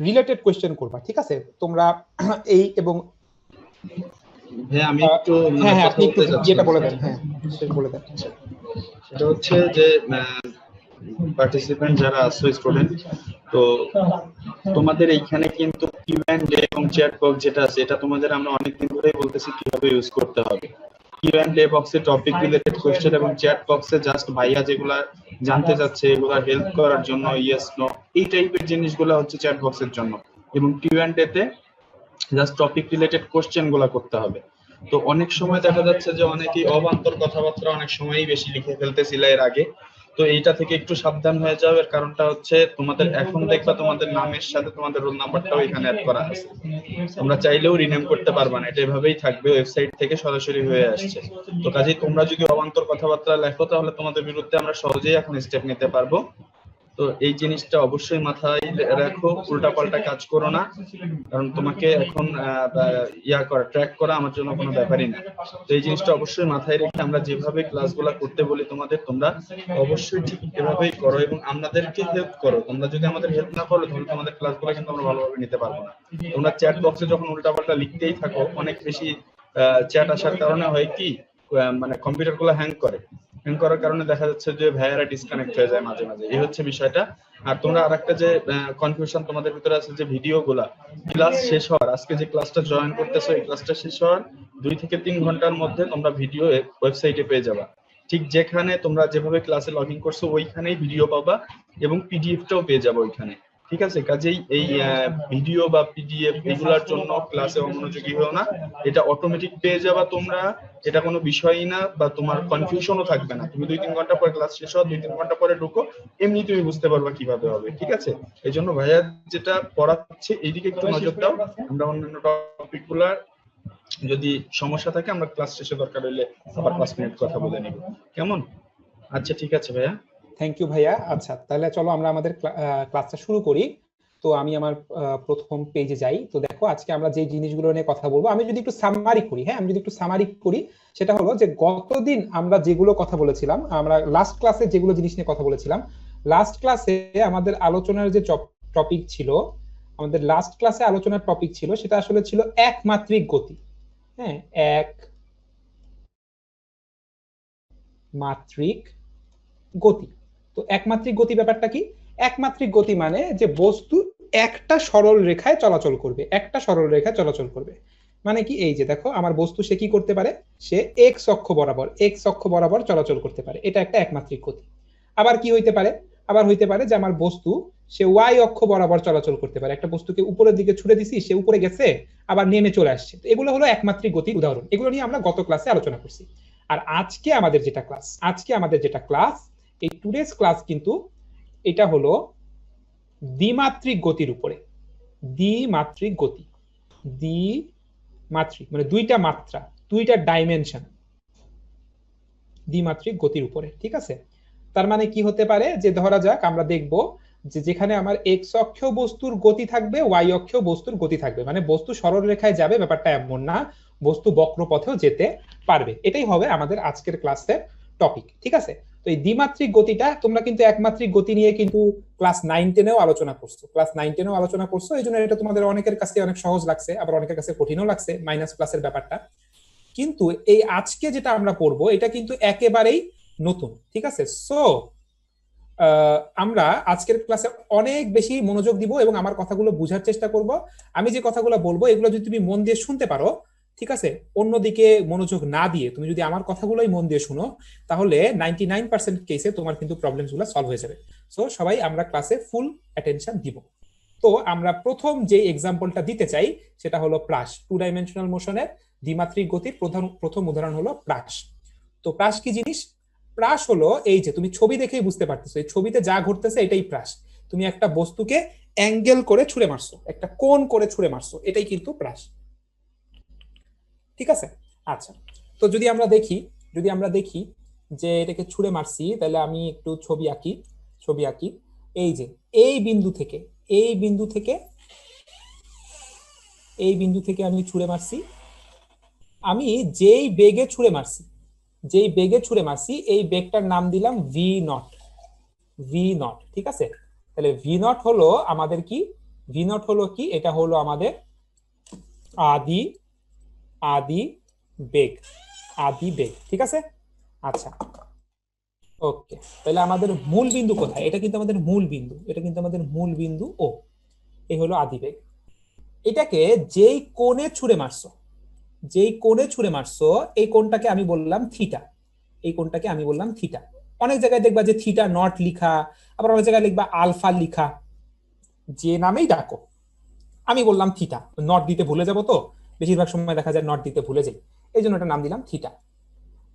Related question করবা, ঠিক আছে? তোমরা এই এবং ভাই আমি একটু হ্যাঁ হ্যাঁ কথা আপনি একটু বলতে চাচ্ছি, যেটা বলে দেন, হ্যাঁ শেষ বলে দেন। সেটা হচ্ছে যে পার্টিসিপেন্ট যারা আছো স্টুডেন্ট, তো তোমাদের এইখানে কিন্তু কিউ&এ এবং চ্যাট বক্স যেটা আছে, এটা তোমাদের আমরা অনেকদিন ধরেই বলতেছি কিভাবে ইউজ করতে হবে। কিউ&এ বক্সে টপিক রিলেটেড কোশ্চেন এবং চ্যাট বক্সে জাস্ট ভাইয়া যেগুলা জানতে চাচ্ছে এগুলা হেল্প করার জন্য ইয়েস নো এই টাইপের জিনিসগুলো হচ্ছে চ্যাট বক্সের জন্য, এবং কিউ&এ তে জাস্ট টপিক রিলেটেড কোশ্চেন গুলা করতে হবে। তো অনেক সময় দেখা যাচ্ছে যে অনেকেই অবান্তর কথাবার্তা অনেক সময়ই বেশি লিখে ফেলতেছিল এর আগে। তো এইটা থেকে একটু সাবধান হয়ে যাও। এর কারণটা হচ্ছে তোমাদের এখন দেখবা তোমাদের নামের সাথে তোমাদের রোল নাম্বারটাও এখানে অ্যাড করা আছে, তোমরা চাইলেও রিনেম করতে পারবা না, এটা এভাবেই থাকবে, ওয়েবসাইট থেকে সরাসরি হয়ে আসছে। তো কাজেই তোমরা যদি অবান্তর কথাবার্তা লেখো তাহলে তোমাদের বিরুদ্ধে আমরা সহজেই এখন স্টেপ নিতে পারবো। তো এই জিনিসটা অবশ্যই মাথায় রাখো, উল্টাপাল্টা কাজ করো না, কারণ তোমাকে এখন ট্র্যাক করা আমার জন্য কোনো ব্যাপারই না। তো এই জিনিসটা অবশ্যই মাথায় রেখে আমরা যেভাবে ক্লাসগুলো করতে বলি তোমাদের, তোমরা অবশ্যই ঠিক এভাবেই করো এবং আমাদেরকে হেল্প করো। তোমরা যদি আমাদের হেল্প না করো তাহলে তোমাদের ক্লাসগুলো কিন্তু আমরা ভালোভাবে নিতে পারবো না। তোমরা চ্যাট বক্সে যখন উল্টাপাল্টা লিখতেই থাকো, অনেক বেশি চ্যাট আসার কারণে হয় কি, মানে কম্পিউটার গুলো হ্যাং করার কারণে দেখা যাচ্ছে যে ভাইয়ারা ডিসকানেক্ট হয়ে যায় মাঝে মাঝে, এই হচ্ছে বিষয়টা। আর তোমরা আরেকটা যে কনফিউশন তোমাদের ভিতরে আছে যে ভিডিও গুলা ক্লাস শেষ হওয়ার, আজকে যে ক্লাসটা জয়েন করতেছো এই ক্লাসটা শেষ হওয়ার 2 থেকে 3 ঘন্টার মধ্যে তোমরা ভিডিও ওয়েবসাইটে পেয়ে যাবা। ঠিক যেখানে তোমরা যেভাবে ক্লাসে লগ ইন করছো ওইখানেই ভিডিও পাবা এবং পিডিএফটাও পেয়ে যাবে ওইখানে, ঠিক আছে? কাজেই এই ভিডিও বা পিডিএফ এগুলোর জন্য ক্লাসে অমনোযোগী হও না, এটা অটোমেটিক পেয়ে যাবা তোমরা, এটা কোনো বিষয়ই না, বা তোমার কনফিউশনও থাকবে না। তুমি 2-3 ঘন্টা পরে ক্লাস শেষ হওয়া 2-3 ঘন্টা পরে ঢুকো, এমনি তুমি বুঝতে পারবা কিভাবে হবে, ঠিক আছে? এই জন্য ভাইয়া যেটা পড়াচ্ছে এইদিকে একটু নজর দাও। আমরা অন্যান্য টপিক গুলার যদি সমস্যা থাকে আমরা ক্লাস শেষে দরকার হইলে আবার 5 মিনিট কথা বলে নিব, কেমন? আচ্ছা ঠিক আছে ভাইয়া। থ্যাংক ইউ ভাইয়া। আচ্ছা তাহলে চলো আমরা আমাদের ক্লাসটা শুরু করি। তো আমি আমার প্রথম পেজে যাই। তো দেখো আজকে আমরা যে জিনিসগুলো নিয়ে কথা বলবো, আমি যদি একটু সামারি করি, হ্যাঁ আমি যদি একটু সামারি করি, সেটা হলো যে গতদিন আমরা যেগুলো কথা বলেছিলাম, আমরা লাস্ট ক্লাসে যেগুলো জিনিস নিয়ে কথা বলেছিলাম, লাস্ট ক্লাসে আমাদের আলোচনার যে টপিক ছিল, আমাদের লাস্ট ক্লাসে আলোচনার টপিক ছিল সেটা আসলে ছিল একমাত্রিক গতি। হ্যাঁ, একমাত্রিক গতি। তো একমাত্রিক গতি ব্যাপারটা কি? একমাত্রিক গতি মানে যে বস্তু একটা সরল রেখায় চলাচল করবে, একটা সরল রেখায় চলাচল করবে। মানে কি, এই যে দেখো আমার বস্তু সে কি করতে পারে, সে এক্স অক্ষ বরাবর চলাচল করতে পারে, এটা একটা একমাত্রিক গতি। আবার কি হইতে পারে, আবার হইতে পারে যে আমার বস্তু সে ওয়াই অক্ষ বরাবর চলাচল করতে পারে, একটা বস্তুকে উপরের দিকে ছুড়ে দিছি, সে উপরে গেছে আবার নেমে চলে আসছে। তো এগুলো হলো একমাত্রিক গতির উদাহরণ, এগুলো নিয়ে আমরা গত ক্লাসে আলোচনা করছি। আর আজকে আমাদের যেটা ক্লাস, এই টুডেস ক্লাস কিন্তু এটা হলো দ্বিমাত্রিক গতির উপরে। দ্বিমাত্রিক গতি, দ্বিমাত্রিক মানে দুইটা মাত্রা, দুইটা ডাইমেনশন, দ্বিমাত্রিক গতির উপরে, ঠিক আছে? তার মানে কি হতে পারে, যে ধরা যাক আমরা দেখব যে যেখানে আমার এক্স অক্ষ বস্তুর গতি থাকবে, ওয়াই অক্ষ বস্তুর গতি থাকবে, মানে বস্তু সরল রেখায় যাবে ব্যাপারটা এমন না, বস্তু বক্র পথেও যেতে পারবে। এটাই হবে আমাদের আজকের ক্লাসের টপিক, ঠিক আছে? তো এই দ্বিমাত্রিক গতিটা তোমরা কিন্তু একমাত্রিক গতি নিয়ে কিন্তু ক্লাস 9-10-এও আলোচনা করছো, এই জন্য এটা তোমাদের অনেকের কাছে অনেক সহজ লাগছে, আবার অনেকের কাছে কঠিনও লাগছে মাইনাস প্লাসের ব্যাপারটা। কিন্তু এই আজকে যেটা আমরা পড়বো এটা কিন্তু একেবারেই নতুন, ঠিক আছে? সো আমরা আজকের ক্লাসে অনেক বেশি মনোযোগ দিব এবং আমার কথাগুলো বোঝার চেষ্টা করব। আমি যে কথাগুলো বলবো এগুলো যদি তুমি মন দিয়ে শুনতে পারো, ঠিক আছে, অন্যদিকে মনোযোগ না দিয়ে তুমি যদি আমার কথাগুলোই মন দিয়ে শুনো, তাহলে 99% কেসে তোমার কিন্তু প্রবলেমসগুলো সলভ হয়ে যাবে। সো সবাই আমরা ক্লাসে ফুল অ্যাটেনশন দিব। তো আমরা প্রথম যে এক্সাম্পলটা দিতে চাই সেটা হলো প্রাস, 2 ডাইমেনশনাল মোশনের দ্বিমাত্রিক গতির প্রথম উদাহরণ হলো প্রাস। তো প্রাস কি জিনিস? প্রাস হলো এই যে তুমি ছবি দেখেই বুঝতে পারতেছো, এই ছবিতে যা ঘটতেছে এটাই প্রাস। তুমি একটা বস্তুকে অ্যাঙ্গেল করে ছুঁড়ে মারছো, একটা কোণ করে ছুঁড়ে মারছো, এটাই কিন্তু প্রাস, ঠিক আছে? আচ্ছা, তো যদি আমরা দেখি যে এটাকে ছুঁড়ে মারছি, তাহলে আমি একটু ছবি আঁকি। এই যে এই বিন্দু থেকে আমি ছুঁড়ে মারছি, আমি যেই বেগে ছুঁড়ে মারছি এই বেগটার নাম দিলাম ভি নট, ঠিক আছে? তাহলে ভি নট হলো আমাদের কি, ভি নট হলো কি, এটা হলো আমাদের আদি আদি বেগ, আদি বেগ, ঠিক আছে। আচ্ছা, ওকে, তাহলে আমাদের মূল বিন্দু কোথায়? এটা কিন্তু আমাদের মূল বিন্দু, এটা কিন্তু আমাদের মূল বিন্দু ও, এই হলো আদি বেগ। এটাকে যেই কোণে ছুঁড়ে মারছো, যেই কোণে ছুঁড়ে মারছো, এই কোণটাকে আমি বললাম থিটা, এই কোণটাকে আমি বললাম থিটা। অনেক জায়গায় দেখবা যে থিটা নট লিখা, আবার অনেক জায়গায় লিখবা আলফা লিখা, যে নামেই ডাকো, আমি বললাম থিটা, নট দিতে ভুলে যাবো তো, বেশিরভাগ সময় দেখা যায় নট দিতে ভুলে যাই, এই জন্য এটা নাম দিলাম থিটা।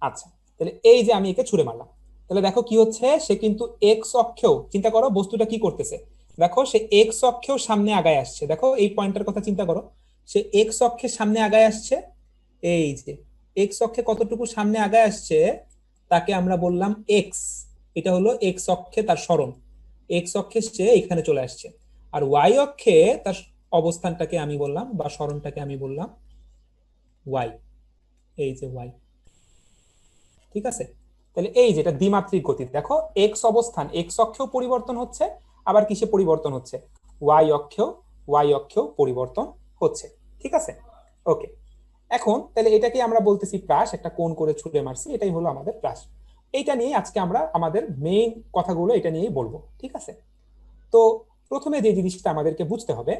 আচ্ছা, তাহলে এই যে আমি একে ছুঁড়ে মারলাম, তাহলে দেখো কি হচ্ছে, সে কিন্তু এক্স অক্ষেও, চিন্তা করো বস্তুটা কি করতেছে, দেখো সে এক্স অক্ষেও সামনে আগায় আসছে, দেখো এই পয়েন্টের কথা চিন্তা করো, সে এক্স অক্ষের সামনে আগায় আসছে, এই যে এক্স অক্ষে কতটুকু সামনে আগায় আসছে, তাকে আমরা বললাম এক্স, এটা হলো এক্স অক্ষে তার সরণ, এক্স অক্ষে সে এখানে চলে আসছে, আর ওয়াই অক্ষে তার অবস্থানটাকে আমি বললাম বা সরণটাকে আমি বললাম ওয়াই, এই যে ওয়াই, ঠিক আছে। তাহলে এই যেটা দ্বিমাত্রিক গতি, দেখো এক্স অবস্থান এক্স অক্ষেও পরিবর্তন হচ্ছে, আবার কিসে পরিবর্তন হচ্ছে, ওয়াই অক্ষেও পরিবর্তন হচ্ছে, ঠিক আছে। ওকে, এখন তাহলে এটাকে আমরা বলতেছি প্রাস, একটা কোণ করে ছুঁড়ে মারছি, এটাই হলো আমাদের প্রাস। এইটা নিয়ে আজকে আমরা আমাদের মেইন কথাগুলো এটা নিয়েই বলবো, ঠিক আছে। তো প্রথমে যে জিনিসটা আমাদেরকে বুঝতে হবে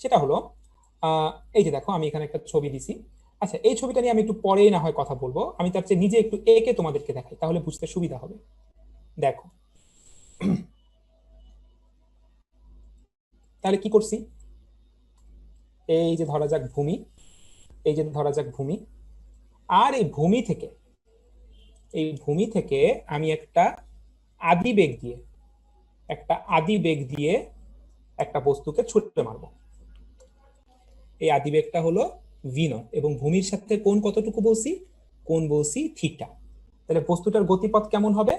সেটা হলো, এই যে দেখো আমি এখানে একটা ছবি দিছি। আচ্ছা, এই ছবিটা নিয়ে আমি একটু পরেই না হয় কথা বলবো, আমি তার চেয়ে নিজে একটু এঁকে তোমাদেরকে দেখাই, তাহলে বুঝতে সুবিধা হবে। দেখো, তাহলে কি করছি, এই যে ধরা যাক ভূমি, এই যে ধরা যাক ভূমি, আর এই ভূমি থেকে, এই ভূমি থেকে আমি একটা আদি বেগ দিয়ে, একটা আদি বেগ দিয়ে একটা বস্তুকে ছুঁড়ে মারবো। এই আদি বেগটা হলো ভি নট, এবং ভূমির সাথে কোণ কতটুকু বলছি, কোণ বলছি থিটা। তাহলে বস্তুটার গতিপথ কেমন হবে,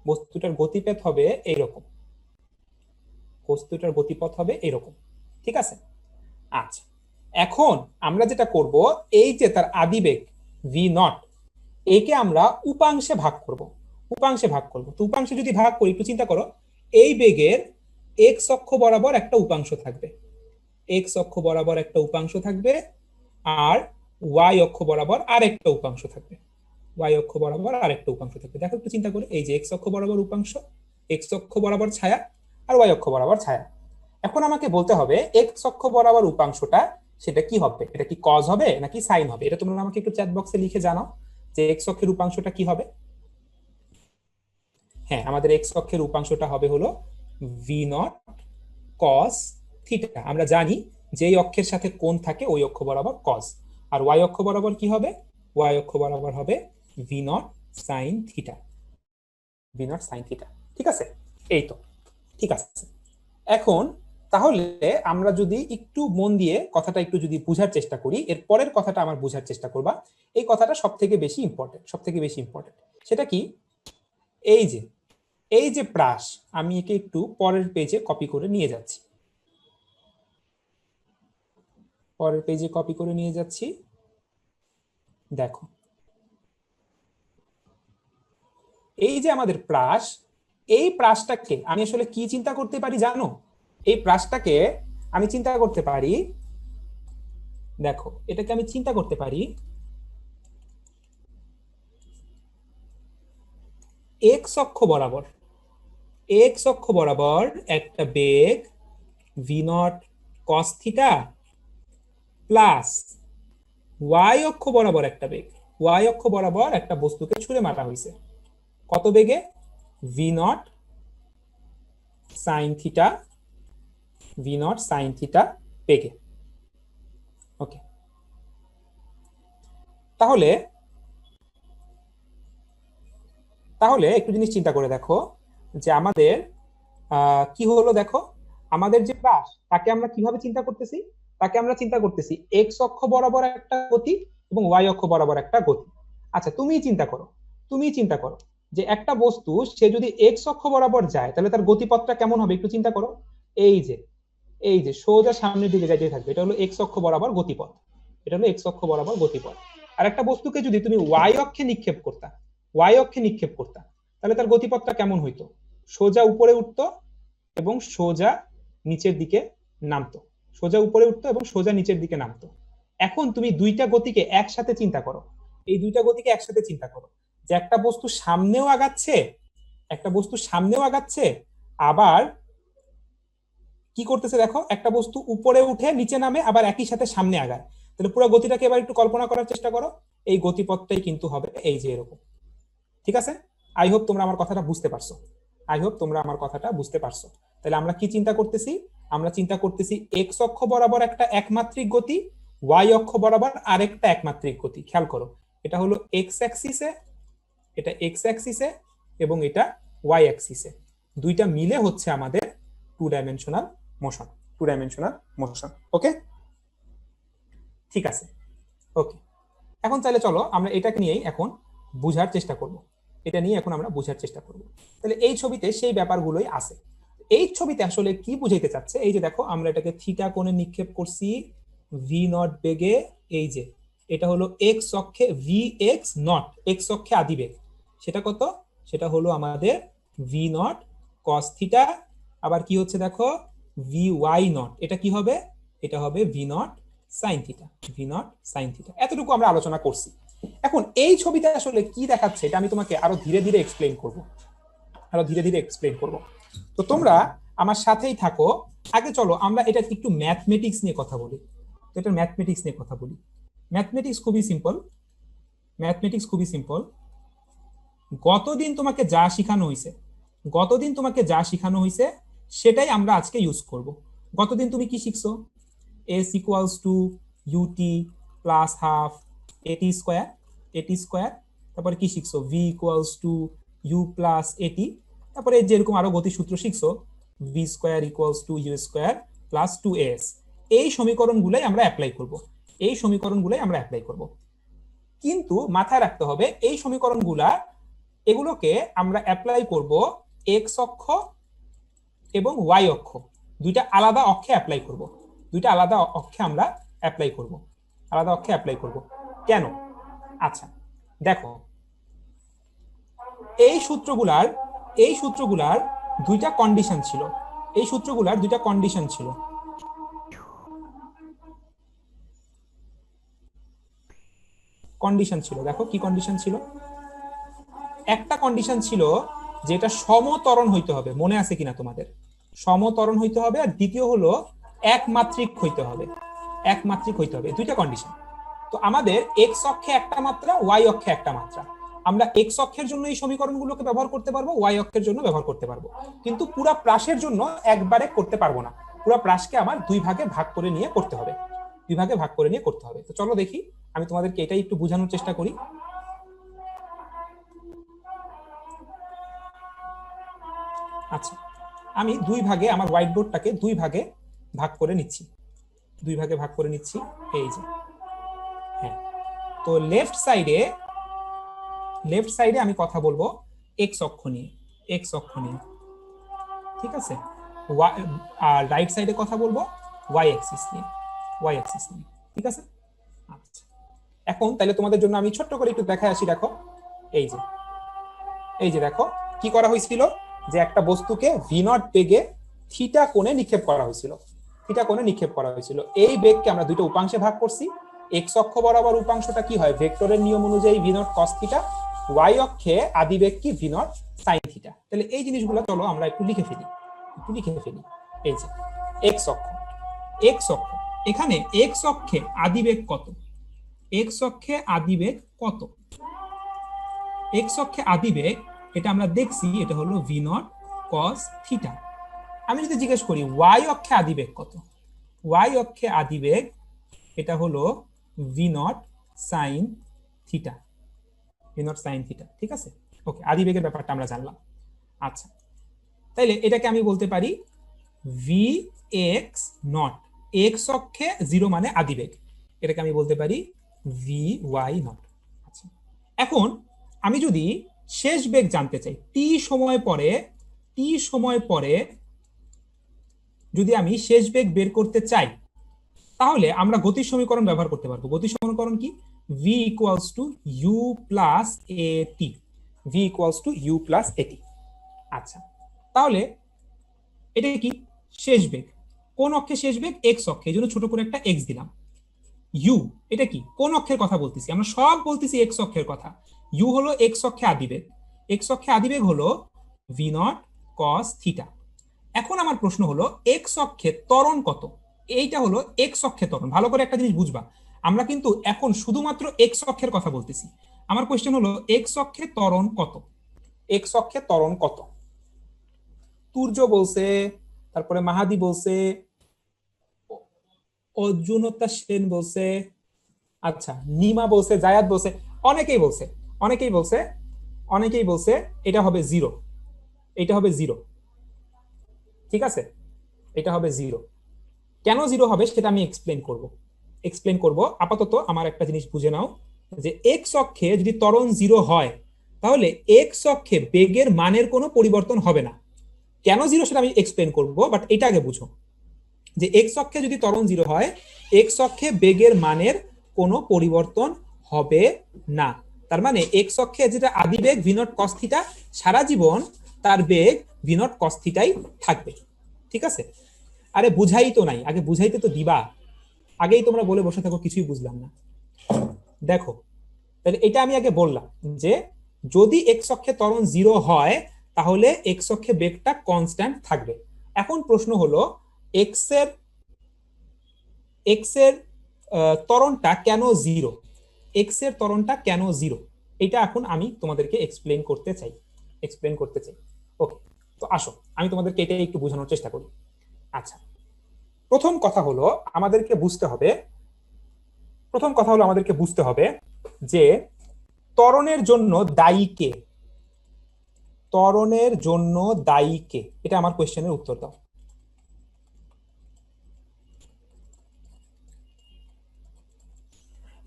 বস্তুটার গতিপথ হবে এইরকম, বস্তুটার গতিপথ হবে এইরকম, ঠিক আছে। আচ্ছা, এখন আমরা যেটা করব, এই যে তার আদি বেগ ভি নট, একে আমরা উপাংশে ভাগ করব, উপাংশে ভাগ করব। তো উপাংশে যদি ভাগ করি, একটু চিন্তা করো, এই বেগের এক্স অক্ষ বরাবর একটা উপাংশ থাকবে, এক্স অক্ষ বরাবর একটা উপাংশ থাকবে, আর ওয়াই অক্ষ বরাবর আরেকটা উপাংশ থাকবে, ওয়াই অক্ষ বরাবর আরেকটা উপাংশ থাকবে। দেখো একটু চিন্তা করে, এই যে এক্স অক্ষ বরাবর উপাংশ, এক্স অক্ষ বরাবর ছায়া, আর ওয়াই অক্ষ বরাবর ছায়া। এখন আমাকে বলতে হবে এক্স অক্ষ বরাবর উপাংশটা সেটা কি হবে, এটা কি কজ হবে নাকি সাইন হবে, এটা তোমরা আমাকে একটু চ্যাট বক্সে লিখে জানাও যে এক্স অক্ষের উপাংশটা কি হবে। হ্যাঁ, আমাদের এক্স অক্ষের উপাংশটা হবে হলো ভি নট কস থিটা। আমরা জানি যে এই অক্ষের সাথে কোণ থাকে ওই অক্ষ বরাবর কস, আর ওয়াই অক্ষ বরাবর কি হবে, ওয়াই অক্ষ বরাবর হবে V naught sine theta, V not sine theta, ঠিক আছে। এই তো ঠিক আছে। এখন তাহলে আমরা যদি একটু মন দিয়ে কথাটা একটু যদি বুঝার চেষ্টা করি, এর পরের কথাটা আমার বুঝার চেষ্টা করবা, এই কথাটা সব থেকে বেশি ইম্পর্টেন্ট, সব থেকে বেশি ইম্পর্টেন্ট। সেটা কি, এই যে, এই যে প্রাস, আমি একে একটু পরের পেজে কপি করে নিয়ে যাচ্ছি, পরের পেজে কপি করে নিয়ে যাচ্ছি। দেখো, এই যে আমাদের প্রাস, এই প্রাসটাকে আমি আসলে কি চিন্তা করতে পারি জানো, এই প্রাসটাকে আমি চিন্তা করতে পারি, দেখো এটাকে আমি চিন্তা করতে পারি এক্স অক্ষ বরাবর, এক্স অক্ষ বরাবর একটা বেগ V not cos theta plus Y অক্ষ বরাবর একটা বেগ, ওয়াই অক্ষ বরাবর একটা বস্তুকে ছুঁড়ে মারা হয়েছে, কত বেগে, V naught sine theta, V not sine theta বেগে। ওকে, তাহলে তাহলে একটু জিনিস চিন্তা করে দেখো যে আমাদের কি হলো, দেখো আমাদের যে প্রাস, তাকে আমরা কিভাবে চিন্তা করতেছি, তাকে আমরা চিন্তা করতেছি এক্স অক্ষ বরাবর একটা গতি এবং ওয়াই অক্ষ বরাবর একটা গতি। আচ্ছা, তুমি চিন্তা করো, তুমি চিন্তা করো যে একটা বস্তু সে যদি এক্স অক্ষ বরাবর যায় তাহলে তার গতিপথটা কেমন হবে, একটু চিন্তা করো। এই যে, এই যে সোজা সামনের দিকে যাইতে থাকবে, এটা হলো এক্স অক্ষ বরাবর গতিপথ, এটা হলো এক্স অক্ষ বরাবর গতিপথ। আর একটা বস্তুকে যদি তুমি ওয়াই অক্ষে নিক্ষেপ করতা, ওয়াই অক্ষে নিক্ষেপ করতা, তাহলে তার গতিপথটা কেমন হইতো, সোজা উপরে উঠতো এবং সোজা নিচের দিকে নামতো, সোজা উপরে উঠতো এবং সোজা নিচের দিকে নামতো। এখন তুমি দুইটা গতিকে একসাথে চিন্তা করো, এই দুইটা গতিকে একসাথে চিন্তা করো, যে একটা বস্তু সামনেও আগাচ্ছে, একটা বস্তু সামনেও আগাচ্ছে, আবার কি করতেছে দেখো, একটা বস্তু উপরে উঠে নিচে নামে আবার একই সাথে সামনে আগায়। তাহলে পুরো গতিটাকে এবার একটু কল্পনা করার চেষ্টা করো, এই গতিপথটাই কিন্তু হবে এই যে এরকম। ঠিক আছে, আই হোপ তোমরা আমার কথাটা বুঝতে পারছো, আই হোপ তোমরা আমার কথাটা বুঝতে পারছো। তাহলে আমরা কি চিন্তা করতেছি, আমরা চিন্তা করতেছি এক্স অক্ষ বরাবর একটা একমাত্রিক গতি, ওয়াই অক্ষ বরাবর আরেকটা একমাত্রিক গতি। খেয়াল করো, এটা হলো এক্স অ্যাক্সিসে, এটা এক্স অ্যাক্সিসে এবং এটা ওয়াই অ্যাক্সিসে, দুইটা মিলে হচ্ছে আমাদের two dimensional motion, two dimensional motion. Okay, ঠিক আছে, ওকে। এখন তাহলে চলো আমরা এটাকে নিয়েই এখন বুঝার চেষ্টা করব, এটা নিয়ে এখন আমরা বুঝার চেষ্টা করব। তাহলে এই ছবিতে সেই ব্যাপারগুলোই আছে। এই ছবিতে আসলে কি বুঝাইতে চাচ্ছে, এই যে দেখো আমরা এটাকে থিটা কোণে নিক্ষেপ করছি ভি নট বেগে, এই যে এটা হলো এক্স অক্ষে ভি এক্স নট, এক্স অক্ষে আদি বেগ, সেটা কত, সেটা হলো আমাদের ভি নট কস থিটা। আবার কি হচ্ছে দেখো ভি ওয়াই নট, এটা কি হবে, এটা হবে V naught sine theta, V not sine theta. এতটুকু আমরা আলোচনা করছি। এখন এই ছবিতে আসলে কি দেখাচ্ছে এটা আমি তোমাকে আরো ধীরে ধীরে এক্সপ্লেইন করব, আরো ধীরে ধীরে এক্সপ্লেইন করব। তো তোমরা আমার সাথেই থাকো। আগে চলো আমরা এটা একটু ম্যাথমেটিক্স নিয়ে কথা বলি, তো এটা ম্যাথমেটিক্স নিয়ে কথা বলি। ম্যাথমেটিক্স খুবই সিম্পল, ম্যাথমেটিক্স খুবই সিম্পল। গতদিন তোমাকে যা শেখানো হয়েছে, গতদিন তোমাকে যা শেখানো হয়েছে সেটাই আমরা আজকে ইউজ করব। গতদিন তুমি কি শিখছো, S equals to UT plus half AT square, AT square. তারপরে কি শিখছো, V equals to U plus AT. তারপরে যেরকম আরো গতিসূত্র শিখছো, V square equals to U square plus two S. এই সমীকরণগুলোই আমরা অ্যাপ্লাই করব, এই সমীকরণগুলোই আমরা অ্যাপ্লাই করব। কিন্তু মাথায় রাখতে হবে এই সমীকরণগুলা, এগুলোকে আমরা অ্যাপ্লাই করব এক্স অক্ষ এবং ওয়াই অক্ষ, দুইটা আলাদা অক্ষে অ্যাপ্লাই করব, দুইটা আলাদা অক্ষে আমরা অ্যাপ্লাই করব, আলাদা অক্ষে অ্যাপ্লাই করব। কেন? আচ্ছা দেখো, এই সূত্রগুলার দুইটা কন্ডিশন ছিল, এই সূত্রগুলার দুইটা কন্ডিশন ছিল। কন্ডিশন ছিল, দেখো কি কন্ডিশন ছিল। একটা কন্ডিশন ছিল যেটা সমত্বরণ হইতে হবে, মনে আছে কিনা তোমাদের, সমত্বরণ হইতে হবে। আর দ্বিতীয় হলো একমাত্রিক হইতে হবে, একমাত্রিক হইতে হবে, দুইটা কন্ডিশন। তো আমাদের এক্স অক্ষে একটা মাত্রা, ওয়াই অক্ষে একটা মাত্রা। আমরা এক্স অক্ষের জন্য এই সমীকরণগুলোকে ব্যবহার করতে পারবো, ওয়াই অক্ষের জন্য ব্যবহার করতে পারবো, কিন্তু পুরা প্রাসের জন্য একবারে করতে পারবো না। পুরা প্রাসকে আমার দুই ভাগে ভাগ করে নিয়ে করতে হবে, দুই ভাগে ভাগ করে নিয়ে করতে হবে। তো চলো দেখি, আমি তোমাদেরকে এটাই একটু বোঝানোর চেষ্টা করি। আচ্ছা, আমি দুই ভাগে আমার হোয়াইট বোর্ডটাকে দুই ভাগে ভাগ করে নিচ্ছি, দুই ভাগে ভাগ করে নিচ্ছি, এই যে। হ্যাঁ, তো লেফট সাইডে আমি কথা বলবো এক্স অক্ষ নিয়ে, এক্স অক্ষ নিয়ে, ঠিক আছে। আর রাইট সাইডে কথা বলবো ওয়াই অ্যাক্সিস নিয়ে, ওয়াই অ্যাক্সিস নিয়ে, ঠিক আছে। আচ্ছা, এখন তাহলে তোমাদের জন্য আমি ছোট্ট করে একটু দেখায় আসি। দেখো এই যে, এই যে দেখো কি করা হয়েছিল, যে একটা বস্তুকে ভি নট বেগে থিটা কোণে নিক্ষেপ করা হয়েছিল, থিটা কোণে নিক্ষেপ করা হয়েছিল। এই বেগকে আমরা দুটো উপাংশে ভাগ করছি। এক্স অক্ষ বরাবর উপাংশটা কি হয়, ভেক্টরের নিয়ম অনুযায়ী V not cos theta, Y অক্ষে আদি বেগ কি ভি নট সাইন থিটা। তাহলে এই জিনিসগুলো চলো আমরা একটু লিখে ফেলি, একটু লিখে ফেলি। এই যে এক্স অক্ষ, এক্স অক্ষ, এখানে এক্স অক্ষে আদি বেগ কত, এক্স অক্ষে আদি বেগ কত, এক্স অক্ষে আদি বেগ এটা আমরা দেখছি, এটা হলো ভি নট কস থিটা। আমি যদি জিজ্ঞেস করি ওয়াই অক্ষে আদি বেগ কত, ওয়াই অক্ষে আদি বেগ এটা হলো V naught sine theta, V not sine theta, ঠিক আছে। ওকে, আদি বেগের ব্যাপারটা আমরা জানলাম। আচ্ছা, তাইলে এটাকে আমি বলতে পারি ভি এক্স নট, এক্স অক্ষে জিরো মানে আদি বেগ, এটাকে আমি বলতে পারি ভি ওয়াই নট। আচ্ছা, এখন আমি যদি শেষ বেগ জানতে চাই, টি সময় পরে, টি সময় পরে যদি আমি শেষ বেগ বের করতে চাই, তাহলে আমরা গতির সমীকরণ ব্যবহার করতে পারবো। গতির সমীকরণ কি, V equals to U plus A T, V equals to U plus A T. আচ্ছা, তাহলে এটা কি শেষ বেগ, কোন অক্ষে শেষ বেগ? এক্স অক্ষে, এই জন্য ছোট করে একটা এক্স দিলাম। ইউ এটা কি? কোন অক্ষের কথা বলতেছি? আমরা সব বলতেছি এক্স অক্ষের কথা। ইউ হলো এক্স অক্ষে আদিবেগ, এক্স অক্ষে আদিবেগ হলো ভি নট কস থিটা। এখন আমার প্রশ্ন হলো এক্স অক্ষে ত্বরণ কত? এইটা হলো এক্স অক্ষে ত্বরণ। ভালো করে একটা জিনিস বুঝবা, আমরা কিন্তু এখন শুধুমাত্র এক্স অক্ষের কথা বলতেছি। আমার কোশ্চেন হলো এক্স অক্ষে ত্বরণ কত? এক্স অক্ষে ত্বরণ কত? তুর্য বলছে, তারপরে মাহাদি বলছে, অর্জুনতা সেন বলছে, আচ্ছা নিমা বলছে, জায়াদ বলছে, অনেকেই বলছে, অনেকেই বলছে, অনেকেই বলছে এটা হবে জিরো, এটা হবে জিরো। ঠিক আছে, এটা হবে জিরো। কেন জিরো হবে সেটা আমি এক্সপ্লেন করব। আপাতত আমার একটা জিনিস বুঝে নাও, যে এক্স অক্ষে যদি ত্বরণ জিরো হয় তাহলে এক্স অক্ষে বেগের মানের কোনো পরিবর্তন হবে না। কেন জিরো সেটা আমি এক্সপ্লেন করব, বাট এটা আগে বুঝো যে এক্স অক্ষে যদি ত্বরণ জিরো হয়, এক্স অক্ষে বেগের মানের কোনো পরিবর্তন হবে না। তার মানে এক্স অক্ষে যেটা আদি বেগ ভি নট কস থিটা, সারা জীবন তার বেগ ভি নট কস থিটাই থাকবে। ঠিক আছে? আরে বুঝাই তো নাই, আগে বুঝাইতে তো দিবা। আগেই তোমরা বলে বসে থাকো কিছুই বুঝলাম না। দেখো, তাহলে এটা আমি আগে বললাম যে যদি এক্স অক্ষে ত্বরণ জিরো হয় তাহলে এক্স অক্ষে বেগটা কনস্ট্যান্ট থাকবে। এখন প্রশ্ন হলো এক্স এর ত্বরণটা কেন জিরো? এক্স এর ত্বরণটা কেন জিরো? এটা এখন আমি তোমাদেরকে এক্সপ্লেন করতে চাই। ওকে, তো আসো আমি তোমাদেরকে এটা একটু বোঝানোর চেষ্টা করি। আচ্ছা, প্রথম কথা হলো আমাদেরকে বুঝতে হবে যে ত্বরণের জন্য দায়ী কে? ত্বরণের জন্য দায়ী কে? এটা আমার কোশ্চেনের উত্তর দাও।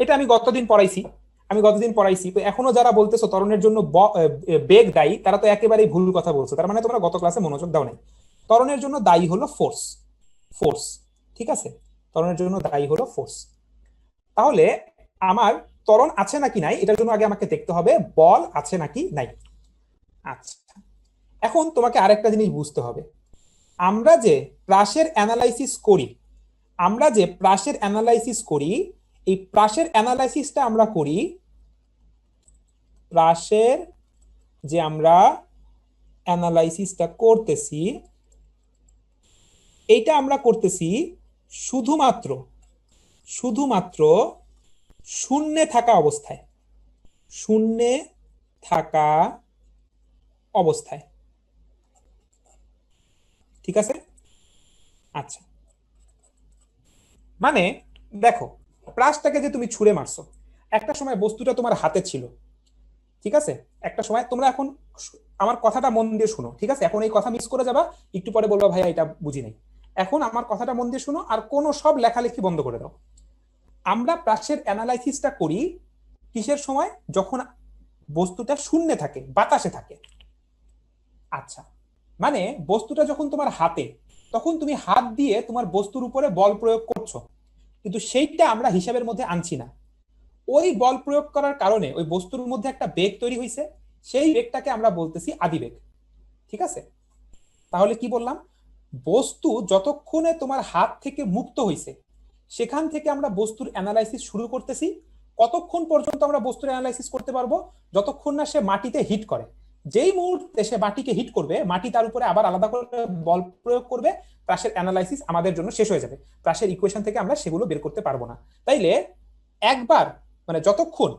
এটা আমি গতদিন পড়াইছি, তো এখনো যারা বলতেছো ত্বরণের জন্য বেগ দায়ী, তারা তো একেবারেই ভুল কথা বলছো। তার মানে তোমরা গত ক্লাসে মনোযোগ দাও নাই। ত্বরণের জন্য দায়ী হলো ফোর্স। ঠিক আছে, ত্বরণের জন্য দায়ী হলো ফোর্স। তাহলে আমার ত্বরণ আছে নাকি নাই এটার জন্য আগে আমাকে দেখতে হবে বল আছে নাকি নাই। আচ্ছা, এখন তোমাকে আরেকটা জিনিস বুঝতে হবে, আমরা যে প্রাসের অ্যানালাইসিস করি, এই প্রাসের অ্যানালাইসিসটা আমরা করি, প্রাসের যে আমরা অ্যানালাইসিসটা করতেছি এইটা আমরা করতেছি শুধুমাত্র শূন্যে থাকা অবস্থায়। ঠিক আছে? আচ্ছা, মানে দেখো, প্রাসটাকে যে তুমি ছুঁড়ে মারছো, একটা সময় বস্তুটা তোমার হাতে ছিল। ঠিক আছে, একটা সময়, তোমরা এখন আমার কথাটা মন দিয়ে শুনো। ঠিক আছে, এখন এই কথা মিস করে যাবা, একটু পরে বলবা ভাইয়া এটা বুঝি নাই। এখন আমার কথাটা মন দিয়ে শুনো, আর কোনো সব লেখালেখি বন্ধ করে দাও। আমরা প্রাসের অ্যানালাইসিসটা করি কিসের সময়? যখন বস্তুটা শূন্যে থাকে, বাতাসে থাকে। আচ্ছা, মানে বস্তুটা যখন তোমার হাতে, তখন তুমি হাত দিয়ে তোমার বস্তুর উপরে বল প্রয়োগ করছো, কিন্তু সেইটা আমরা হিসাবের মধ্যে আনছি না। ওই বল প্রয়োগ করার কারণে ওই বস্তুর মধ্যে একটা বেগ তৈরি হয়েছে, সেই বেগটাকে আমরা বলতেছি আদিবেগ। ঠিক আছে, তাহলে কি বললাম? বস্তু যতক্ষণে তোমার হাত থেকে মুক্ত হয়েছে, সেখান থেকে আমরা বস্তুর অ্যানালাইসিস শুরু করতেছি। কতক্ষণ পর্যন্ত আমরা বস্তুর অ্যানালাইসিস করতে পারবো? যতক্ষণ না সে মাটিতে হিট করে। যেই মুহূর্তে সে মাটিকে হিট করবে, মাটি তার উপরে আবার আলাদা করে বল প্রয়োগ করবে, প্রাসের অ্যানালাইসিস আমাদের জন্য শেষ হয়ে যাবে। প্রাসের ইকুয়েশন থেকে আমরা সেগুলো বের করতে পারবো না। তাইলে একবার, মানে যতক্ষণ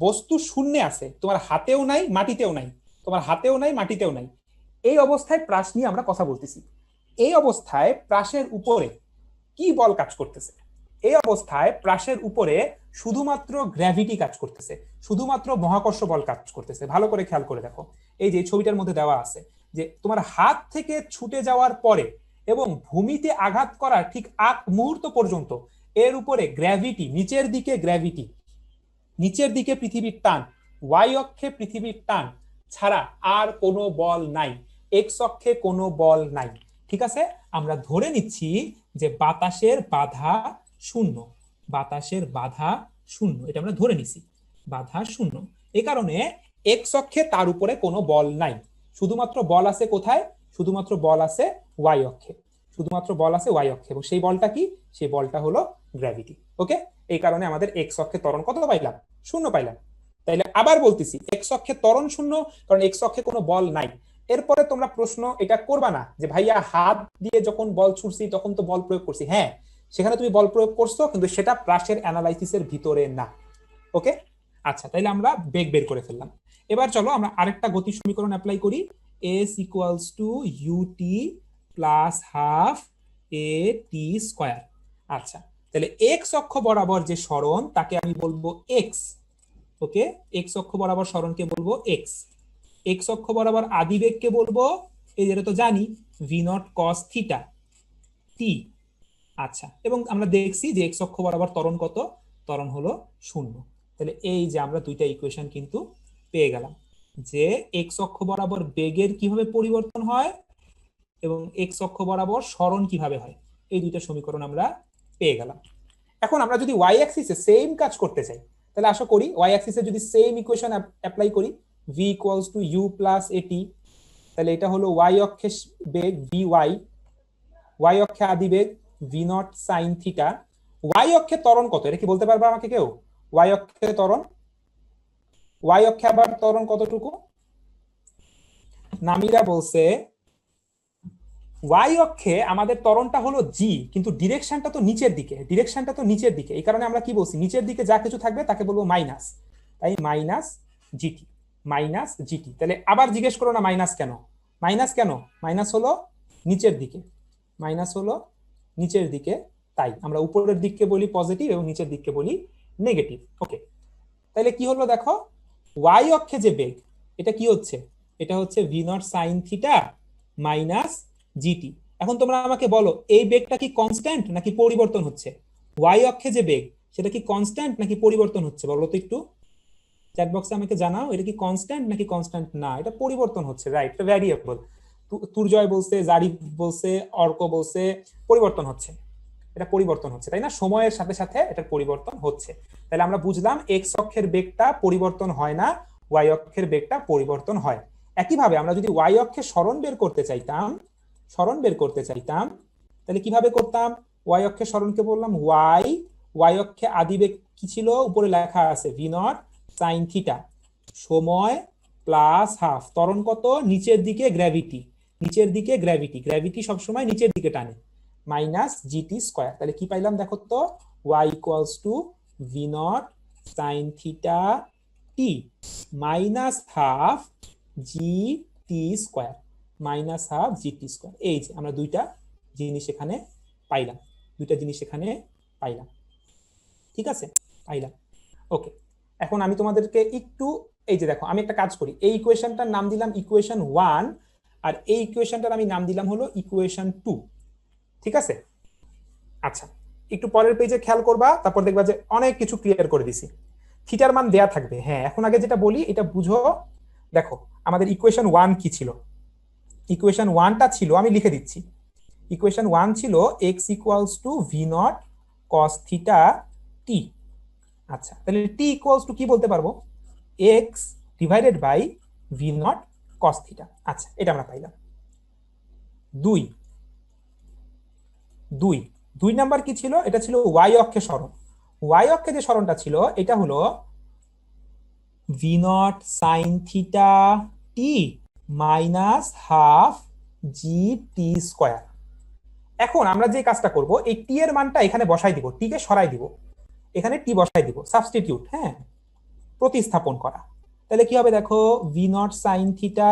বস্তু শূন্যে আছে, তোমার হাতেও নাই মাটিতেও নাই, এই অবস্থায় প্রাস নিয়ে আমরা কথা বলতেছি। এই অবস্থায় প্রাসের উপরে কি বল কাজ করতেছে? এই অবস্থায় প্রাসের উপরে শুধুমাত্র গ্র্যাভিটি কাজ করতেছে, শুধুমাত্র মহাকর্ষ বল কাজ করতেছে। ভালো করে খেয়াল করে দেখো, এই যে ছবিটার মধ্যে দেওয়া আছে, যে তোমার হাত থেকে ছুটে যাওয়ার পরে এবং ভূমিতে আঘাত করার ঠিক আগ মুহূর্ত পর্যন্ত এর উপরে গ্র্যাভিটি, নিচের দিকে পৃথিবীর টান, ওয়াই অক্ষে পৃথিবীর টান ছাড়া আর কোনো বল নাই, এক্স অক্ষে কোনো বল নাই। ঠিক আছে, আমরা ধরে নিচ্ছি যে বাতাসের বাধা শূন্য, এটা আমরা ধরে নিছি বাধা শূন্য। এই কারণে এক্স অক্ষে তার উপরে কোনো বল নাই, শুধুমাত্র বল আছে কোথায়? শুধুমাত্র বল আছে ওয়াই অক্ষে। শুধুমাত্র বল আছে ওয়াই অক্ষে, এবং সেই বলটা কি, সেই বলটা হলো গ্র্যাভিটি। ওকে, এই কারণে আমাদের এক্স অক্ষে ত্বরণ কত পাইলাম, 0 পাইলাম। তাইলে আবার বলতেছি এক্স অক্ষে ত্বরণ 0, কারণ এক্স অক্ষে কোনো বল নাই। এরপরে তোমরা প্রশ্ন এটা করবা না যে ভাইয়া হাত দিয়ে যখন বল ছুড়ছি তখন তো বল প্রয়োগ করছি। হ্যাঁ, সেখানে তুমি বল প্রয়োগ করছো, কিন্তু সেটা প্রাসের অ্যানালাইসিসের ভিতরে না। ওকে, আচ্ছা, তাইলে আমরা বেগ বের করে ফেললাম। এবার চলো আমরা আরেকটা গতি সমীকরণ অ্যাপ্লাই করি, s equals to UT plus half A T square. আচ্ছা, তাহলে এক্স অক্ষ বরাবর যে সরণ তাকে আমি বলবো এক্স। ওকে, এক্স অক্ষ বরাবর সরণকে বলবো এক্স। এক্স অক্ষ বরাবর আদিবেগকে বলবো, এই যেটা তো জানি, V naught cos theta T. আচ্ছা, এবং আমরা দেখছি যে এক্স অক্ষ বরাবর ত্বরণ কত, ত্বরণ হলো 0। তাহলে এই যে আমরা দুইটা ইকুয়েশন কিন্তু পেয়ে গেলাম, যে এক্স অক্ষ বরাবর বেগের কিভাবে পরিবর্তন হয় এবং এক্স অক্ষ বরাবর সরণ কিভাবে হয়, এই দুইটা সমীকরণ আমরা পেয়ে গেলাম। এখন আমরা যদি ওয়াই অ্যাক্সিসে সেম কাজ করতে চাই, তাহলে আশা করি ওয়াই অ্যাক্সিসে যদি সেম ইকুয়েশন অ্যাপ্লাই করি, v equals to U plus A T, তাহলে এটা হলো ওয়াই অক্ষে বেগ ভি ওয়াই, ওয়াই অক্ষে আদি বেগ V not sine theta. Y অক্ষে ত্বরণ কত, এটা কি বলতে পারবে আমাকে কেউ? ওয়াই অক্ষে ত্বরণ, ওয়াই অক্ষে আবার ত্বরণ কতটুকু? নামিরা বলছে ওয়াই অক্ষে আমাদের ত্বরণটা হলো জি, কিন্তু ডিরেকশনটা তো নিচের দিকে, ডিরেকশনটা তো নিচের দিকে, এই কারণে আমরা কি বলছি, নিচের দিকে যা কিছু থাকবে তাকে বলবো মাইনাস, তাই মাইনাস জিটি, মাইনাস জিটি। তাহলে আবার জিজ্ঞেস করো না মাইনাস কেন, মাইনাস কেন, মাইনাস হলো নিচের দিকে, মাইনাস হলো নিচের দিকে, তাই আমরা উপরের দিককে বলি পজিটিভ এবং নিচের দিককে বলি নেগেটিভ। ওকে, তাহলে কি হলো দেখো, ওয়াই অক্ষে যে বেগ, এটা কি হচ্ছে, এটা হচ্ছে V naught sine theta minus GT. এখন তোমরা আমাকে বলো এই বেগটা কি কনস্ট্যান্ট নাকি পরিবর্তন হচ্ছে? ওয়াই অক্ষে যে বেগ সেটা কি কনস্ট্যান্ট নাকি পরিবর্তন হচ্ছে, বলো তো একটু চ্যাট বক্সে আমাকে জানাও, এটা কি কনস্ট্যান্ট নাকি কনস্ট্যান্ট না, এটা পরিবর্তন হচ্ছে, রাইট, এটা ভ্যারিয়েবল। তুর্জয় বলছে, জারি বলছে, অর্ক বলছে পরিবর্তন হচ্ছে, এটা পরিবর্তন হচ্ছে, তাই না, সময়ের সাথে সাথে এটার পরিবর্তন হচ্ছে। তাহলে আমরা বুঝলাম এক্স অক্ষের বেগটা পরিবর্তন হয় না, ওয়াই অক্ষের বেগটা পরিবর্তন হয়। একইভাবে আমরা যদি ওয়াই অক্ষে সরণ বের করতে চাইতাম, সরণ বের করতে চাইতাম, তাহলে কিভাবে করতাম? ওয়াই অক্ষে সরণকে বললাম ওয়াই, ওয়াই অক্ষে আদিবেগ কি ছিল, উপরে লেখা আছে ভি নট সাইন থিটা, সময় প্লাস হাফ, ত্বরণ কত, নিচের দিকে গ্র্যাভিটি, নিচের দিকে গ্র্যাভিটি, গ্র্যাভিটি সবসময় নিচের দিকে টানে, মাইনাস জিটি স্কয়ার। তাহলে কি পাইলাম দেখো তো, Y equals to V not sine theta T minus half G T square, minus half G T square. এই যে আমরা দুইটা জিনিস এখানে পাইলাম, দুইটা জিনিস এখানে পাইলাম, ঠিক আছে, পাইলাম। ওকে, এখন আমি তোমাদেরকে একটু, এই যে দেখো আমি একটা কাজ করি, এই ইকুয়েশনটার নাম দিলাম ইকুয়েশন 1, আর এই ইকুয়েশনটার আমি নাম দিলাম হলো ইকুয়েশন 2, ঠিক আছে। আচ্ছা, একটু পরের পেজে খেয়াল করবা, তারপর দেখবা যে অনেক কিছু ক্লিয়ার করে দিছি, থিটার মান দেয়া থাকবে। হ্যাঁ, এখন আগে যেটা বলি এটা বুঝো। দেখো আমাদের ইকুয়েশন 1 কি ছিল, ইকুয়েশন 1টা ছিল, আমি লিখে দিচ্ছি, ইকুয়েশন 1 ছিল x equals to V not cos theta T. আচ্ছা, তাহলে টি ইকুয়ালস টু কি বলতে পারবো, x divided by V not cos theta. আচ্ছা, এটা আমরা পাইলাম। দুই দুই দুই নাম্বার কি ছিল, এটা ছিল ওয়াই অক্ষে সরণ। ওয়াই অক্ষে যে সরণটা ছিল এটা হলো V naught sine theta T minus half G T square. এখন আমরা যে কাজটা করব, এই টি এর মানটা এখানে বসাই দিব, টি কে সরাই দিব, এখানে টি বসাই দিব, সাবস্টিটিউট, হ্যাঁ, প্রতিস্থাপন করা। তাহলে কি হবে দেখো, V not sine theta,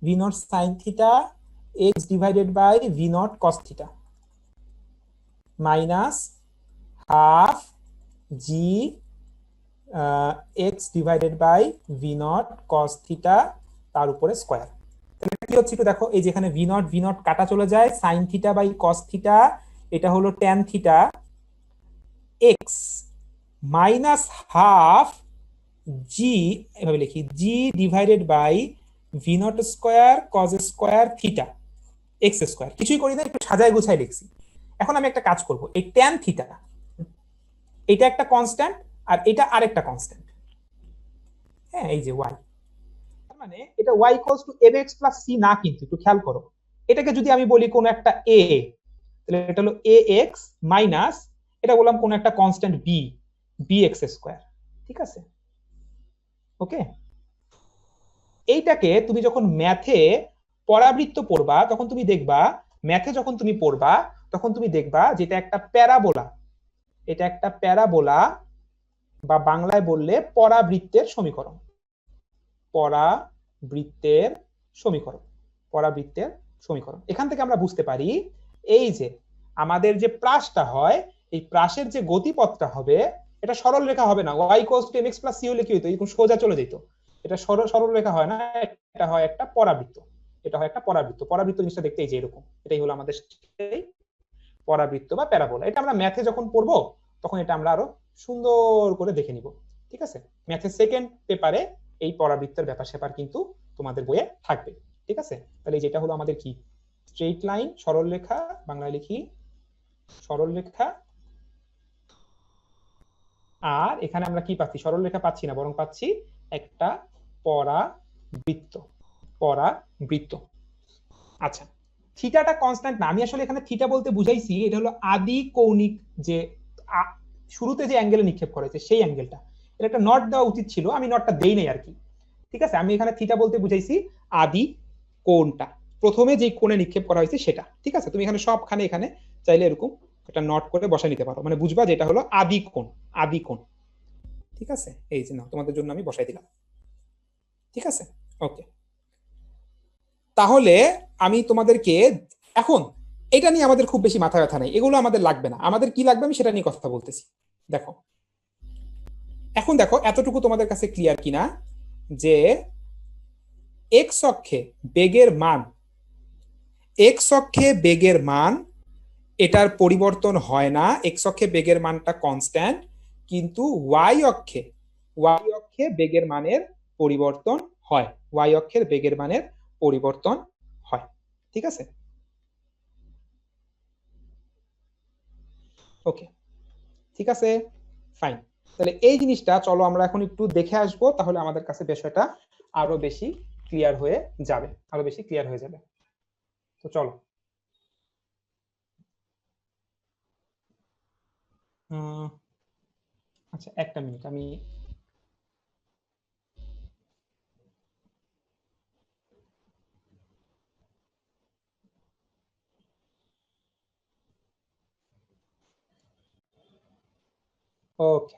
V not sine theta X divided by V not cos theta minus half G X divided by V not cos theta তার উপরে স্কয়ার। কি হচ্ছে একটু দেখো, এই যেখানে ভি নট কাটা চলে যায়, sine theta by cos theta, এটা হলো tan theta, X minus half G, এভাবে লিখি, G divided by V not square cos square theta X square. কিছুই করি না, একটু সাজায় গুছাই লিখছি। এখন আমি একটা কাজ করব, এই ট্যান থিটা, এটা একটা কনস্ট্যান্ট আর এটা আরেকটা কনস্ট্যান্ট, হ্যাঁ, এই যে ওয়াই, মানে এটা y equals two mx plus c না, কিন্তু একটু খেয়াল করো, এটাকে যদি আমি বলি কোন একটা এ, তাহলে এটা হলো এ এক্স মাইনাস এটা বললাম কোন একটা constant B, B X square. ঠিক আছে, ওকে। এইটাকে তুমি যখন ম্যাথে পরাবৃত্ত পড়বা তখন তুমি দেখবা, ম্যাথে যখন তুমি পড়বা তখন তুমি দেখবা যেটা একটা প্যারাবোলা, এটা একটা প্যারাবোলা বা বাংলায় বললে পরাবৃত্তের সমীকরণ, পরাবৃত্তের সমীকরণ, পরাবৃত্তের সমীকরণ। এখান থেকে আমরা বুঝতে পারি এই যে আমাদের যে প্রাসটা হয়, এই প্রাসের যে গতিপথটা হবে এটা সরল রেখা হবে না, y equals two mx plus c হলে কি হতো, এরকম সোজা চলে যেত। এটা সরল রেখা হয় না, এটা হয় একটা পরাবৃত্ত, এটা হয় একটা পরাবৃত্ত। পরাবৃত্ত জিনিসটা দেখতে এই যে এরকম, এটাই হলো আমাদের সেই পরাবৃত্ত বা প্যারাবোলা। এটা আমরা ম্যাথে যখন পড়বো তখন এটা আমরা আরো সুন্দর করে দেখে নিব। ঠিক আছে, ম্যাথের সেকেন্ড পেপারে এই পরাবৃত্তের ব্যাপার স্যাপার কিন্তু তোমাদের বইয়ে থাকবে। ঠিক আছে, তাহলে যেটা হলো আমাদের কি স্ট্রেইট লাইন, সরল রেখা, বাংলায় লিখি সরল রেখা। আর এখানে আমরা কি পাচ্ছি, সরল রেখা পাচ্ছি না, বরং পাচ্ছি একটা পরাবৃত্ত, পরাবৃত্ত। আচ্ছা, থিটাটা কনস্ট্যান্ট না, আমি আসলে এখানে থিটা বলতে বুঝাইছি এটা হলো আদি কৌণিক, যে শুরুতে যে অ্যাঙ্গেলে নিক্ষেপ করেছে সেই অ্যাঙ্গেলটা, এটা একটা নট দেওয়া উচিত ছিল, আমি নটটা দেই নাই আর কি। ঠিক আছে, আমি এখানে থিটা বলতে বুঝাইছি আদি কোণটা, প্রথমে যে কোণে নিক্ষেপ করা হয়েছে সেটা। ঠিক আছে, তুমি এখানে সবখানে এখানে চাইলে এরকম একটা নট করে বসাই নিতে পারো, মানে বুঝবা যে এটা হলো আদি কোণ, আদি কোণ। ঠিক আছে, এই যে না তোমাদের জন্য আমি বসাই দিলাম। ঠিক আছে, ওকে। তাহলে আমি তোমাদেরকে এখন এটা নিয়ে আমাদের খুব বেশি মাথা ব্যথা নেই, এগুলো আমাদের লাগবে না, আমাদের কি লাগবে আমি সেটা নিয়ে কথা বলতেছি। দেখো এখন দেখো এতটুকু তোমাদের কাছে ক্লিয়ার কিনা যে এক্স অক্ষে বেগের মান, এক্স অক্ষে বেগের মান এটার পরিবর্তন হয় না, এক্স অক্ষে বেগের মানটা কনস্ট্যান্ট, কিন্তু ওয়াই অক্ষে বেগের মানের পরিবর্তন হয়, ওয়াই অক্ষের বেগের মানের পরিবর্তন হয়। ঠিক আছে, ওকে, ঠিক আছে, ফাইন। তাহলে এই জিনিসটা চলো আমরা এখন একটু দেখে আসবো, তাহলে আমাদের কাছে বিষয়টা আরো বেশি ক্লিয়ার হয়ে যাবে, আরো বেশি ক্লিয়ার হয়ে যাবে। তো চলো, আচ্ছা একটা মিনিট, আমি ওকে,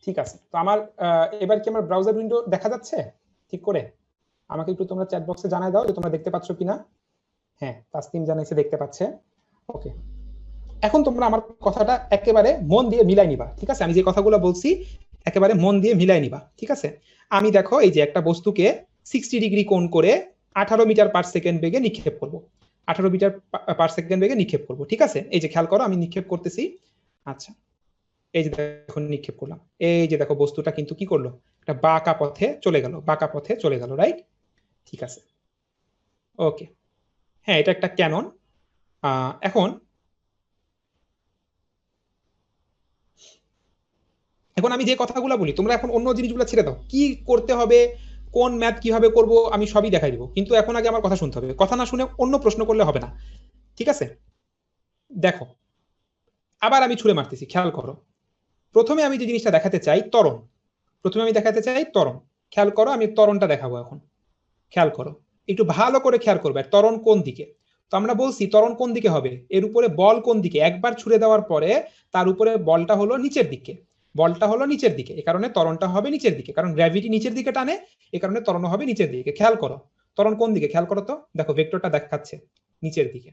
ঠিক আছে। তো আমার এবার কি আমার ব্রাউজার উইন্ডো দেখা যাচ্ছে ঠিক করে? আমাকে একটু তোমরা চ্যাট বক্সে জানাই দাও যে তোমরা দেখতে পাচ্ছ কিনা। হ্যাঁ, তাসলিম জানাইছে দেখতে পাচ্ছে। ওকে, এখন তোমরা আমার কথাটা একেবারে মন দিয়ে মিলাই নিবা। ঠিক আছে, আমি যে কথাগুলো বলছি একেবারে মন দিয়ে মিলাই নিবা। ঠিক আছে, আমি দেখো এই যে একটা বস্তুকে 60 ডিগ্রি কোণ করে 18 মিটার পার সেকেন্ড বেগে নিক্ষেপ করব, 18 মিটার পার সেকেন্ড বেগে নিক্ষেপ করব। ঠিক আছে, এই যে খেয়াল করো আমি নিক্ষেপ করতেছি। আচ্ছা, এই যে দেখো নিক্ষেপ করলাম, এই যে দেখো বস্তুটা কিন্তু কি করলো, একটা বাঁকা পথে চলে গেল, বাঁকা পথে চলে গেল, রাইট? ঠিক আছে, ওকে, হ্যাঁ এটা একটা ক্যানন। এখন এখন আমি যে কথাগুলো বলি তোমরা এখন অন্য জিনিসগুলো ছেড়ে দাও, কি করতে হবে, কোন ম্যাথ কিভাবে করব আমি সবই দেখাই দিব, কিন্তু এখন আগে আমার কথা শুনতে হবে, কথা না শুনে অন্য প্রশ্ন করলে হবে না। ঠিক আছে, দেখো আবার আমি ছুড়ে মারতেছি, খেয়াল করো। প্রথমে আমি যে জিনিসটা দেখাতে চাই ত্বরণ, প্রথমে আমি দেখাতে চাই ত্বরণ। খেয়াল করো আমি ত্বরণটা দেখাবো এখন, খেয়াল করো, একটু ভালো করে খেয়াল করবে ত্বরণ কোন দিকে। তো আমরা বলছি ত্বরণ কোন দিকে হবে, এর উপরে বল কোন দিকে, একবার ছুড়ে দেওয়ার পরে তার উপরে বলটা হলো নিচের দিকে, বলটা হলো নিচের দিকে, এ কারণে ত্বরণটা হবে নিচের দিকে, কারণ গ্র্যাভিটি নিচের দিকে টানে, এ কারণে ত্বরণ হবে নিচের দিকে। খেয়াল করো ত্বরণ কোন দিকে, খেয়াল করো তো, দেখো ভেক্টরটা দেখাচ্ছে নিচের দিকে,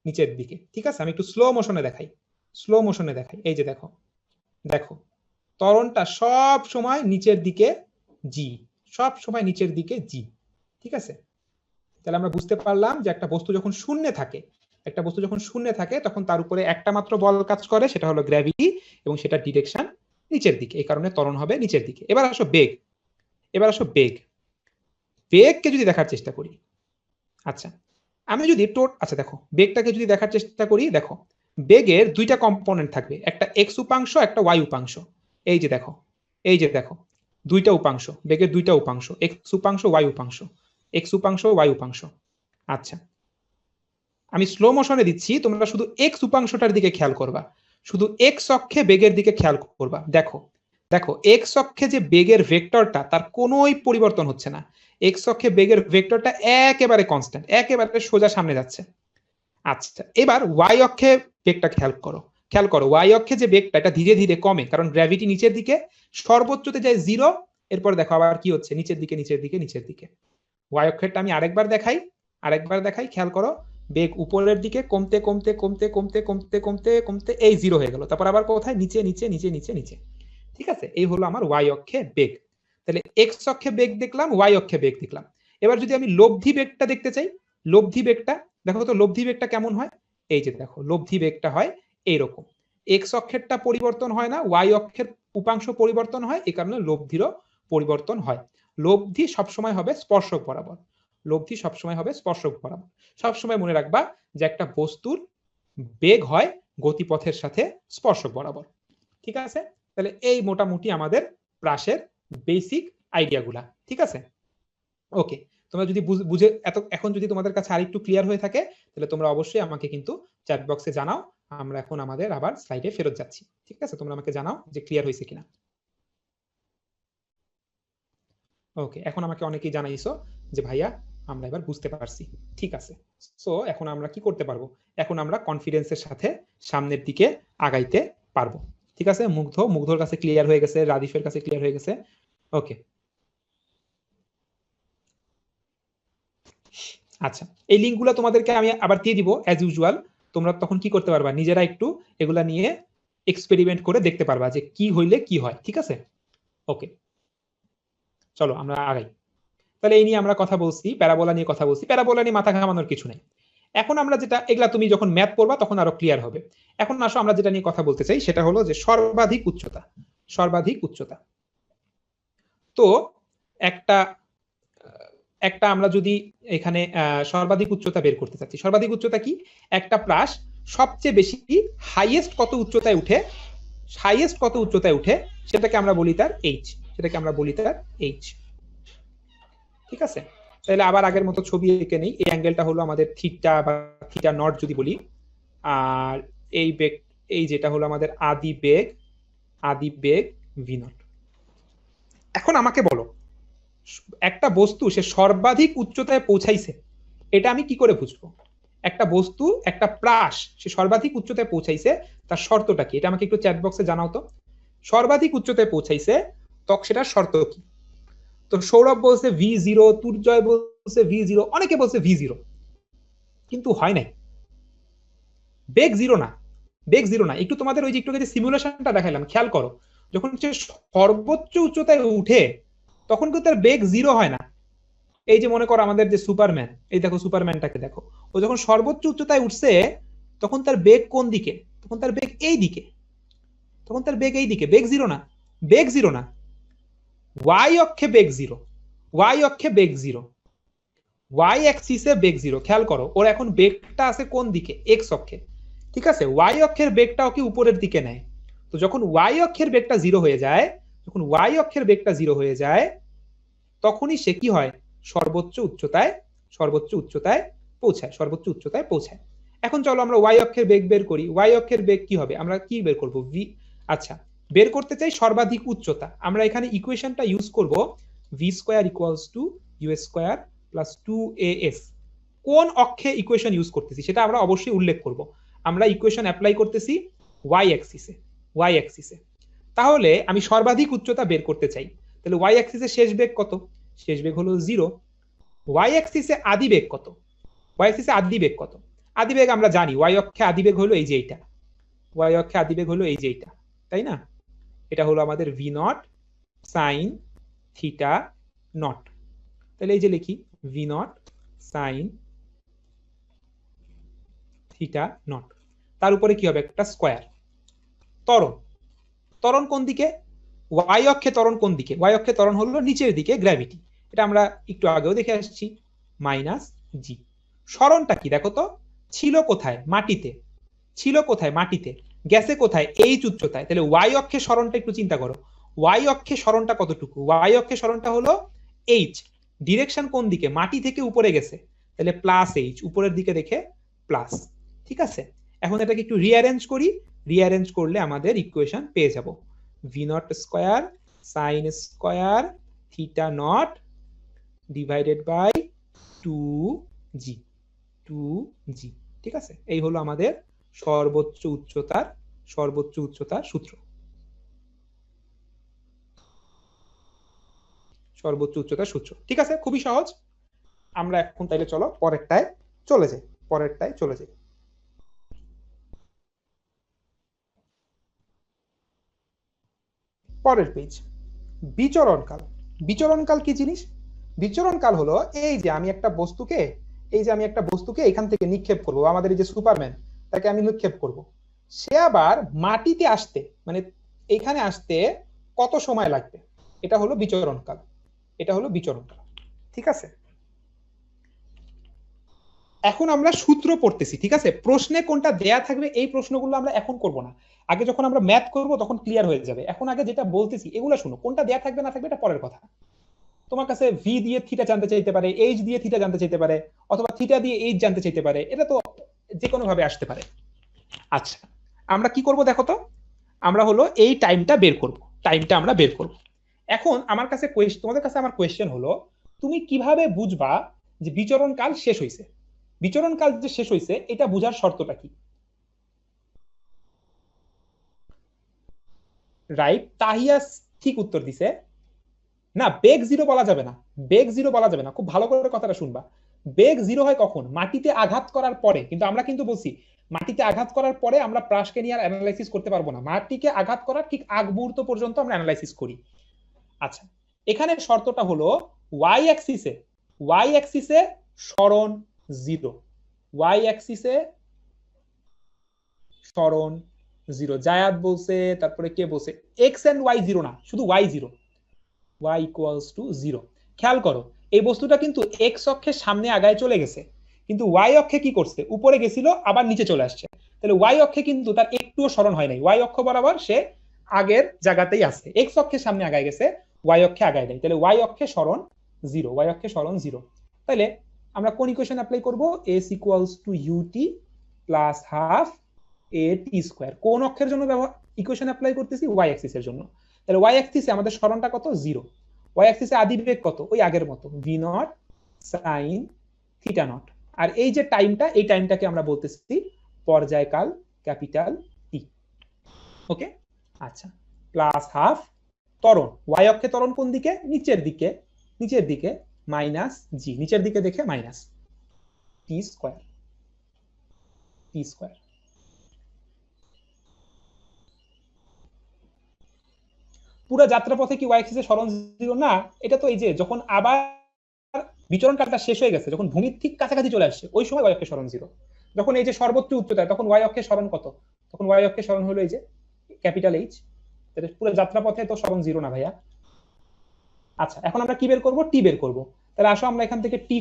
নিচের দিকে। ঠিক আছে, আমি একটু স্লো মোশনে দেখাই, স্লো মোশনে দেখাই, এই যে দেখো, দেখো ত্বরণটা সব সময় নিচের দিকে জি, সব সময় নিচের দিকে জি। ঠিক আছে, তাহলে আমরা বুঝতে পারলাম যে একটা বস্তু যখন শূন্যে থাকে, একটা বস্তু যখন শূন্যে থাকে তখন তার উপরে একটা মাত্র বল কাজ করে, সেটা হলো গ্র্যাভিটি, এবং সেটা ডিরেকশন নিচের দিকে, এই কারণে ত্বরণ হবে নিচের দিকে। এবার আসো বেগ, এবার আসো বেগ, বেগকে যদি দেখার চেষ্টা করি, আচ্ছা আমি যদি আচ্ছা দেখো বেগটাকে যদি দেখার চেষ্টা করি, দেখো বেগের দুইটা কম্পোনেন্ট থাকবে, একটা এক্স উপাংশ একটা ওয়াই উপাংশ। এই যে দেখো, এই যে দেখো দুইটা উপাংশ, বেগের দুইটা উপাংশ, এক্স উপাংশ ওয়াই উপাংশ, এক্স উপাংশ ওয়াই উপাংশ। আচ্ছা, আমি স্লো মোশনে দিচ্ছি, তোমরা শুধু এক্স উপাংশটার দিকে খেয়াল করবা, শুধু এক্স অক্ষে বেগের দিকে খেয়াল করবা। দেখো দেখো এক্স অক্ষে যে বেগের ভেক্টরটা তার কোনোই পরিবর্তন হচ্ছে না, এক্স অক্ষে বেগের ভেক্টরটা একেবারে কনস্ট্যান্ট, একেবারে সোজা সামনে যাচ্ছে। আচ্ছা, এবার ওয়াই অক্ষে বেগটা খেয়াল করো, খেয়াল করো ওয়াই অক্ষে যে বেগটা এটা ধীরে ধীরে কমে, কারণ গ্র্যাভিটি নিচের দিকে, সর্বোচ্চতে যায় 0, এরপর দেখো আবার কি হচ্ছে, নিচের দিকে নিচের দিকে নিচের দিকে। ওয়াই অক্ষেরটা আমি আরেকবার দেখাই, খেয়াল করো, বেগ উপরের দিকে কমতে কমতে কমতে কমতে কমতে কমতে কমতে এই 0 হয়ে গেল, তারপর আবার কোথায়, নিচে নিচে নিচে নিচে নিচে। ঠিক আছে, এই হলো আমার ওয়াই অক্ষে বেগ। তাহলে এক্স অক্ষে বেগ দেখলাম, ওয়াই অক্ষে বেগ দেখলাম। এবার যদি আমি লব্ধি বেগটা দেখতে চাই, লব্ধি বেগটা দেখো তো, লব্ধি বেগটা কেমন হয়, এই যে দেখো লব্ধি বেগটা হয় এইরকম, এক্স অক্ষেরটা পরিবর্তন হয় না, ওয়াই অক্ষের উপাংশ পরিবর্তন হয়, এই কারণে লব্ধিরও পরিবর্তন হয়। লব্ধি সবসময় হবে স্পর্শক বরাবর, লব্ধি সবসময় হবে স্পর্শক বরাবর। সবসময় মনে রাখবা যে একটা বস্তুর বেগ হয় গতিপথের সাথে স্পর্শক বরাবর। ঠিক আছে, তাহলে এই মোটামুটি আমাদের প্রাসের বেসিক আইডিয়াগুলা। ঠিক আছে, ওকে। তোমরা যদি বুঝে এখন যদি তোমাদের কাছে আরেকটু ক্লিয়ার হয়ে থাকে তাহলে তোমরা অবশ্যই আমাকে কিন্তু চ্যাট বক্সে জানাও। আমরা এখন আমাদের আবার স্লাইডে ফেরত যাচ্ছি। ঠিক আছে, তোমরা আমাকে জানাও যে ক্লিয়ার হয়েছে কিনা। ওকে, এখন আমাকে অনেকেই জানাইছো যে ভাইয়া আমরা এবার বুঝতে পারছি। ঠিক আছে, সো এখন আমরা কি করতে পারবো, এখন আমরা কনফিডেন্সের সাথে সামনের দিকে আগাইতে পারবো। ঠিক আছে, মুগ্ধর কাছে ক্লিয়ার হয়ে গেছে, রাদিফের কাছে ক্লিয়ার হয়ে গেছে। ওকে, আচ্ছা, এই লিঙ্কগুলো তোমাদেরকে আমি আবার দিয়ে দিব অ্যাজ ইউজুয়াল। তোমরা তখন কি করতে পারবা, নিজেরা একটু এগুলা নিয়ে এক্সপেরিমেন্ট করে দেখতে পারবা যে কি হইলে কি হয়। ঠিক আছে, ওকে, চলো আমরা আগাই। তাহলে এই নিয়ে আমরা কথা বলছি, প্যারাবোলা নিয়ে কথা বলছি, প্যারাবোলা নিয়ে মাথা ঘামানোর কিছু নেই। এখন আমরা যেটা, এগুলা তুমি যখন ম্যাথ পড়বা তখন আরো ক্লিয়ার হবে। এখন আসো আমরা যেটা নিয়ে কথা বলতে চাই সেটা হলো যে সর্বাধিক উচ্চতা, সর্বাধিক উচ্চতা। তো একটা একটা আমরা যদি এখানে সর্বাধিক উচ্চতা বের করতে চাচ্ছি, সর্বাধিক উচ্চতা কি, একটা প্রাস সবচেয়ে বেশি হাইয়েস্ট কত উচ্চতায় উঠে, হাইয়েস্ট কত উচ্চতায় উঠে সেটাকে আমরা বলি তার এইচ, সেটাকে আমরা বলি তার এইচ। ঠিক আছে, তাহলে আবার আগের মতো ছবি এঁকে নেই। এই অ্যাঙ্গেলটা হলো আমাদের থিটা বা থিটা নট যদি বলি, আর এই বেগ, এই যেটা হলো আমাদের আদি বেগ ভি নট। এখন আমাকে বলো, একটা বস্তু সে সর্বাধিক উচ্চতায় পৌঁছাইছে, এটা আমি কি করে বুঝবো? একটা বস্তু, একটা প্রাস সে সর্বাধিক উচ্চতায় পৌঁছাইছে, তার শর্তটা কি, এটা আমাকে একটু চ্যাট বক্সে জানাও তো। সর্বাধিক উচ্চতায় পৌঁছাইছে তখন সেটার শর্ত কি? তো সৌরভ বলছে V0, তুর্জয় বলছে V0, অনেকে বলছে V0, কিন্তু হয় নাই, বেগ জিরো না, বেগ জিরো না। একটু তোমাদের ওই যে একটু সিমুলেশনটা দেখাইলাম, খেয়াল করো, যখন সে সর্বোচ্চ উচ্চতায় উঠে তখন কিন্তু তার বেগ জিরো হয় না। এই যে মনে করো আমাদের যে সুপারম্যান, এই দেখো সুপারম্যানটাকে দেখো, ও যখন সর্বোচ্চ উচ্চতায় উঠছে তখন তার বেগ কোন দিকে, তখন তার বেগ এই দিকে, তখন তার বেগ এই দিকে, বেগ জিরো না, বেগ জিরো না। ওয়াই অক্ষে বেগ জিরো, ওয়াই অক্ষে বেগ জিরো, ওয়াই অ্যাক্সিসে বেগ জিরো। খেয়াল করো ওর এখন বেগটা আছে কোন দিকে, এক্স অক্ষে। ঠিক আছে, ওয়াই অক্ষের বেগটাও কি উপরের দিকে নেয়। তো যখন ওয়াই অক্ষের বেগটা জিরো হয়ে যায়, যখন ওয়াই অক্ষের বেগটা জিরো হয়ে যায় তখনই সে কি হয়, সর্বোচ্চ উচ্চতায়, সর্বোচ্চ উচ্চতায় পৌঁছায়, সর্বোচ্চ উচ্চতায় পৌঁছায়। এখন চলো আমরা ওয়াই অক্ষের বেগ বের করি। ওয়াই অক্ষের বেগ কি হবে, আমরা কি বের করব, ভি। আচ্ছা, বের করতে চাই সর্বাধিক উচ্চতা, আমরা এখানে ইকুয়েশনটা ইউজ করব V square equals to U square plus 2as। কোন অক্ষে ইকুয়েশন ইউজ করতেছি সেটা আমরা অবশ্যই উল্লেখ করব। আমরা ইকুয়েশন অ্যাপ্লাই করতেছি ওয়াই অ্যাক্সিসে, ওয়াই অ্যাক্সিসে। তাহলে আমি সর্বাধিক উচ্চতা বের করতে চাই, তাহলে ওয়াই অ্যাক্সিসে শেষ বেগ কত, শেষ বেগ হলো 0। ওয়াই অ্যাক্সিসে আদি বেগ কত, ওয়াই অ্যাক্সিসে আদি বেগ কত, আদি বেগ আমরা জানি, ওয়াই অক্ষে আদি বেগ হলো এই যে এইটা, ওয়াই অক্ষে আদি বেগ হলো এই যে এইটা, তাই না? এটা হলো আমাদের V naught sine theta not. তাহলে এই যে লিখি V naught sine theta not, তার উপরে কি হবে, একটা স্কয়ার। ত্বরণ, ত্বরণ কোন দিকে, ওয়াই অক্ষে ত্বরণ কোন দিকে, ওয়াই অক্ষে ত্বরণ হলো নিচের দিকে, গ্র্যাভিটি, এটা আমরা একটু আগেও দেখে আসছি, মাইনাস জি। সরণটা কি দেখো তো, ছিল কোথায়, মাটিতে, ছিল কোথায়, মাটিতে, গেছে কোথায়, এইচ উচ্চতায়। তাহলে ওয়াই অক্ষে সরণটা একটু চিন্তা করো, ওয়াই অক্ষে সরণটা কতটুকু, ওয়াই অক্ষে সরণটা হলো এইচ, ডিরেকশন কোন দিকে, মাটি থেকে উপরে গেছে, তাহলে প্লাস এইচ, উপরের দিকে দেখে প্লাস। ঠিক আছে, এখন এটাকে একটু রিঅ্যারেঞ্জ করি, রিঅ্যারেঞ্জ করলে আমাদের ইকুয়েশন পেয়ে যাব V not square sine square theta not divided by 2g, 2g। ঠিক আছে, এই হলো আমাদের সর্বোচ্চ উচ্চতার সূত্র, সর্বোচ্চ উচ্চতার সূত্র। ঠিক আছে, খুবই সহজ। আমরা এখন তাইলে চলো পরেরটায় চলে যাই, পরের পেজ। বিচরণকাল। বিচরণকাল কি জিনিস? বিচরণকাল হলো এই যে আমি একটা বস্তুকে এখান থেকে নিক্ষেপ করব, আমাদের এই যে সুপারম্যান, তাকে আমি নিক্ষেপ করব, সে আবার মাটিতে আসতে, মানে এখানে আসতে কত সময় লাগবে, এটা হলো বিচরণকাল, ঠিক আছে। এখন আমরা সূত্র পড়তেছি, ঠিক আছে। প্রশ্নে কোনটা দেয়া থাকবে এই প্রশ্নগুলো আমরা এখন করব না, আগে যখন আমরা ম্যাথ করব তখন ক্লিয়ার হয়ে যাবে। এখন আগে যেটা বলতেছি এগুলো শুনো, কোনটা দেয়া থাকবে না থাকবে এটা পরের কথা। তোমার কাছে ভি দিয়ে থিটা জানতে চাইতে পারে, এইচ দিয়ে থিটা জানতে চাইতে পারে, অথবা থিটা দিয়ে এইচ জানতে চাইতে পারে, এটা তো যে কোনো ভাবে আসতে পারে। আচ্ছা, আমরা কি করব দেখো তো, আমরা হলো এই টাইমটা আমরা বের করব। এখন আমার কাছে তোমাদের কাছে আমার কোয়েশ্চেন হলো, তুমি কিভাবে বুঝবা যে বিচরণ কাল শেষ হইছে? বিচরণ কাল যে শেষ হইছে এটা বুঝার শর্তটা কি? রাইট, তাহিয়াস ঠিক উত্তর দিছে। না, বেগ জিরো বলা যাবে না, খুব ভালো করে কথাটা শুনবা। বেগ জিরো হয় কখন? মাটিতে আঘাত করার পরে। কিন্তু আমরা কিন্তু বলছি মাটিতে আঘাত করার পরে আমরা প্রাসকে নিয়ে আর অ্যানালাইসিস করতে পারবো না, মাটিকে আঘাত করার ঠিক আগ মুহূর্ত পর্যন্ত আমরা অ্যানালাইসিস করি। আচ্ছা, এখানে শর্তটা হলো ওয়াই অ্যাক্সিসে সরণ জিরো, সরণ জিরো। জায়াত বলছে, তারপরে কে বলছে এক্স এন্ড ওয়াই জিরো না, শুধু Y zero, y equals to zero. খেয়াল করো, এই বস্তুটা কিন্তু এক্স অক্ষের সামনে আগায় চলে গেছে, কিন্তু ওয়াই অক্ষে কি করছে, উপরে গেছিল আবার নিচে চলে আসছে। তাহলে ওয়াই অক্ষে কিন্তু তার একটুও সরণ হয় নাই, ওয়াই অক্ষ বরাবর সে আগের জায়গাতেই আছে। এক্স অক্ষের সামনে আগায় গেছে, ওয়াই অক্ষে আগায় নাই, তাহলে ওয়াই অক্ষে সরণ জিরো। তাহলে আমরা কোন ইকুয়েশন অ্যাপ্লাই করব? S equals to UT plus half A T square. কোন অক্ষের জন্য ইকুয়েশন অ্যাপ্লাই করতেছি? ওয়াই অ্যাক্সিসের জন্য। তাহলে ওয়াই অ্যাক্সিসে আমাদের সরণটা কত? জিরো। ওয়াই অ্যাক্সিসে আদি বেগ কত? ওই আগের মতো V not sine theta nought. আর এই যে টাইমটা, এই টাইমটাকে আমরা বলতেছি পর্যায়কাল, ক্যাপিটাল টি। ওকে, আচ্ছা, প্লাস হাফ ত্বরণ, ওয়াই অক্ষে ত্বরণ কোন দিকে? নিচের দিকে মাইনাস জি, নিচের দিকে দেখে মাইনাস টি স্কয়ার। পুরো যাত্রাপথে কি ওয়াই অ্যাক্সিসে সরণ জিরো না? এটা তো এই যে যখন আবার বিচরণ কালটা শেষ হয়ে গেছে, যখন ভূমির ঠিক কাছাকাছি চলে আসছে, ওই সময় ওয়াই অক্ষে সরণ জিরো। যখন এই যে সর্বোচ্চ উচ্চতায়, তখন ওয়াই অক্ষে সরণ কত? তখন ওয়াই অক্ষে সরণ হলো এই যে ক্যাপিটাল এইচ। পুরো যাত্রাপথে তো সরণ জিরো না ভাইয়া। আচ্ছা, এখন আমরা কি বের করব? টি বের করব। তাহলে আসো আমরা এখান থেকে টি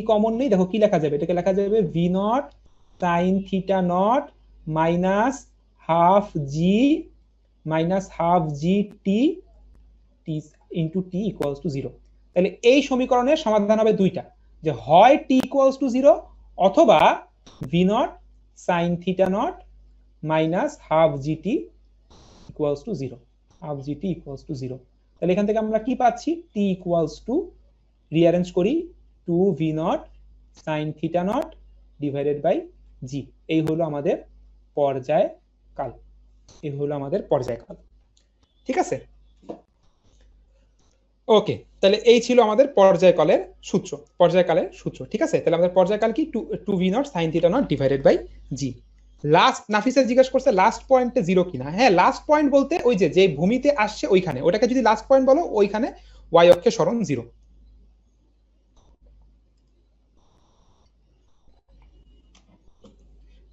কমন নেই, দেখো কি লেখা যাবে, এটাকে লেখা যাবে V naught sine theta not minus half G T into T equals to zero. তাহলে এই সমীকরণের সমাধান হবে দুইটা, যে হয় টি ইকুয়ালস টু জিরো অথবা V naught sine theta not minus half G T equals to zero. তাহলে এখান থেকে আমরা কি পাচ্ছি? টি ইকুয়ালস টু, রিঅ্যারেঞ্জ করি, 2 V not sine theta not divided by G. এই হলো আমাদের পর্যায়কাল, ঠিক আছে। ওকে, তাহলে এই ছিল আমাদের পর্যায়কালের সূত্র, ঠিক আছে। তাহলে আমাদের পর্যায়কাল কি? 2 V not sine theta not divided by G. Last Nafisa জিজ্ঞাসা করছে লাস্ট পয়েন্টে জিরো কিনা। হ্যাঁ, লাস্ট পয়েন্ট বলতে ওই যে ভূমিতে আসছে ওইখানে, ওটাকে যদি লাস্ট পয়েন্ট বলো, ওইখানে ওয়াই অক্ষে সরণ zero.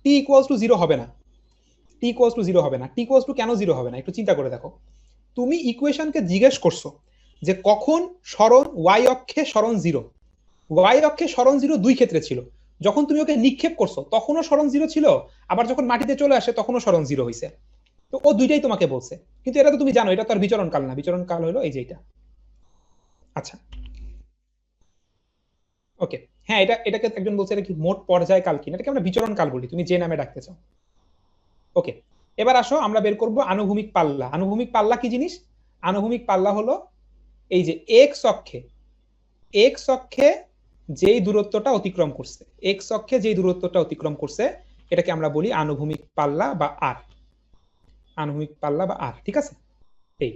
T equals to zero হবে না, টি ইকুয়ালস টু কেন জিরো হবে না? একটু চিন্তা করে দেখো। তুমি ইকুয়েশনকে জিজ্ঞেস করছো যে কখন সরণ ওয়াই অক্ষে সরণ জিরো। ওয়াই অক্ষে সরণ জিরো দুই ক্ষেত্রে ছিল, যখন তুমি ওকে নিক্ষেপ করছো তখনও সরণ জিরো ছিল, আবার যখন মাটিতে চলে আসে তখনও সরণ জিরো হয়েছে। তো ও দুইটাই তোমাকে বলছে, কিন্তু এটা তো তুমি জানো এটা তো আর বিচরণ কাল না, বিচরণ কাল হলো এই যে এটা। আচ্ছা ওকে, হ্যাঁ এটাকে একজন বলছে এটা কি মোট পর্যায় কাল কিনা, এটাকে আমরা বিচরণ কাল বলি, তুমি যে নামে ডাকতে চাও। ওকে, এবার আসো আমরা বের করব আনুভূমিক পাল্লা। আনুভূমিক পাল্লা কি জিনিস? আনুভূমিক পাল্লা হলো এই যে এক্স অক্ষে, এক্স অক্ষে যেই দূরত্বটা অতিক্রম করছে, এক্স অক্ষে যেই দূরত্বটা অতিক্রম করছে এটাকে আমরা বলি আনুভূমিক পাল্লা বা আর, আনুভূমিক পাল্লা বা আর, ঠিক আছে? এই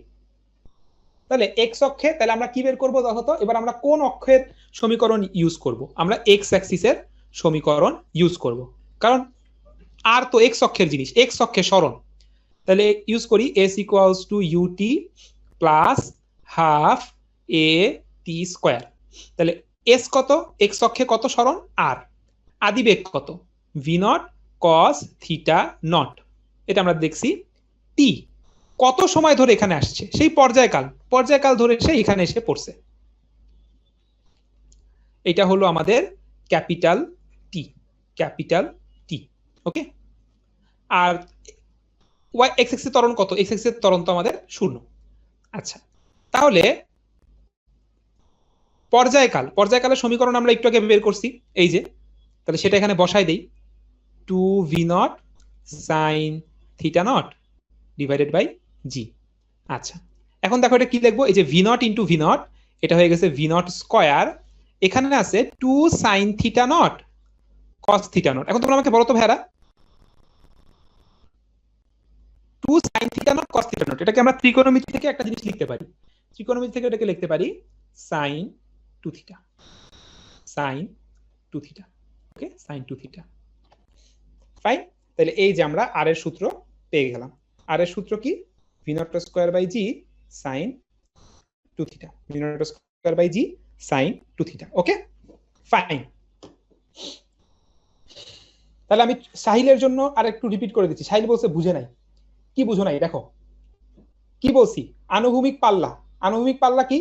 তাহলে এক্স অক্ষে, তাহলে আমরা কি বের করবো দেখো তো, এবার আমরা কোন অক্ষের সমীকরণ ইউজ করব? আমরা এক্স অ্যাক্সিসের সমীকরণ ইউজ করব, কারণ আর তো এক্স অক্ষের জিনিস, এক্স অক্ষে সরণ। তাহলে ইউজ করি S equals to UT plus half A T square. তাহলে এস কত? এক্স অক্ষে কত সরণ? আর। আদিবেগ কত? V not cos theta naught, এটা আমরা দেখছি। টি কত সময় ধরে এখানে আসছে? সেই পর্যায়কাল, পর্যায়কাল ধরে সে এখানে এসে পড়ছে। এটা হলো আমাদের ক্যাপিটাল টি, ক্যাপিটাল টি। ওকে, আর ওয়াই এক্স এক্সের ত্বরণ কত? এক্স এক্সের ত্বরণ তো আমাদের 0। আচ্ছা, তাহলে পর্যায়কাল, পর্যায়কালের সমীকরণ আমরা একটু আগে বের করছি এই যে, তাহলে সেটা এখানে বসাই দেই, 2v nought sine theta not divided by G. আচ্ছা, এখন দেখো এটা কি লিখবো, এই যে V nought into V nought, এটা হয়ে গেছে ভি নট স্কোয়ার, এখানে আছে 2 sine theta nought cos theta nought. এখন তোমরা আমাকে বলো তো ভাইরা, 2 sine theta nought cos theta nought, এটাকে আমরা ত্রিকোণমিতি থেকে একটা জিনিস লিখতে পারি, ত্রিকোণমিতি থেকে এটাকে লিখতে পারি সাইন 2 থিটা, সাইন 2 থিটা। ওকে, সাইন 2 থিটা, ফাইন। তাহলে এই যে আমরা আর এর সূত্র পেয়ে গেলাম। আর এর সূত্র কি? V not square by G sine 2 theta, V not square by G sine 2 theta. Okay, fine. তাহলে আমি সাহিলের জন্য আর একটু রিপিট করে দিচ্ছি, সাহিল বলছে বুঝে নাই। কি বুঝো নাই? দেখো কি বলছি, আনুভূমিক পাল্লা। আনুভূমিক পাল্লা কি?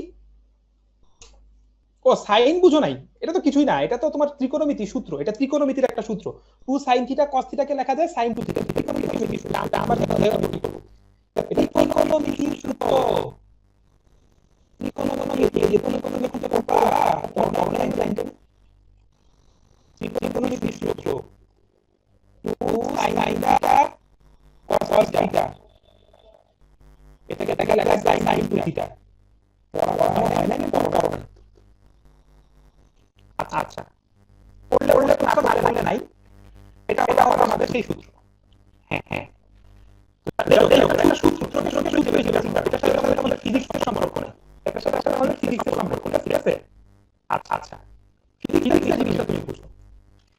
ও সাইন বুঝো নাই, এটা তো কিছুই না, এটা তো তোমার ত্রিকোণমিতি সূত্র, এটা ত্রিকোণমিতির একটা সূত্র। 2 sin থিটা cos থিটাকে লেখা যায় sin 2 থিটা। ত্রিকোণমিতির সূত্র, এটা আমার কথা আমি কি করব? এটা ত্রিকোণমিতির সূত্র, ত্রিকোণমিতি, যে ত্রিকোণমিতি করতে পারবা তোমরা অনলাইন লাইনে ত্রিকোণমিতির সূত্র 2 sin থিটা cos থিটা, এটাকে লেখা যায় sin 2 থিটা। আচ্ছা, পড়লে পড়লে নাই, এটা হলো আমাদের সেই সূত্র। হ্যাঁ হ্যাঁ, ফিজিক্সের সম্পর্ক নেই, এটার সাথে আমাদের ফিজিক্সের সম্পর্ক নেই, ঠিক আছে? আচ্ছা আচ্ছা, ফিজিক্সের জিনিসটা তুমি বুঝো,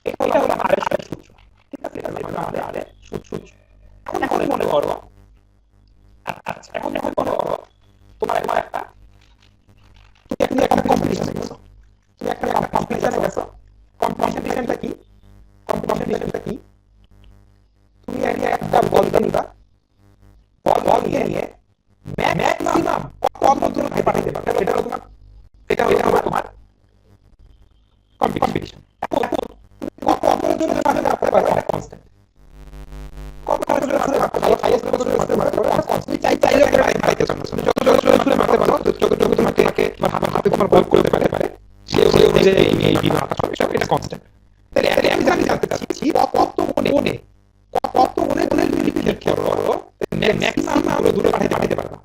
এটা হলো আর এর সূত্র, ঠিক আছে? এটা হলো আমাদের আর এর সূত্র। এখন মনে করো, আচ্ছা এখন মনে করো তোমার একটা, তুমি একটা কম্পিটিশনে গেছো, তুমি একটা কম্পিটিশনে গেছো। কম্পিটিশনটা কি? কম্পিটিশনটা কি? তুমি একটা বল নিবা, বল নিয়ে ম্যাক্সিমাম কত দূরত্বে পাঠাতে পারবে, এটা হলো তোমার কম্পিটিশন। কত দূরত্বে পাঠাতে পারবে এটা কনস্ট্যান্ট, কত দূরত্বে পাঠাতে পারবে, হাইয়েস্ট কত দূরত্বে পাঠাতে পারবে কনস্ট্যান্ট। চাইলে পাঠাতে পারো, যত জোরে মারতে পারো, যত তোমাকে তোমার হাতে তোমার বল করতে পারে, সেই অনুযায়ী এই বিনা আকাশ হবে, সব এটা কনস্ট্যান্ট। তাহলে আমি জানতে চাচ্ছি কত মনে তুমি লিখে করো ম্যাক্সিমাম আমরা দূরে পাঠাতে পারবা।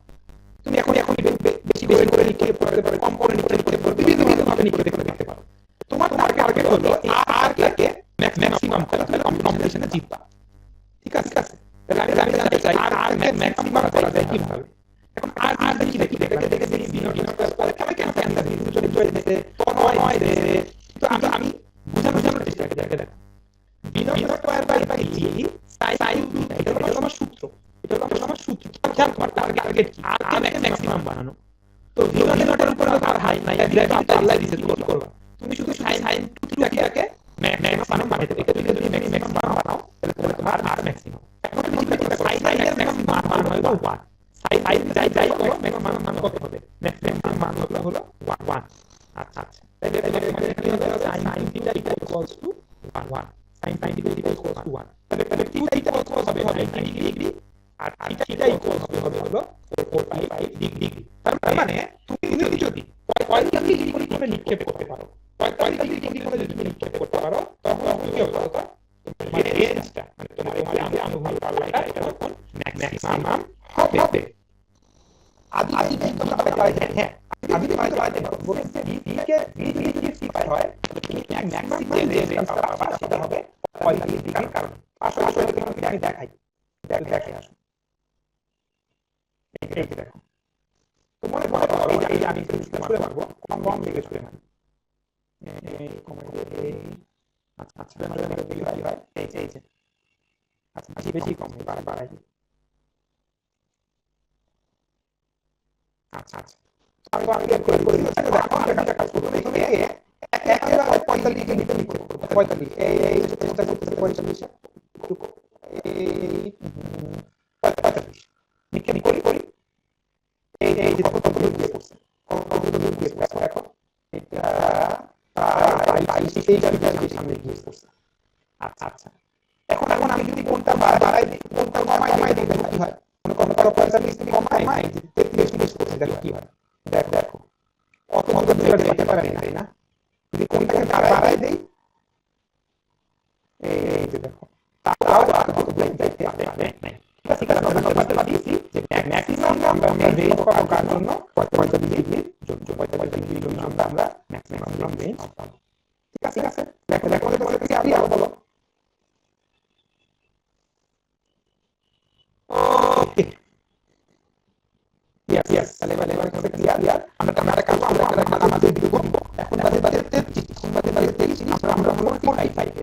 তুমি এখন বেশি করে লিখে পড়তে পারো, কম করে লিখে পড়তে বিভিন্ন ভাবে লিখতে পারো। তোমার টার্গেট হলো আর কে ম্যাক্সিমাম করা, তাহলে কম্পিটিশনে জিতবা, ঠিক আছে? তাহলে আমি জানতে চাই আর ম্যাক্সিমাম করা যায় কিভাবে। এখন আর দেখি দেখে বিনোদ করে কেন জানি যদি দিতে নয় দে, তো আমি বুঝানোর চেষ্টা করি। দেখো V naught square by G sine 2 এটা হলো আমার সূত্র, এটা হলো আমার সূত্র। খেয়াল তোমার টার্গেট কি? আর ম্যাক্সিমাম বানানো। তো বিনোদের উপর আর হাই নাই, আল্লাহ দিয়েছে, তুমি কি করবা? তুমি শুধু সাইন 2 টাকে ম্যাক্সিমাম বানাইতে, এটা যদি ম্যাক্সিমাম বানাও তাহলে তোমার আর ম্যাক্সিমাম। এখন তুমি কি করবে? সাইন এর ম্যাক্সিমাম মান হলো 1, সাইন যাই হলো ম্যাক্সিমাম মান কত হবে? ম্যাক্সিমাম মান হলো 1। আচ্ছা আচ্ছা, তাহলে মানে এখানে হবে sine theta equals two 1, sine theta equals two 1। তাহলে 2 থিটা ইকুয়ালস হবে 90 ডিগ্রি, আর থিটা ইকুয়াল হবে হলো 45 ডিগ্রি। তার মানে তুমি যদি 45 ডিগ্রি করে নিক্ষেপ করতে পারো, 45 ডিগ্রি করে যদি তুমি নিক্ষেপ করতে পারো, তখন কি হবে বলতো? তোমার রেঞ্জটা মানে তোমার আনুভূমিক পাল্লাটা এটা তখন ম্যাক্সিমাম হবে। আদি তোমরা পাইলে, হ্যাঁ আদি পাইলে বলতে ভিকে সিফাই হয়, তুমি ম্যাক্সিমাম যে রেঞ্জটা পাবা সেটা হবে 45 ডিগ্রি। কারণ আসলে তোমাকে আমি দেখাই, দেখে আসো এই যে দেখো, তো মনে করো এই যে আমি শুরু করব কম থেকে শুরু করি, এই কমে এই আচ্ছা মানে কি হয় এই যে আচ্ছা বেশি কম বাড়াই আচ্ছা আমি বের করে দিচ্ছি। দেখো আমরা কাজ করব, এখানে একেবারে 45 ডিগ্রি নিতে নিব, 45 এই চেষ্টা করতেছে 45 এই 45 নিক্ষেপ করি এই যে কতগুলো দিয়ে করছে, কতগুলো দিয়ে করছে এখন এটা প্রায় 23 সামনে গিয়ে করছে। আচ্ছা এখন আমি যদি কোনটা বাড়াই দিই, কোনটা কমাই দিই, কি হয়? মনে করো 45 থেকে কমাই 33 করছে, দেখো কি হয়। দেখো অত দূরে যেতে পারে না, তাই না? যদি কোনটাকে বাড়াই দেই, এই যে দেখো তাও আর কত দূরে যাইতে পারে না। ঠিক আছে, আমরা বলতে পারছি যে ম্যাক্সিমাম আমরা রেঞ্জ পাওয়ার জন্য 45 ডিগ্রি যোগ্য 45 ডিগ্রি জন্য আমরা ম্যাক্সিমাম রেঞ্জ পাবো। ঠিক আছে দেখো তোমাদের কাছে আমি আরো বলো। ওকে yes তাহলে আমাদের ক্লিয়ার। আমরা কাজ আমাদের ভিডিও করব। এখন বাজে 33 আমরা হলো 45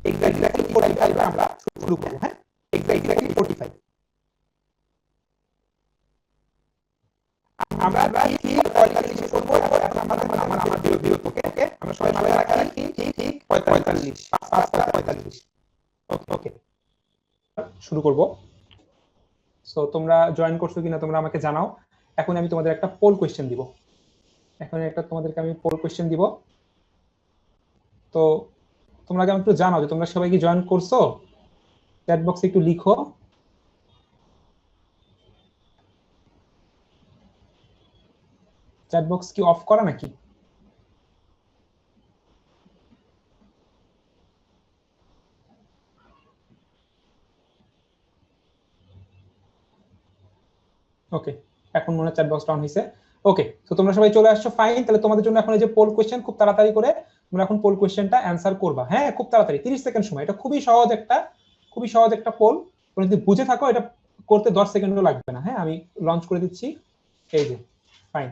এক্স্যাক্টলি 45 আমরা শুরু করব। হ্যাঁ এক্স্যাক্টলি 45 আমরা ঠিক 45 শেষ করব। এখন আমার ভিডিও ওকে আমরা সবাই মাথায় রাখি ঠিক 45 5:45 ওকে শুরু করব। সো তোমরা জয়েন করছো কিনা তোমরা আমাকে জানাও। এখন আমি তোমাদের একটা পোল কোশ্চেন দিব, তোমাদেরকে আমি পোল কোশ্চেন দিব। তো তোমরা আগে একটু জানাও যে তোমরা সবাই কি জয়েন করছো, চ্যাট বক্সে একটু লিখো। চ্যাট বক্স কি অফ করা নাকি? ওকে এখন মনে হয় চ্যাট বক্সটা অন হয়েছে। ওকে তো তোমরা সবাই চলে আসছো, ফাইন। তাহলে তোমাদের জন্য এখন এই যে পোল কোশ্চেন, খুব তাড়াতাড়ি করে তোমরা এখন পোল কোশ্চেনটা অ্যানসার করবা। হ্যাঁ খুব তাড়াতাড়ি, 30 সেকেন্ড সময়। এটা খুবই সহজ একটা পোল। তোমরা যদি বুঝে থাকো এটা করতে 10 সেকেন্ডও লাগবে না। হ্যাঁ আমি লঞ্চ করে দিচ্ছি, এই যে ফাইন।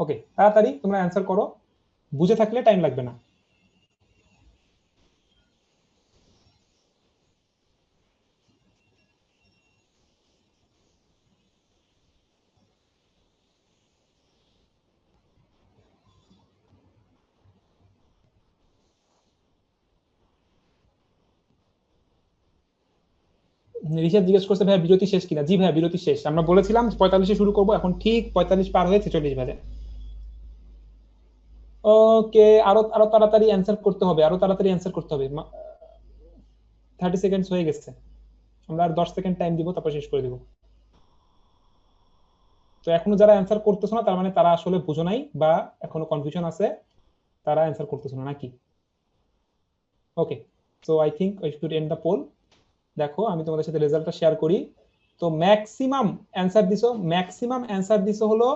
ওকে তাড়াতাড়ি তোমরা অ্যানসার করো, বুঝে থাকলে টাইম লাগবে না। রিশাদ জিজ্ঞেস করছে ভাইয়া বিরতি শেষ কিনা। জি ভাইয়া বিরতি শেষ, আমরা বলেছিলাম 45-এ শুরু করব, এখন ঠিক 45 পার হয়ে 46 বাজে। ওকে আরো তাড়াতাড়ি অ্যানসার করতে হবে, 30 সেকেন্ডস হয়ে গেছে, আমরা আর 10 সেকেন্ড টাইম দিব, তারপর শেষ করে দিব। তো এখনো যারা অ্যানসার করতেছো না তার মানে তারা আসলে বুঝো নাই বা এখনো কনফিউশন আছে, তারা অ্যানসার করতেছো না নাকি? Okay so I think I should end the poll. দেখো আমি তোমাদের সাথে রেজাল্টটা শেয়ার করি। তো ম্যাক্সিমাম অ্যানসার দিছো হলো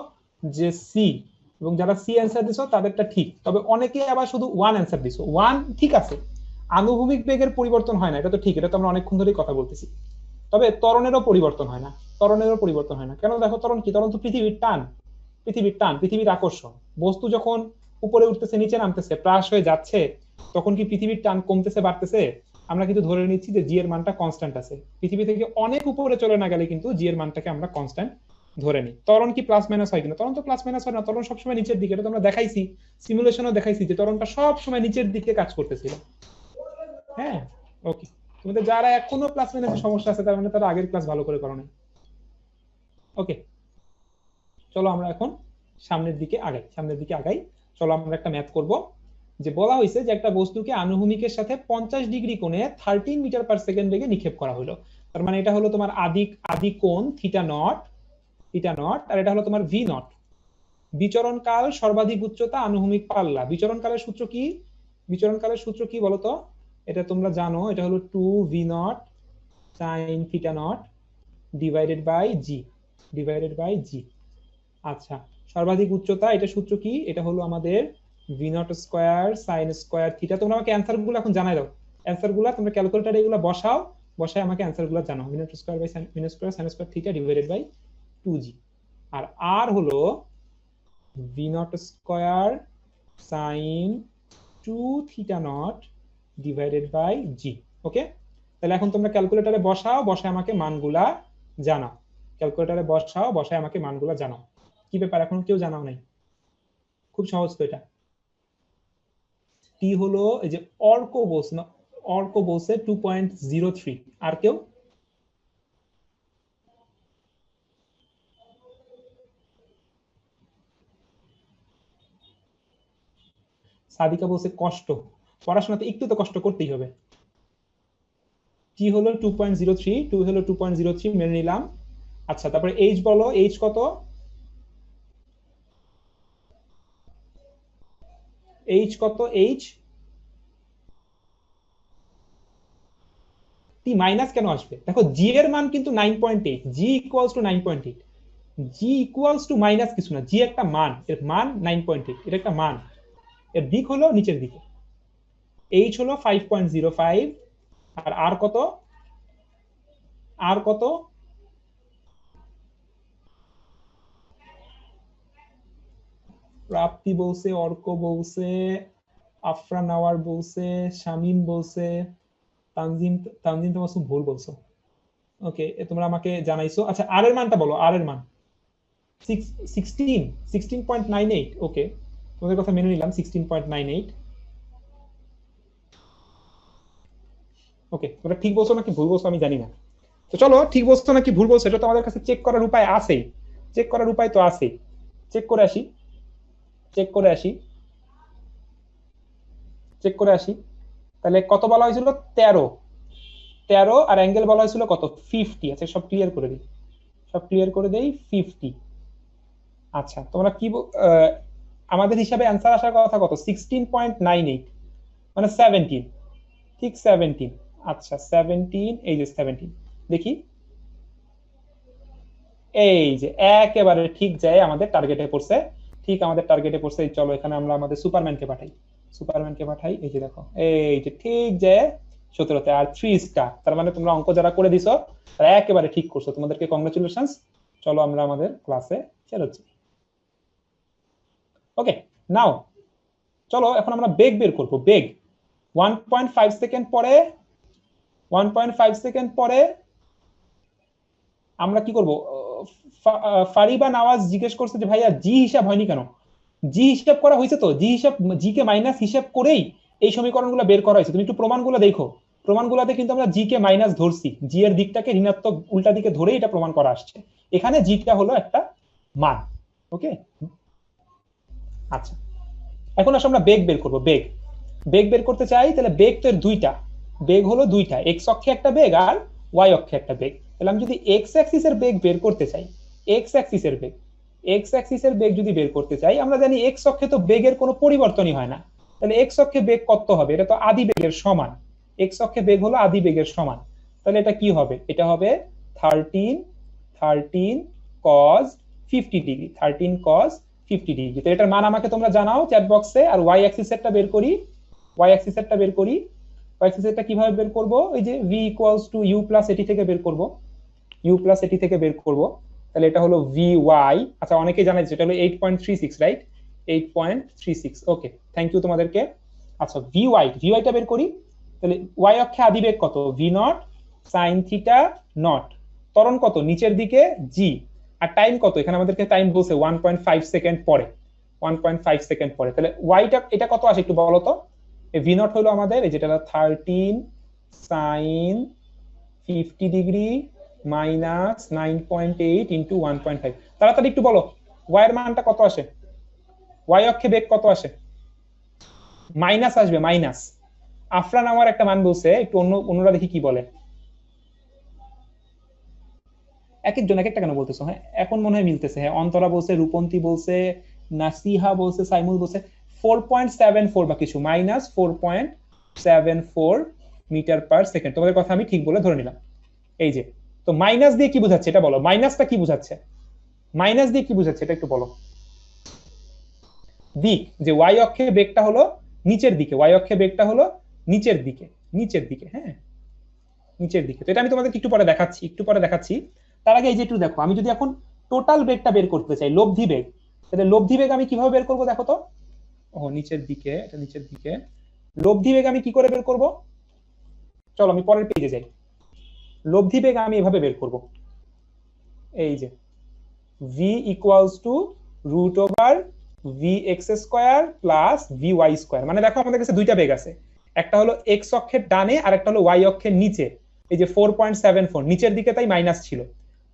যে সি, এবং যারা সি অ্যানসার দিছো তাদেরটা ঠিক। তবে অনেকে আবার শুধু ওয়ান অ্যানসার দিছো। ওয়ান ঠিক আছে, আনুভূমিক বেগের পরিবর্তন হয় না, এটা তো ঠিক, এটা তো আমরা অনেকক্ষণ ধরেই কথা বলতেছি। তবে ত্বরণেরও পরিবর্তন হয় না, কেন? দেখো ত্বরণ কি? ত্বরণ তো পৃথিবীর টান, পৃথিবীর আকর্ষণ। বস্তু যখন উপরে উঠতেছে নিচে নামতেছে প্রাস হয়ে যাচ্ছে, তখন কি পৃথিবীর টান কমতেছে বাড়তেছে? আমরা কিন্তু ধরে নিচ্ছি যে জি এর মানটা কনস্ট্যান্ট আছে। পৃথিবী থেকে অনেক উপরে চলে না গেলে কিন্তু জি এর মানটাকে আমরা কনস্ট্যান্ট ধরে নিই। ত্বরণ কি প্লাস মাইনাস হয় কিনা? ত্বরণ তো প্লাস মাইনাস হয় না, ত্বরণ সবসময় নিচের দিকে। এটা তো আমরা দেখাইছি, সিমুলেশনও দেখাইছি যে ত্বরণটা সবসময় নিচের দিকে কাজ করতেছিল। হ্যাঁ ওকে, তোমাদের যারা এখনো প্লাস মাইনাসের সমস্যা আছে তার মানে তারা আগের ক্লাস ভালো করে করো নাই। ওকে চলো আমরা এখন সামনের দিকে আগাই। চলো আমরা একটা ম্যাথ করব। যে বলা হয়েছে যে একটা বস্তুকে আনুভূমিকের সাথে 50 ডিগ্রি কোণে 13 মিটার পার সেকেন্ড বেগে নিক্ষেপ করা হলো। তার মানে এটা হলো তোমার আদি আদি কোণ থিটা নট, আর এটা হলো তোমার ভি নট। বিচরণ কাল সর্বাধিক উচ্চতা আনুভূমিক পাল্লা। বিচরণ কালের সূত্র কি? বিচরণ কালের সূত্র কি বলতো? এটা তোমরা জানো, এটা হলো 2v0 sin theta not divided by G. আচ্ছা, সর্বাধিক উচ্চতা এটা সূত্র কি? এটা হলো আমাদের v0 square sin square theta. তোমরা আমাকে অ্যানসার গুলো এখন জানাই দাও, অ্যানসার গুলো তোমরা ক্যালকুলেটরে এগুলো বসাও, বসায় আমাকে অ্যানসার গুলো জানাও। v0 square by v0 square sin square theta divided by 2g। আর আর হলো v0 square sin 2 theta not divided by G. Okay, তাহলে এখন তোমরা ক্যালকুলেটরে বসাও, বসায় আমাকে মানগুলা জানাও। ক্যালকুলেটরে বসাও, বসায় আমাকে মানগুলা জানাও। কি ব্যাপার, এখন কেউ জানাও নাই? খুব সহজ তো এটা। টি হলো এই যে অর্ক বলছে না, অর্ক বলছে 2.03। আর কেউ? সাদিকা বলছে কষ্ট, পড়াশোনাতে একটু তো কষ্ট করতেই হবে। টি হলো 2.03, টু হলো 2.03 মেনে নিলাম। আচ্ছা, তারপরে এইচ বলো, এইচ কত? এইচ কত? এইচ টি মাইনাস কেন আসবে? দেখো জি এর মান কিন্তু 9.8, G equals to 9.8। G equals to minus কিছু না, জি একটা মান, এর মান 9.8, এটা একটা মান, এর দিক হলো নিচের দিকে। এইচ হলো 5.05, আর আর কত? আর কত? প্রাপ্তি বলছে, অর্ক বলছে, আফরান আওয়ার বলছে, শামিম বলছে, তানজিম, তানজিম তোমার খুব ভুল বলছো। ওকে, তোমরা আমাকে জানাইছো। আচ্ছা, আর এর মানটা বলো, আর এর মান 16.98। ওকে, তোমাদের কথা মেনে নিলাম, 16.98। ওকে, তোমরা ঠিক বলছো নাকি ভুল বলছো আমি জানি না। তো চলো, ঠিক বলছো নাকি ভুল বলছো এটা তো আমাদের কাছে চেক করার উপায় আছে, চেক করার উপায় তো আছে। চেক করে আসি, চেক করে আসি, চেক করে আসি। তাহলে কত বলা হয়েছিল? 13। 13 আর অ্যাঙ্গেল বলা হয়েছিল কত? 50। আচ্ছা, সব ক্লিয়ার করে দিই, সব ক্লিয়ার করে দেই। 50। আচ্ছা, তোমরা কি আমাদের হিসাবে অ্যান্সার আসার কথা কত? 16.98, মানে 17। ঠিক 17। আচ্ছা 17, এই যে 17, দেখি এই যে একেবারে ঠিক যায় আমাদের টার্গেটে পড়ছে, ঠিক আমাদের টার্গেটে পড়ছে। চলো এখানে আমরা আমাদের সুপারম্যানকে পাঠাই, সুপারম্যানকে পাঠাই। এই যে দেখো, এই যে ঠিক যায় 17তে, আর 3 স্টার। তার মানে তোমরা অঙ্ক যারা করে দিছো তারা একেবারে ঠিক করছো, তোমাদেরকে কংগ্রেচুলেশনস। চলো আমরা আমাদের ক্লাসে ফেরত যাই। ওকে, নাও চলো এখন আমরা বেগ বের করবো। বেগ 1.5 সেকেন্ড পরে, 1.5 সেকেন্ড পরে আমরা কি করব? ফারিবা নওয়াজ জিজ্ঞেস করছে যে ভাইয়া জি হিসাব হয়নি কেন? জি হিসাব করা হয়েছে তো, জি হিসাব, জি কে মাইনাস হিসাব করেই এই সমীকরণগুলো বের করা হয়েছে। তুমি একটু প্রমাণগুলো দেখো, প্রমাণগুলোতে কিন্তু আমরা জি কে মাইনাস ধরছি, জি এর দিকটাকে ঋণাত্মক উল্টা দিকে ধরে এটা প্রমাণ করা আসছে। এখানে জিটা হলো একটা মান। ওকে, আচ্ছা, এখন আসলে আমরা বেগ বের করব। বেগ, বেগ বের করতে চাই, তাহলে বেগ তো এর দুইটা, বেগ হলো দুইটা, এক্স অক্ষে একটা বেগ আর ওয়াই অক্ষে একটা বেগ। তাহলে আমি যদি এক্স অ্যাক্সিসের বেগ বের করতে চাই, এক্স অ্যাক্সিসের বেগ, এক্স অ্যাক্সিসের বেগ যদি বের করতে চাই, আমরা জানি এক্স অক্ষে তো বেগের কোনো পরিবর্তনই হয় না। তাহলে এক্স অক্ষে বেগ কত হবে? এটা তো আদি বেগের সমান, এক্স অক্ষে বেগ হলো আদি বেগের সমান। তাহলে এটা কি হবে? এটা হবে 13, 13 cos 50 ডিগ্রি, 13 cos 50 ডিগ্রি। তো এটার মান আমাকে তোমরা জানাও চ্যাট বক্সে। আর ওয়াই অ্যাক্সিসেরটা বের করি, ওয়াই অ্যাক্সিসেরটা বের করি। ওয়াই অ্যাক্সিসেরটা কিভাবে বের করব? এই যে v equals to U plus A T থেকে বের করব, ইউ প্লাস এটি থেকে বের করব। তাহলে এটা হলো ভি ওয়াই। আচ্ছা, অনেকেই জানে যেটা হলো 8.36, রাইট? 8.36। ওকে, থ্যাংক ইউ তোমাদেরকে। আচ্ছা, ভি ওয়াই, ভি ওয়াইটা বের করি। তাহলে ওয়াই অক্ষে আদি বেগ কত? V not sine theta not. ত্বরণ কত? নিচের দিকে জি। আর টাইম কত? এখানে আমাদেরকে টাইম বলছে 1.5 সেকেন্ড পরে, 1.5 সেকেন্ড পরে। তাহলে ওয়াইটা এটা কত আসে একটু বলো তো? ভি নট হলো আমাদের এই যেটা 13 সাইন 50 ডিগ্রি মাইনাস 9.8 ইন্টু 1.5। তাড়াতাড়ি একটু বলো, ওয়াই এর মানটা কত আসে? ওয়াই অক্ষে বেগ কত আসে? মাইনাস আসবে, মাইনাস। আফরান আমার একটা মান বলছে, একটু অন্যরা দেখি কি বলে। এক একজন এক একটা কেন বলতেছো? হ্যাঁ এখন মনে হয় মিলতেছে। হ্যাঁ অন্তরা বলছে, রূপন্তী বলছে, নাসিহা বলছে, সাইমুল বলছে 4.74 বা কিছু, -4.74 মিটার পার সেকেন্ড। তোমাদের কথা আমি ঠিক বলে ধরে নিলাম। এই যে, তো মাইনাস দিয়ে কি বোঝাচ্ছে এটা বলো, মাইনাসটা কি বোঝাচ্ছে? মাইনাস দিয়ে কি বোঝাচ্ছে এটা একটু বলো। দিক, যে ওয়াই অক্ষে বেগটা হলো নিচের দিকে, ওয়াই অক্ষে বেগটা হলো নিচের দিকে, নিচের দিকে, হ্যাঁ নিচের দিকে। তো এটা আমি তোমাদেরকে একটু পরে দেখাচ্ছি, একটু পরে দেখাচ্ছি। তার আগে এই যে একটু দেখো, আমি যদি এখন টোটাল বেগটা বের করতে চাই, লব্ধি বেগ, তাহলে লব্ধি বেগ আমি কিভাবে বের করবো দেখো তো। ও নিচের দিকে, এটা নিচের দিকে। লব্ধি বেগ আমি কি করে বের করব? চলো আমি পরের পেজে যাই। লব্ধি বেগ আমি এভাবে বের করব, এই যে v equals to root over V X square plus V Y square. মানে দেখো আমাদের কাছে দুইটা বেগ আছে, একটা হলো এক্স অক্ষের ডানে আর একটা হলো ওয়াই অক্ষের নিচে। এই যে 4.74 নিচের দিকে, তাই মাইনাস ছিল।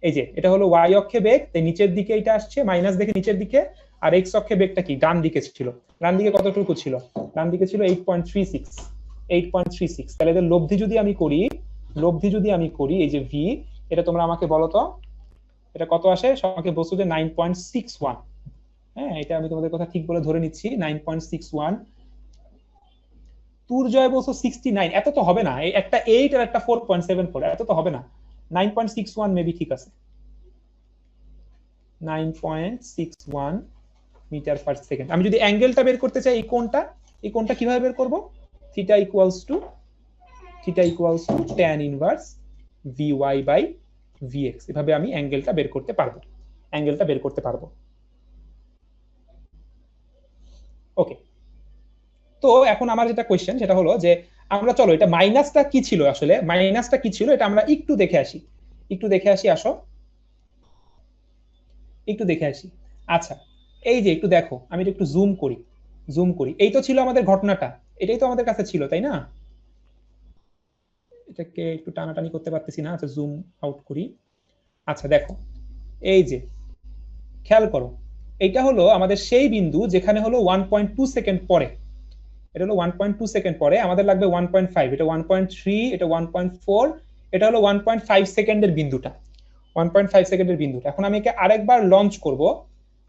এই যে এটা হলো ওয়াই অক্ষে বেগ, তাই নিচের দিকে এটা আসছে মাইনাস দেখে নিচের দিকে। আর এক্স অক্ষে বেগটা কি ডান দিকে ছিল। ডান দিকে কতটুকু ছিল? ডান দিকে ছিল 8.36, 8.36। তাহলে এদের লব্ধি যদি আমি করি, লব্ধি যদি আমি করি এই যে ভি, এটা তোমরা আমাকে বলো তো এটা কত আসে? আমাকে বলছো যে 9.61। হ্যাঁ এটা আমি তোমাদের কথা ঠিক বলে ধরে নিচ্ছি, 9.61। তুর্জয় বলছো 69, এত তো হবে না, এই একটা 8 আর একটা 4.74, এত তো হবে না। 9.61 মেবি ঠিক আছে, 9.61 মিটার পার সেকেন্ড। আমি যদি অ্যাঙ্গেলটা বের করতে চাই, এই কোণটা, এই কোণটা কিভাবে বের করব? Theta equals to tan inverse vy by vx, এভাবে আমি অ্যাঙ্গেলটা বের করতে পারবো, অ্যাঙ্গেলটা বের করতে পারবো। ওকে, তো এখন আমার যেটা কোয়েশ্চেন সেটা হলো যে আমরা চলো এটা মাইনাসটা কি ছিল, আসলে মাইনাসটা কি ছিল এটা আমরা একটু দেখে আসি, একটু দেখে আসি, আসো একটু দেখে আসি। আচ্ছা এই যে একটু দেখো, আমি এটা একটু জুম করি, জুম করি। এই তো ছিল আমাদের ঘটনাটা, এটাই তো আমাদের কাছে ছিল, তাই না? এটাকে একটু টানাটানি করতে পারতেছি না, আচ্ছা জুম আউট করি। আচ্ছা দেখো এই যে খেয়াল করো, এইটা হলো আমাদের সেই বিন্দু যেখানে হলো 1.2 সেকেন্ড পরে, এটা হলো 1.2 সেকেন্ড পরে, আমাদের লাগবে 1.5, এটা 1.3, এটা 1.4, এটা হলো 1.5 সেকেন্ডের বিন্দুটা, 1.5 সেকেন্ডের বিন্দুটা। এখন আমি একে আরেকবার লঞ্চ করব,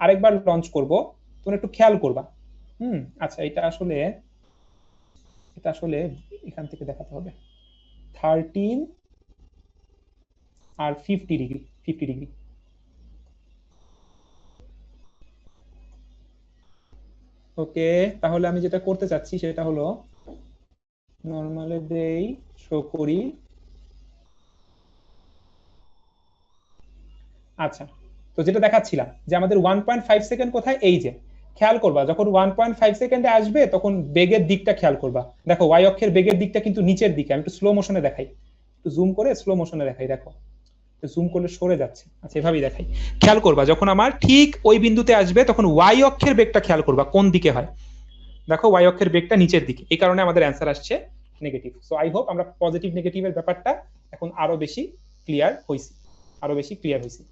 আরেকবার লঞ্চ করব, তোমরা একটু খেয়াল করবা। আচ্ছা এটা আসলে এখান থেকে দেখাতে হবে 13 আর 50 ডিগ্রি, 50 ডিগ্রি। ওকে, তাহলে আমি যেটা করতে চাচ্ছি সেটা হলো নর্মালে দেই, শো করি। আচ্ছা, তো যেটা দেখাচ্ছিলাম যে আমাদের 1.5 সেকেন্ড কোথায়, এই যে খেয়াল করবা যখন 1.5 সেকেন্ডে আসবে তখন বেগের দিকটা খেয়াল করবা। দেখো ওয়াই অক্ষের বেগের দিকটা কিন্তু নিচের দিকে, আমি একটু স্লো মোশনে দেখাই, একটু জুম করে স্লো মোশনে দেখাই, দেখো জুম করলে সরে যাচ্ছে। আচ্ছা এভাবেই দেখাই, খেয়াল করবা যখন আমার ঠিক ওই বিন্দুতে আসবে তখন ওয়াই অক্ষের বেগটা খেয়াল করবা কোন দিকে হয়। দেখো ওয়াই অক্ষের বেগটা নিচের দিকে, এই কারণে আমাদের অ্যান্সার আসছে নেগেটিভ। সো আই হোপ আমরা পজিটিভ নেগেটিভের ব্যাপারটা এখন আরো বেশি ক্লিয়ার হইছি, আরো বেশি ক্লিয়ার হইছি।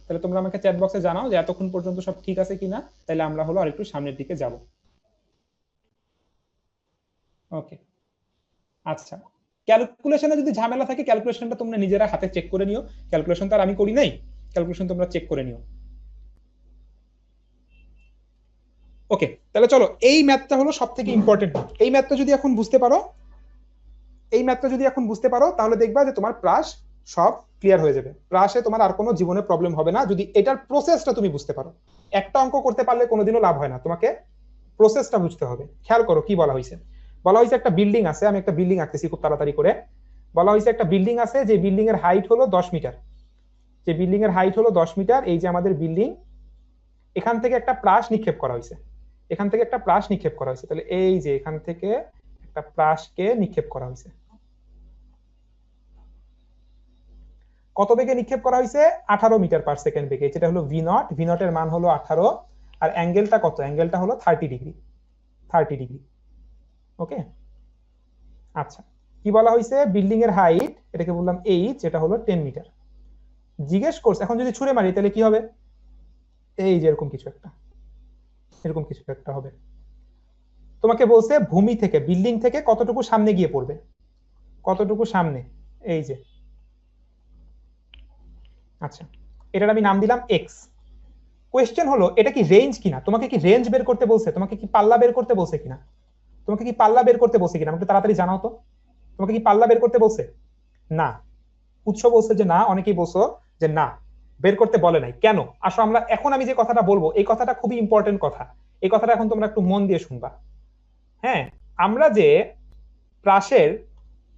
তাহলে তোমরা আমাকে চ্যাট বক্সে জানাও যে এতক্ষণ পর্যন্ত সব ঠিক আছে কিনা, তাহলে আমরা হলো আরেকটু সামনের দিকে যাব। ওকে, আচ্ছা ক্যালকুলেশনে যদি ঝামেলা থাকে ক্যালকুলেশনটা তোমরা নিজেরা হাতে চেক করে নিও, ক্যালকুলেশন তো আর আমি করি নাই, ক্যালকুলেশন তোমরা চেক করে নিও। ওকে, তাহলে চলো এই ম্যাথটা হলো সব থেকে ইম্পর্টেন্ট। এই ম্যাথটা যদি এখন বুঝতে পারো, এই ম্যাথটা যদি এখন বুঝতে পারো তাহলে দেখবা যে তোমার প্রাস সব ক্লিয়ার হয়ে যাবে, প্রাসে তোমার আর কোনো জীবনে প্রবলেম হবে না যদি এটার প্রসেসটা তুমি বুঝতে পারো। একটা অঙ্ক করতে পারলে কোনোদিনও লাভ হয় না, তোমাকে প্রসেসটা বুঝতে হবে। খেয়াল করো কি বলা হয়েছে, বলা হয়েছে একটা বিল্ডিং আছে, আমি একটা বিল্ডিং আঁকতেছি খুব তাড়াতাড়ি করে। বলা হয়েছে একটা বিল্ডিং আছে, যে বিল্ডিং এর হাইট হলো 10 মিটার, যে বিল্ডিং এর হাইট হলো 10 মিটার। এই যে আমাদের বিল্ডিং, এখান থেকে একটা প্রাস নিক্ষেপ করা হয়েছে, এখান থেকে একটা প্রাস নিক্ষেপ করা হয়েছে। তাহলে এই যে এখান থেকে একটা প্রাসকে নিক্ষেপ করা হয়েছে, কত বেগে নিক্ষেপ করা হয়েছে? 18 মিটার পার সেকেন্ড বেগে, যেটা হলো ভি নট, ভি নট এর মান হলো 18। আর অ্যাঙ্গেলটা কত? অ্যাঙ্গেলটা হলো 30 ডিগ্রি, 30 ডিগ্রি। ওকে, আচ্ছা কি বলা হয়েছে? বিল্ডিং এর হাইট, এটাকে বললাম এইচ, যেটা হলো 10 মিটার। জিজ্ঞেস করছে এখন যদি ছুড়ে মারি তাহলে কি হবে? এই যে এরকম কিছু একটা, এরকম কিছু একটা হবে। তোমাকে বলছে ভূমি থেকে, বিল্ডিং থেকে কতটুকু সামনে গিয়ে পড়বে, কতটুকু সামনে। এই যে আচ্ছা, এটার আমি নাম দিলাম এক্স। কোয়েশ্চেন হলো এটা কি রেঞ্জ কিনা, তোমাকে কি রেঞ্জ বের করতে বলছে, তোমাকে কি পাল্লা বের করতে বলছে কিনা, তোমাকে কি পাল্লা বের করতে বলছে কিনা আমাকে তাড়াতাড়ি জানাও তো। তোমাকে কি পাল্লা বের করতে বলছে? না। উৎস বলছে যে না, অনেকেই বলছো যে না বের করতে বলে নাই। কেন? আসো আমরা এখন আমি যে কথাটা বলবো এই কথাটা খুবই ইম্পর্টেন্ট কথা, এই কথাটা এখন তোমরা একটু মন দিয়ে শুনবা। হ্যাঁ, আমরা যে প্রাসের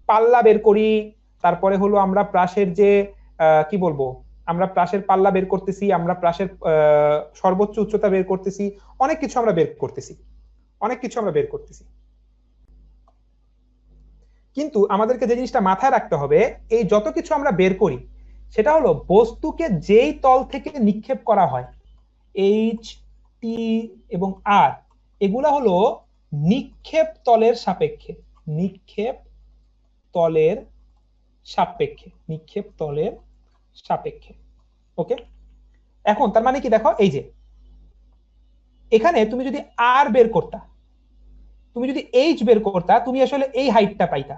পাল্লা বের করি, তারপরে হলো আমরা প্রাসের যে কি বলবো, আমরা প্রাসের পাল্লা বের করতেছি, আমরা প্রাসের সর্বোচ্চ উচ্চতা বের করতেছি, অনেক কিছু আমরা বের করতেছি, অনেক কিছু আমরা বের করতেছি। কিন্তু আমাদেরকে যে জিনিসটা মাথায় রাখতে হবে, এই যত কিছু আমরা বের করি সেটা হলো বস্তুকে যেই তল থেকে নিক্ষেপ করা হয়, এইচ টি এবং আর, এগুলা হলো নিক্ষেপ তলের সাপেক্ষে, নিক্ষেপ তলের সাপেক্ষে, নিক্ষেপ তলের সাপেক্ষে। ওকে, এখন তার মানে কি দেখো, এই যে এখানে তুমি যদি আর বের করতা, তুমি যদি এইচ বের করতা, তুমি আসলে এই হাইটটা পাইতা।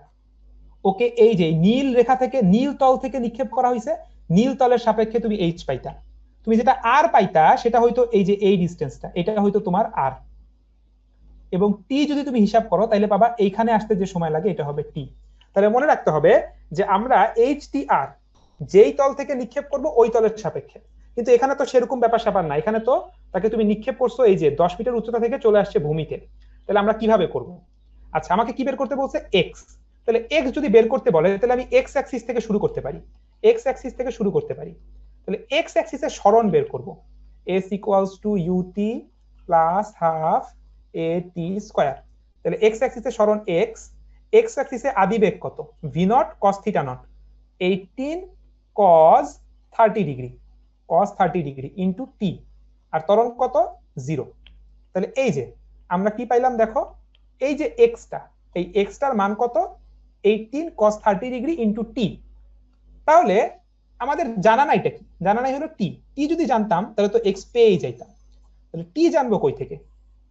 ওকে, এই যে নীল রেখা থেকে, নীল তল থেকে নিক্ষেপ করা হয়েছে, নীল তলের সাপেক্ষে তুমি এইচ পাইতা। তুমি যেটা আর পাইতা সেটা হয়তো এই যে এই ডিস্টেন্সটা, এটা হয়তো তোমার আর, এবং টি যদি তুমি হিসাব করো তাহলে পাবা এইখানে আসতে যে সময় লাগে এটা হবে টি। তাহলে মনে রাখতে হবে যে আমরা এইচ টি আর যেই তল থেকে নিক্ষেপ করব ওই তলের সাপেক্ষে। কিন্তু এখানে তো সেরকম ব্যাপার স্যাপার না, এখানে তো তাকে তুমি নিক্ষেপ করছো এই যে 10 মিটার উচ্চতা থেকে চলে আসছে ভূমিতে। তাহলে আমরা কিভাবে করব? আচ্ছা, আমাকে কি বের করতে বলছে? এক্স। তাহলে এক্স যদি বের করতে বলে তাহলে আমি এক্স অ্যাক্সিস থেকে শুরু করতে পারি, এক্স অ্যাক্সিস থেকে শুরু করতে পারি। তাহলে এক্স অ্যাক্সিসের সরণ বের করব, S equals to UT plus half A T square. তাহলে এক্স অ্যাক্সিসের সরণ এক্স, এক্স অ্যাক্সিসে আদি বেগ কত? V not cos theta nought, 18 cos 30 degree, cos 30 degree into T, আর ত্বরণ কত? 0। তাহলে এই যে আমরা কি পাইলাম দেখো, এই যে এক্সটা, এই এক্সটার মান কত? 18 cos 30 ডিগ্রি ইনটু টি। তাহলে আমাদের জানা নাই এটা কি, জানা নাই হলো টি। টি যদি জানতাম তাহলে তো এক্স পেয়েই যাইতাম। তাহলে টি জানবো কই থেকে?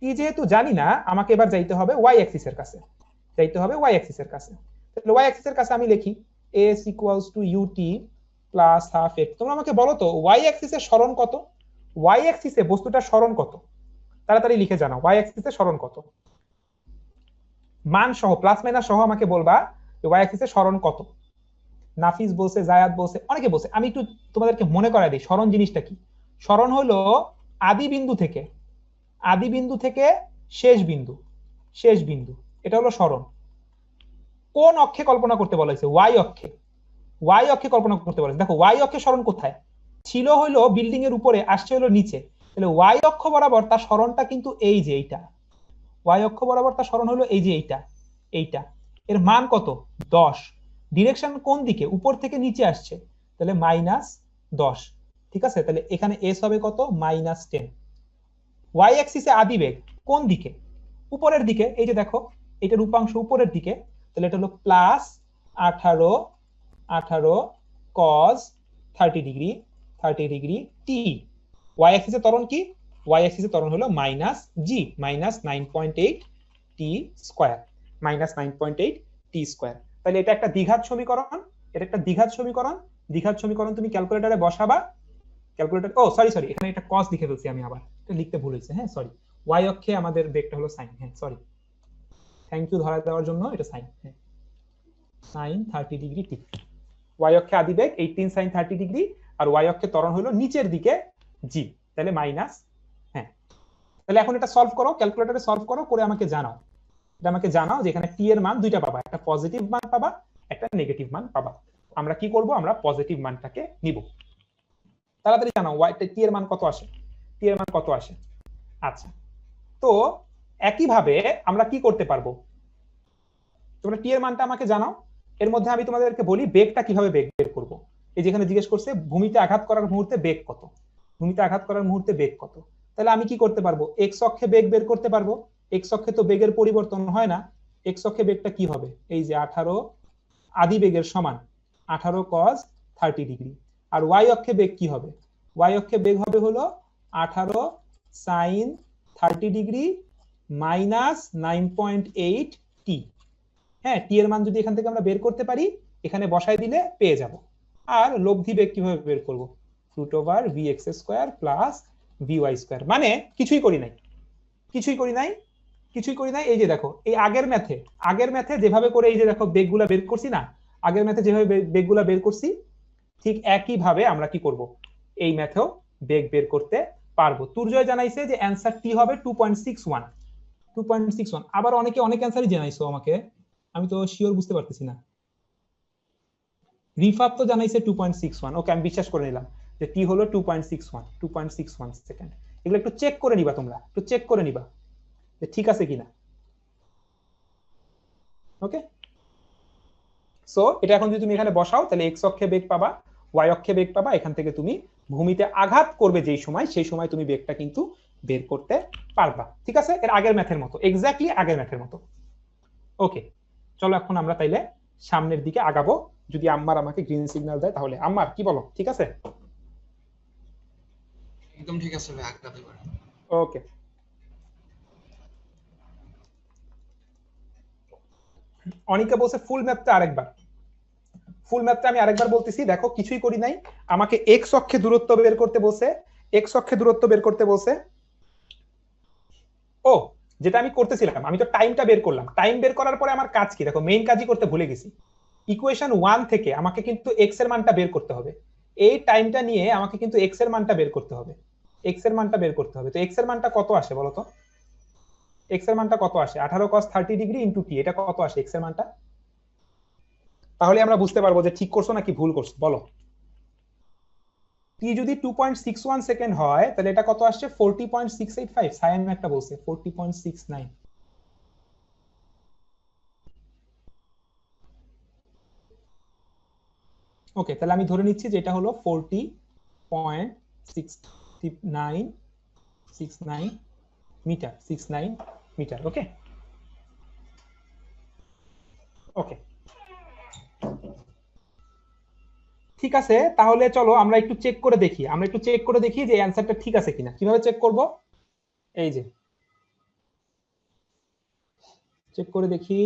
টি যেহেতু জানি না, আমাকে এবার যাইতে হবে ওয়াই অ্যাক্সিস এর কাছে, যাইতে হবে ওয়াই অ্যাক্সিস এর কাছে। তাহলে ওয়াই অ্যাক্সিস এর কাছে আমি লিখি S equals to UT plus half X. তোমরা আমাকে বলো তো ওয়াই অ্যাক্সিসের সরণ কত? ওয়াই অ্যাক্সিসে বস্তুটার সরণ কত? তাড়াতাড়ি লিখে জানাও, ওয়াই অ্যাক্সিসের সরণ কত? মান সহ, প্লাস মাইনাস সহ আমাকে বলবা ওয়াই অ্যাক্সিসের সরণ কত। নাফিস বলছে, জায়াত বলছে, অনেকে বলছে। আমি একটু তোমাদেরকে মনে করাই দিই সরণ জিনিসটা কি। সরণ হলো আদি বিন্দু থেকে, আদি বিন্দু থেকে শেষ বিন্দু, শেষ বিন্দু, এটা হলো সরণ। কোন অক্ষে কল্পনা করতে বলা হয়েছে? ওয়াই অক্ষে, ওয়াই অক্ষে কল্পনা করতে বলা হয়েছে। দেখো ওয়াই অক্ষে সরণ কোথায় ছিল? হইলো বিল্ডিং এর উপরে, আসছে হলো নিচে। তাহলে ওয়াই অক্ষ বরাবর তার সরণটা কিন্তু এই যে এইটা, ওয়াই অক্ষ বরাবর তার সরণ হলো এই যে এইটা, এইটা। এর মান কত? 10। ডিরেকশন কোন দিকে? উপর থেকে নিচে আসছে, তাহলে -10। ঠিক আছে, তাহলে এখানে এস হবে কত? -10। ওয়াই অ্যাক্সিসে আদি বেগ কোন দিকে? উপরের দিকে, এই যে দেখো এটার উপাংশ উপরের দিকে, তাহলে এটা হলো প্লাস 18 cos 30 ডিগ্রি, 30 ডিগ্রি টি। ওয়াই অ্যাক্সিসে ত্বরণ কি? ওয়াই অ্যাক্সিসে ত্বরণ হলো মাইনাস জি, -9.8 টি স্কয়ার, -9.8 টি স্কয়ার। তাহলে এটা একটা দ্বিঘাত সমীকরণ, এটা একটা দ্বিঘাত সমীকরণ। দ্বিঘাত সমীকরণ তুমি ক্যালকুলেটরে বসাবা, ক্যালকুলেটর, ও সরি সরি, এখানে একটা cos লিখে ফেলছি আমি, আবার এটা লিখতে ভুল হয়েছে। হ্যাঁ সরি, ওয়াই অক্ষে আমাদের বেগটা হলো সাইন। হ্যাঁ সরি, থ্যাংক ইউ ধরা দেওয়ার জন্য। এটা সাইন, হ্যাঁ সাইন 30 ডিগ্রি টি। ওয়াই অক্ষে আদি বেগ 18 sin 30 ডিগ্রি, আর ওয়াই অক্ষে ত্বরণ হলো নিচের দিকে জি, তাহলে মাইনাস। হ্যাঁ, তাহলে এখন এটা সলভ করো, ক্যালকুলেটরে সলভ করো, করে আমাকে জানাও। এটা আমাকে জানাও যে এখানে টি এর মান দুইটা পাবা, একটা পজিটিভ মান পাবা, একটা নেগেটিভ মান পাবা। আমরা কি করব? আমরা পজিটিভ মানটাকে নিব। তাড়াতাড়ি জানাও ওয়াই টি এর মান কত আসে, টি এর মান কত আসে। আচ্ছা, তো একইভাবে আমরা কি করতে পারবো? তোমরা টি এর মানটা আমাকে জানাও, এর মধ্যে আমি তোমাদেরকে বলি বেগটা কিভাবে বেগ বের করব। এই যেখানে জিজ্ঞেস করছে ভূমিতে আঘাত করার মুহূর্তে বেগ কত, ভূমিতে আঘাত করার মুহূর্তে বেগ কত। তাহলে আমি কি করতে পারবো? এক্স অক্ষে বেগ বের করতে পারবো। এক্স অক্ষে তো বেগের পরিবর্তন হয় না, এক্স অক্ষে বেগটা কি হবে? এই যে 18 আদি বেগের সমান 18 cos 30 ডিগ্রি। আর ওয়াই অক্ষে বেগ কি হবে? ওয়াই অক্ষে বেগ হবে হলো 18 sin 30 ডিগ্রি -9.8 টি। হ্যাঁ, টি এর মান যদি এখান থেকে আমরা বের করতে পারি এখানে বসাই দিলে পেয়ে যাব। আর লব্ধি বেগ কিভাবে বের করব, root over vx square plus vy square. মানে কিছুই করি নাই, কিছুই করি নাই, কিছুই করি নাই। এই যে দেখো, এই আগের ম্যাথে যেভাবে করে এই যে দেখো বেগগুলা বের করছি না, আগের ম্যাথে যেভাবে বেগগুলা বের করছি, ঠিক একই ভাবে আমরা কি করব, এই ম্যাথেও বেগ বের করতে পারবো। তুর্জয় জানাইছে যে অ্যানসার টি হবে 2.61। 2.61 আবার অনেকে অনেক অ্যানসারই জানাইছো আমাকে, আমি তো শিওর বুঝতে পারতেছি না। রিফাত তো জানাইছে 2.61, ওকে আমি বিশ্বাস করে নিলাম যে টি হলো 2.61 সেকেন্ড। এগুলো একটু চেক করে নিবা, তোমরা একটু চেক করে নিবা যে ঠিক আছে কিনা। ওকে, সো এটা এখন যদি তুমি এখানে বসাও তাহলে এক্স অক্ষে বেগ পাবা, ওয়াই অক্ষে বেগ পাবা। এখান থেকে তুমি ভূমিতে আঘাত করবে যেই সময়, সেই সময় তুমি বেগটা কিন্তু বের করতে পারবা। ঠিক আছে, এর আগের ম্যাথের মতো, এক্স্যাক্টলি আগের ম্যাথের মতো। ওকে, চলো এখন আমরা তাইলে সামনের দিকে আগাবো। যদি আম্মার আমাকে গ্রিন সিগন্যাল দেয় তাহলে। আম্মার কি বলো, ঠিক আছে? একদম ঠিক আছে ভাই, আগাতে পারেন। ওকে, অনিকা বলছে ফুল ম্যাপটা আরেকবার। ফুল ম্যাপটা আমি আরেকবার বলতেছি, দেখো কিছুই করি নাই, আমাকে এক্স অক্ষে দূরত্ব বের করতে বলছে, এক্স অক্ষে দূরত্ব বের করতে বলছে। ও, যেটা আমি করতেছিলাম, আমি তো টাইমটা বের করলাম। টাইম বের করার পরে আমার কাজ কি, দেখো মেইন কাজই করতে ভুলে গেছি। ইকুয়েশন 1 থেকে আমাকে কিন্তু এক্স এর মানটা বের করতে হবে। এই টাইমটা নিয়ে আমাকে কিন্তু এক্স এর মানটা বের করতে হবে, এক্স এর মানটা বের করতে হবে। তো এক্স এর মানটা কত আসে বলো তো? এক্স এর মানটা কত আসে? 18 cos 30 ডিগ্রি ইনটু টি, এটা কত আসে এক্স এর মানটা? তাহলে আমরা বুঝতে পারবো যে ঠিক করছো নাকি ভুল করছো, বলো। টি যদি 2.61 সেকেন্ড হয় তাহলে এটা কত আসছে? 40.685। সায়ান একটা বলছে 40.69। ওকে, তাহলে আমি ধরে নিচ্ছি যে এটা হলো 40.69 মিটার, 69 মিটার। ওকে, ওকে, ঠিক আছে। তাহলে চলো আমরা একটু চেক করে দেখি, আমরা একটু চেক করে দেখি যে অ্যান্সারটা ঠিক আছে কিনা। কিভাবে চেক করব? এই যে চেক করে দেখি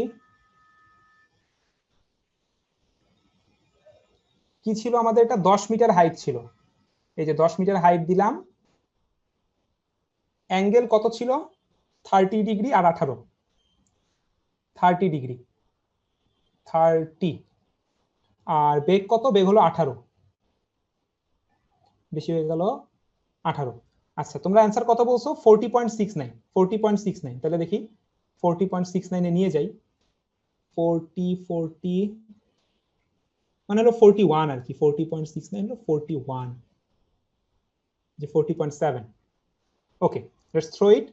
কি ছিল আমাদের। এটা 10 মিটার হাইট ছিল, এই যে 10 মিটার হাইট দিলাম। অ্যাঙ্গেল কত ছিল? 30 ডিগ্রি আর 18, 30 ডিগ্রি, 30। আর বেগ কত? বেগ হলো 18, বেশি হয়ে গেল 18। আচ্ছা, তোমরা অ্যান্সার কত বলছো? 40.69, 40.69। তাহলে দেখি 40.69 এ নিয়ে যাই। 40 মানে হলো 41 আর কি। 40.69 হলো 41, যে 40.7। ওকে, লেটস থ্রো ইট।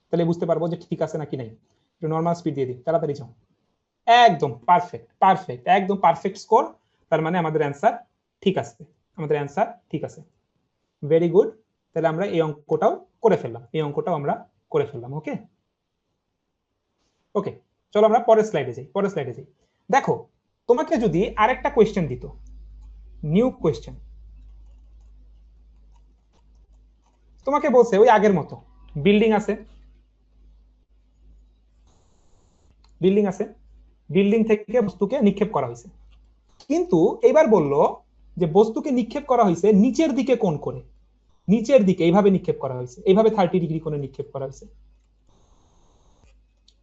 তাহলে বুঝতে পারবো যে ঠিক আছে নাকি নাই। একটু নরমাল স্পিড দিয়ে দিই, তাড়াতাড়ি যাও। একদম পারফেক্ট, পারফেক্ট, একদম পারফেক্ট স্কোর। তার মানে আমাদের অ্যান্সার ঠিক আছে, আমাদের অ্যান্সার ঠিক আছে। Very good. তাহলে আমরা এই অঙ্কটাও করে ফেললাম, এই অঙ্কটাও আমরা করে ফেললাম। ওকে, ওকে, চলো আমরা পরের স্লাইডে যাই, পরের স্লাইডে যাই। দেখো, তোমাকে যদি আরেকটা কোয়েশ্চেন দিত, নিউ কোয়েশ্চেন, তোমাকে বলছে ওই আগের মতো বিল্ডিং আছে, বিল্ডিং আছে, বিল্ডিং থেকে বস্তুকে নিক্ষেপ করা হয়েছে। কিন্তু এবার বললো যে বস্তুকে নিক্ষেপ করা হয়েছে নিচের দিকে কোণ করে, নিচের দিকে এইভাবে নিক্ষেপ করা হয়েছে, এইভাবে 30 ডিগ্রি কোণে নিক্ষেপ করা হয়েছে।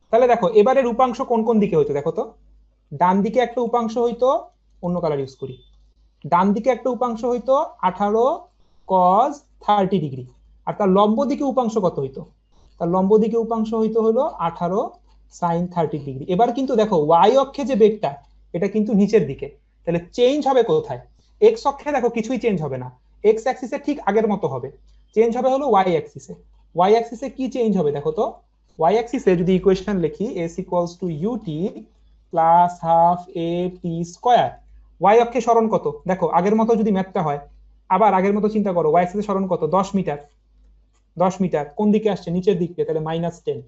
তাহলে দেখো এবারের উপাংশ কোন কোন দিকে হইতো, দেখো তো। ডান দিকে একটা উপাংশ হইতো, অন্য কালার ইউজ করি, ডান দিকে একটা উপাংশ হইতো 18 cos 30 ডিগ্রি। আর তার লম্ব দিকে উপাংশ কত হইতো? তার লম্ব দিকে উপাংশ হইতো হলো 18 sin 30 ডিগ্রি। এবার কিন্তু দেখো ওয়াই অক্ষে যে বেগটা, এটা কিন্তু নিচের দিকে। তাহলে চেঞ্জ হবে কোথায়? এক্স অক্ষে দেখো কিছুই চেঞ্জ হবে না, এক্স অ্যাক্সিসে ঠিক আগের মতো হবে। চেঞ্জ হবে হলো ওয়াই অ্যাক্সিসে। ওয়াই অ্যাক্সিসে কি চেঞ্জ হবে দেখো তো। ওয়াই অ্যাক্সিসে যদি ইকুয়েশন লিখি, s equals to UT plus half A T square. Y অক্ষে সরণ কত? দেখো আগের মতো যদি ম্যাথটা হয়, আবার আগের মতো চিন্তা করো, ওয়াই অ্যাক্সিসে সরণ কত? 10 মিটার। 10 মিটার কোন দিকে আসছে? নিচের দিকে, তাহলে -10।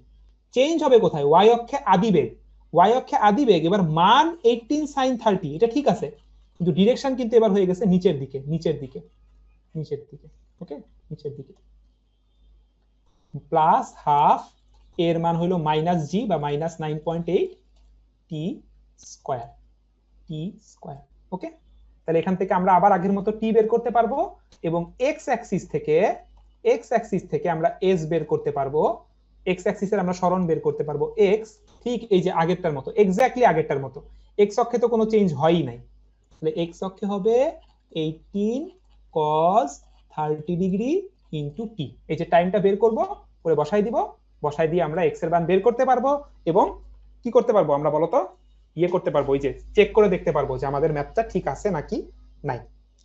চেঞ্জ হবে কোথায়? ওয়াই অক্ষে আদিবেগ। ওয়াই অক্ষে আদিবেগ এবার মান 18 sin 30, এটা ঠিক আছে, কিন্তু ডিরেকশন কিন্তু এবার হয়ে গেছে নিচের দিকে, নিচের দিকে, নিচের দিকে। ওকে, নিচের দিকে। প্লাস হাফ এর মান হলো -g বা -9.8 টি স্কয়ার। টি স্কয়ার। ওকে, তাহলে এখান থেকে আমরা আবার আগের মতো টি বের করতে পারবো এবং এক্স অ্যাক্সিস থেকে আমরা এস বের করতে পারবো। এক্স অ্যাক্সিসের আমরা সরণ বের করতে পারবো এক্স, ঠিক এই যে আগেরটার মতো, এক্স্যাক্টলি আগেরটার মতো। এক্স অক্ষে তো কোনো চেঞ্জ হয়ই নাই, তাহলে এক্স অক্ষে হবে 18 cos 30 ডিগ্রি ইনটু টি। এই যে টাইমটা বের করব, করে বসাই দিব, বসাই দিয়ে আমরা এক্স এর মান বের করতে পারবো এবং কি করতে পারবো আমরা বলো তো, ইয়ে করতে পারবো, ওই যে চেক করে দেখতে পারবো যে আমাদের ম্যাথটা ঠিক আছে নাকি নাই।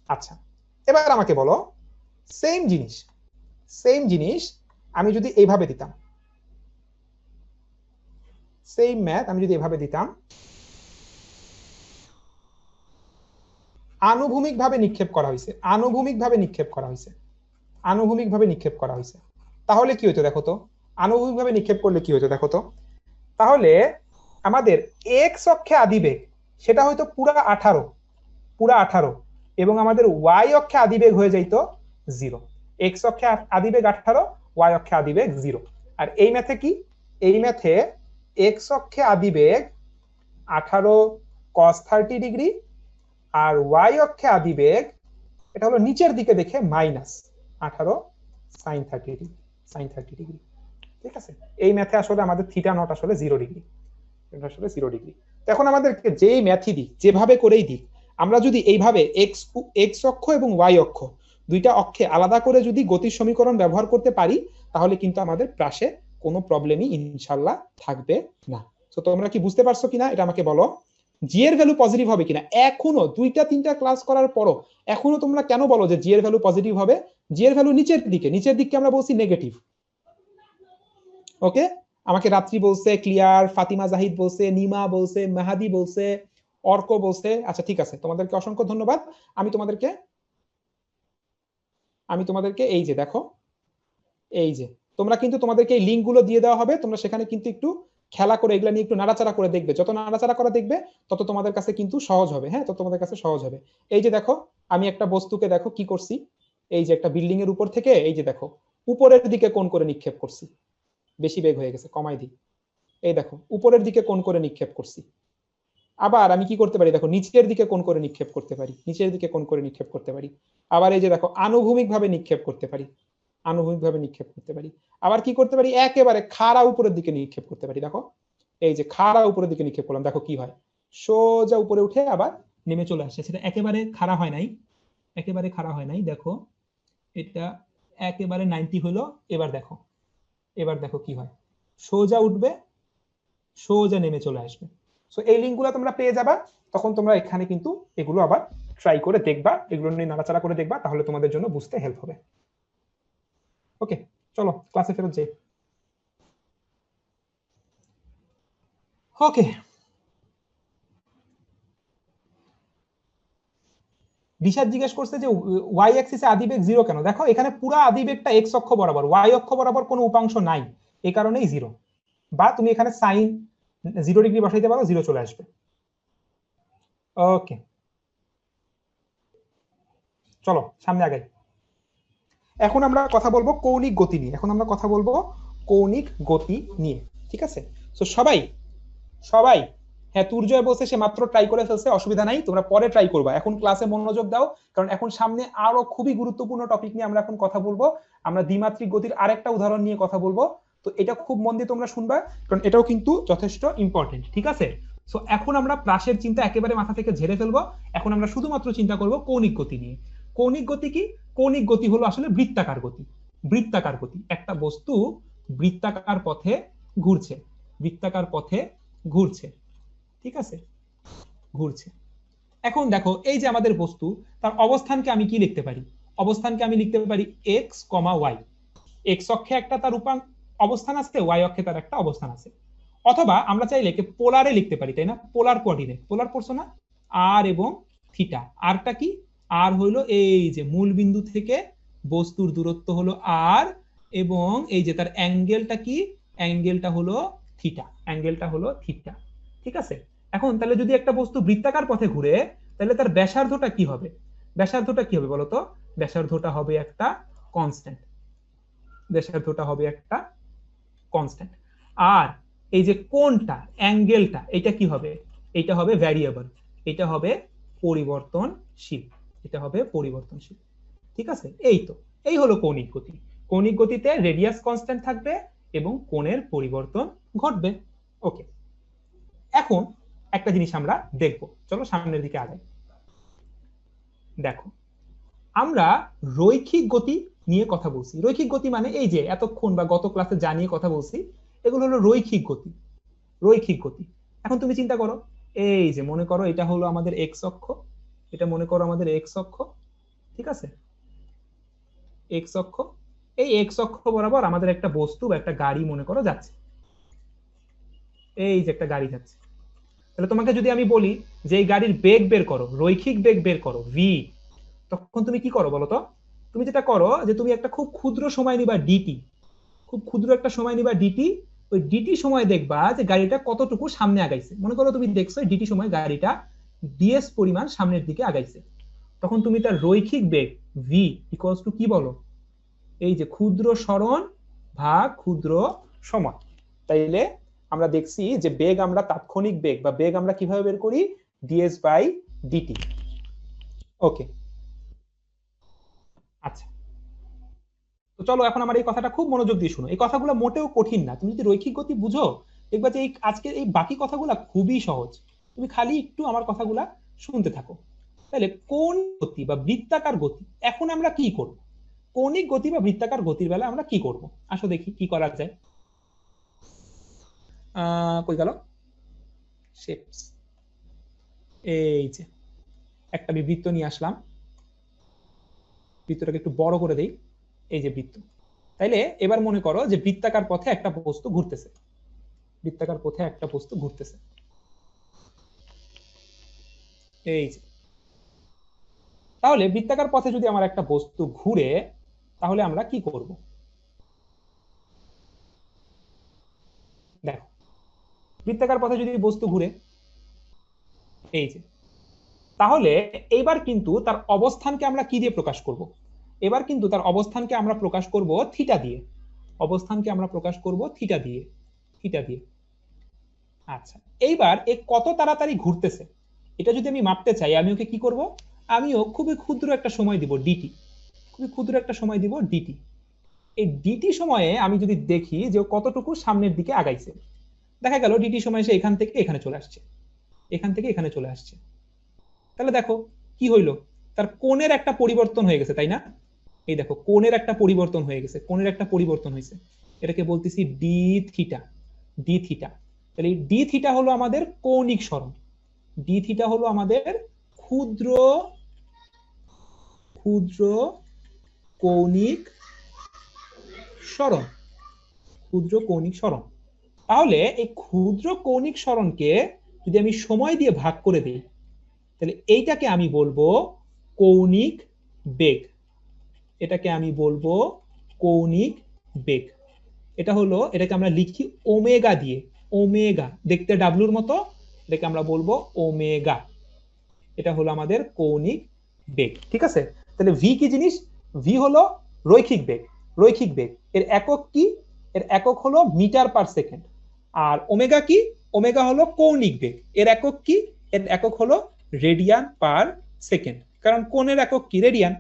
আচ্ছা, এবার আমাকে বলো সেম জিনিস আমি যদি এইভাবে দিতাম, সেম ম্যাথ আমি যদি এভাবে দিতাম, আনুভূমিকভাবে নিক্ষেপ করা হয়েছে, তাহলে কি হতো দেখো তো, আনুভূমিকভাবে নিক্ষেপ করলে কি হতো দেখো তো, তাহলে আমাদের এক্স অক্ষে আদিবেগ সেটা হয়তো পুরা 18 এবং আমাদের ওয়াই অক্ষে আদিবেগ হয়ে যাইতো 0। এক্স অক্ষে আদিবেগ 18, ওয়াই অক্ষে আদিবেগ 0। আর এই ম্যাথে কি, এই ম্যাথে এক্স অক্ষে আদিবেগ 18 cos 30 ডিগ্রি আর ওয়াই অক্ষে আদিবেগ এটা হলো নিচের দিকে দেখে -18 sin 30 ডিগ্রি। ঠিক আছে, এই ম্যাথে আসলে আমাদের থিটা নট আসলে 0 ডিগ্রি, এটা আসলে 0 ডিগ্রি। এখন আমাদেরকে যেই ম্যাথই দিক, যেভাবে করেই দিক, আমরা যদি এইভাবে এক্স অক্ষ এবং ওয়াই অক্ষ দুইটা অক্ষে আলাদা করে যদি গতির সমীকরণ ব্যবহার করতে পারি, তাহলে কিন্তু আমাদের প্রাসে কোনো প্রবলেমই ইনশাআল্লাহ থাকবে না। তো তোমরা কি বুঝতে পারছো কিনা এটা আমাকে বলো। জি এর ভ্যালু পজিটিভ হবে কিনা, এখনো 2-3টা ক্লাস করার পরও এখনো তোমরা কেন বলো যে জি এর ভ্যালু পজিটিভ হবে? জি এর ভ্যালু নিচের দিকে আমরা বলছি নেগেটিভ। ওকে, আমাকে রাত্রি বলছে, ক্লিয়ার, ফাতিমা জাহিদ বলছে, নিমা বলছে, মাহাদি বলছে, অর্ক বলছে। আচ্ছা ঠিক আছে, তোমাদেরকে অসংখ্য ধন্যবাদ। আমি তোমাদেরকে এই যে দেখো, এই যে তোমরা কিন্তু তোমাদেরকে এই লিঙ্কগুলো দিয়ে দেওয়া হবে, তোমরা সেখানে কিন্তু একটু খেলা করে এগুলা নিয়ে একটু নাড়াচাড়া করে দেখবে, যত নাড়াচাড়া করে দেখবে তত তোমাদের কাছে কিন্তু সহজ হবে। হ্যাঁ, তত তোমাদের কাছে সহজ হবে। এই যে দেখো, আমি একটা বস্তুকে দেখো কি করছি, এই যে একটা বিল্ডিং এর উপর থেকে এই যে দেখো উপরের দিকে কোণ করে নিক্ষেপ করছি, বেশি বেগ হয়ে গেছে, কমাই দিই। এই দেখো উপরের দিকে কোণ করে নিক্ষেপ করছি। আবার আমি কি করতে পারি দেখো, নিচের দিকে কোণ করে নিক্ষেপ করতে পারি, আবার এই যে দেখো আনুভূমিক ভাবে নিক্ষেপ করতে পারি, আবার কি করতে পারি, একেবারে খাড়া উপরের দিকে নিক্ষেপ করতে পারি। দেখো এই যে খাড়া উপরের দিকে নিক্ষেপ করলাম, দেখো কি হয়, সোজা উপরে উঠে আবার নেমে চলে আসছে। সেটা একেবারে খাড়া হয় নাই, দেখো এটা একেবারে 90 হলো। এবার দেখো কি হয়, সোজা উঠবে, সোজা নেমে চলে আসবে। সো এই লিঙ্কগুলো তোমরা পেয়ে যাবা, তখন তোমরা এখানে কিন্তু এগুলো আবার ট্রাই করে দেখবা, এগুলো নিয়ে নাড়াচাড়া করে দেখবা, তাহলে তোমাদের জন্য বুঝতে হেল্প হবে। ওকে, চলো ক্লাসে ফেরত যাই। ওকে, দিশাদ জিজ্ঞেস করছে যে ওয়াই অ্যাক্সিসে আদিবেগ 0 কেন। দেখো এখানে পুরো আদিবেগটা এক্স অক্ষ বরাবর, ওয়াই অক্ষ বরাবর কোনো উপাংশ নাই, এই কারণেই 0। বা তুমি এখানে সাইন 0 ডিগ্রি বসাইতে পারো, 0 চলে আসবে। ওকে, চলো সামনে আগাই। এখন আমরা কথা বলবো কৌণিক গতি নিয়ে। ঠিক আছে, তো সবাই হ্যাঁ, তুর্জয় বলছে সে মাত্র ট্রাই করে ফেলছে, অসুবিধা নাই, তোমরা পরে ট্রাই করবা, এখন ক্লাসে মনোযোগ দাও, কারণ এখন সামনে আরো খুবই গুরুত্বপূর্ণ টপিক নিয়ে আমরা এখন কথা বলবো। আমরা দ্বিমাত্রিক গতির আরেকটা উদাহরণ নিয়ে কথা বলবো, তো এটা খুব মন দিয়ে তোমরা শুনবা, কারণ এটাও কিন্তু যথেষ্ট ইম্পর্টেন্ট। ঠিক আছে, সো এখন আমরা প্রাসের চিন্তা একেবারে মাথা থেকে ঝেড়ে ফেলবো, এখন আমরা শুধুমাত্র চিন্তা করব কৌণিক গতি নিয়ে। কৌণিক গতি কি? কৌণিক গতি হলো আসলে বৃত্তাকার গতি। একটা বস্তু বৃত্তাকার পথে ঘুরছে, ঠিক আছে, ঘুরছে। এখন দেখো এই যে আমাদের বস্তু, তার অবস্থানকে আমি কি লিখতে পারি? আমি লিখতে পারি এক্স কমা ওয়াই। এক্স অক্ষে একটা তার অবস্থান আছে, ওয়াই অক্ষে তার একটা অবস্থান আছে। অথবা আমরা চাইলে পোলারে লিখতে পারি, তাই না? পোলার কোঅর্ডিনেট, পোলার পড়ছো না? আর এবং থিটা। আরটা কি? আর হলো এই যে মূল বিন্দু থেকে বস্তুর দূরত্ব হলো আর, এবং এই যে তার অ্যাঙ্গেলটা কি? অ্যাঙ্গেলটা হলো থিটা। ঠিক আছে, এখন তাহলে যদি একটা বস্তু বৃত্তাকার পথে ঘুরে, তাহলে তার ব্যাসার্ধটা কি হবে? বলতো? ব্যাসার্ধটা হবে একটা কনস্ট্যান্ট। আর এই যে কোণটা, অ্যাঙ্গেলটা, এটা কি হবে? এটা হবে ভ্যারিয়েবল। এটা হবে পরিবর্তনশীল, এটা হবে পরিবর্তনশীল। ঠিক আছে, এই হলো কৌণিক গতি। কৌণিক গতিতে রেডিয়াস কনস্ট্যান্ট থাকবে এবং কোণের পরিবর্তন ঘটবে। ওকে, এখন একটা জিনিস আমরা দেখব, চলো সামনের দিকে আগাই। দেখো, আমরা রৈখিক গতি নিয়ে কথা বলছি। রৈখিক গতি মানে এই যে এতক্ষণ বা গত ক্লাসে যা নিয়ে কথা বলছি এগুলো হলো রৈখিক গতি। রৈখিক গতি, এখন তুমি চিন্তা করো, এই যে মনে করো এটা হলো আমাদের এক্স অক্ষ, এটা মনে করো আমাদের এক্স অক্ষ, ঠিক আছে, এক্স অক্ষ। এই এক্স অক্ষ বরাবর আমাদের একটা বস্তু বা একটা গাড়ি মনে করো যাচ্ছে, এই যে একটা গাড়ি যাচ্ছে। তাহলে তোমাকে যদি আমি বলি যে এই গাড়ির বেগ বের করো, রৈখিক বেগ বের করো ভি, তখন তুমি কি করো বলো তো? তুমি যেটা করো যে তুমি একটা খুব ক্ষুদ্র সময় নিবা ডিটি, খুব ক্ষুদ্র একটা সময় নিবা ডিটি, ওই ডিটি সময় দেখবা যে গাড়িটা কতটুকু সামনে আগাইছে। মনে করো তুমি দেখছো ডিটি সময় গাড়িটা ডিএস পরিমাণ সামনের দিকে আগাইছে, তখন তুমি তার রৈখিক বেগ ভি ইকুয়ালস টু কি বলো? এই যে ক্ষুদ্র সরণ ভাগ ক্ষুদ্র সময়। তাইলে আমরা দেখছি যে বেগ আমরা তাৎক্ষণিক বেগ বা বেগ আমরা কিভাবে বের করি? DS by DT. ওকে, আচ্ছা, তো চলো এখন আমার এই কথাটা খুব মনোযোগ দিয়ে শুনো। এই কথাগুলো মোটেও কঠিন না, তুমি যদি রৈখিক গতি বুঝো দেখবা যে এই আজকের এই বাকি কথাগুলো খুবই সহজ। তুমি খালি একটু আমার কথাগুলা শুনতে থাকো। তাহলে কোন গতি বা বৃত্তাকার গতি, এখন আমরা কি করব? কৌণিক গতি বা বৃত্তাকার গতির বেলা আমরা কি করব? আসো দেখি কি করা যায়। কই গেল শেপস? এই যে একটা বৃত্ত নিয়ে আসলাম, বৃত্তটাকে একটু বড় করে দেই, এই যে বৃত্ত। তাইলে এবার মনে করো যে বৃত্তাকার পথে একটা বস্তু ঘুরতেছে, বৃত্তাকার পথে একটা বস্তু ঘুরতেছে, এই যে। তাহলে বৃত্তাকার পথে যদি আমার একটা বস্তু ঘুরে তাহলে আমরা কি করব? দেখো, বৃত্তাকার পথে যদি বস্তু ঘুরে, এই যে, তাহলে এবার কিন্তু তার অবস্থানকে আমরা কি দিয়ে প্রকাশ করব? এবার কিন্তু তার অবস্থানকে আমরা প্রকাশ করব থিটা দিয়ে। অবস্থানকে আমরা প্রকাশ করব থিটা দিয়ে, থিটা দিয়ে। আচ্ছা, এইবার এ কত তাড়াতাড়ি ঘুরতেছে এটা যদি আমি মাপতে চাই, আমি ওকে কি করব? আমিও খুবই ক্ষুদ্র একটা সময় দিব ডিটি, খুবই ক্ষুদ্র একটা সময় দিব ডিটি। এই ডিটি সময়ে আমি যদি দেখি যে কতটুকু সামনের দিকে আগাইছে, দেখা গেল ডিটি সময় সে এখান থেকে এখানে চলে আসছে, এখান থেকে এখানে চলে আসছে। তাহলে দেখো কি হইলো, তার কোণের একটা পরিবর্তন হয়ে গেছে, তাই না? এই দেখো কোণের একটা পরিবর্তন হয়ে গেছে, কোণের একটা পরিবর্তন হয়েছে, এটাকে বলতেছি ডি থিটা, ডি থিটা। তাহলে এই ডি থিটা হলো আমাদের কৌণিক সরণ, ডি থিটা হলো আমাদের ক্ষুদ্র ক্ষুদ্র কৌণিক সরণ, ক্ষুদ্র কৌণিক সরণ। তাহলে এই ক্ষুদ্র কৌণিক সরণকে যদি আমি সময় দিয়ে ভাগ করে দিই তাহলে এইটাকে আমি বলবো কৌণিক বেগ, এটাকে আমি বলবো কৌণিক বেগ। এটা হলো, এটাকে আমরা লিখি ওমেগা দিয়ে, ওমেগা দেখতে ডাব্লুর মতো, এটাকে আমরা বলবো ওমেগা। এটা হলো আমাদের কৌণিক বেগ, ঠিক আছে? তাহলে ভি কি জিনিস? ভি হলো রৈখিক বেগ, রৈখিক বেগ এর একক কি? এর একক হলো মিটার পার সেকেন্ড। আর ওমেগা কি? ওমেগা হলো কৌণিক বেগ, এর একক কি? এর একক হলো রেডিয়ান পার সেকেন্ড, কারণ কোণের একক কি? রেডিয়ান।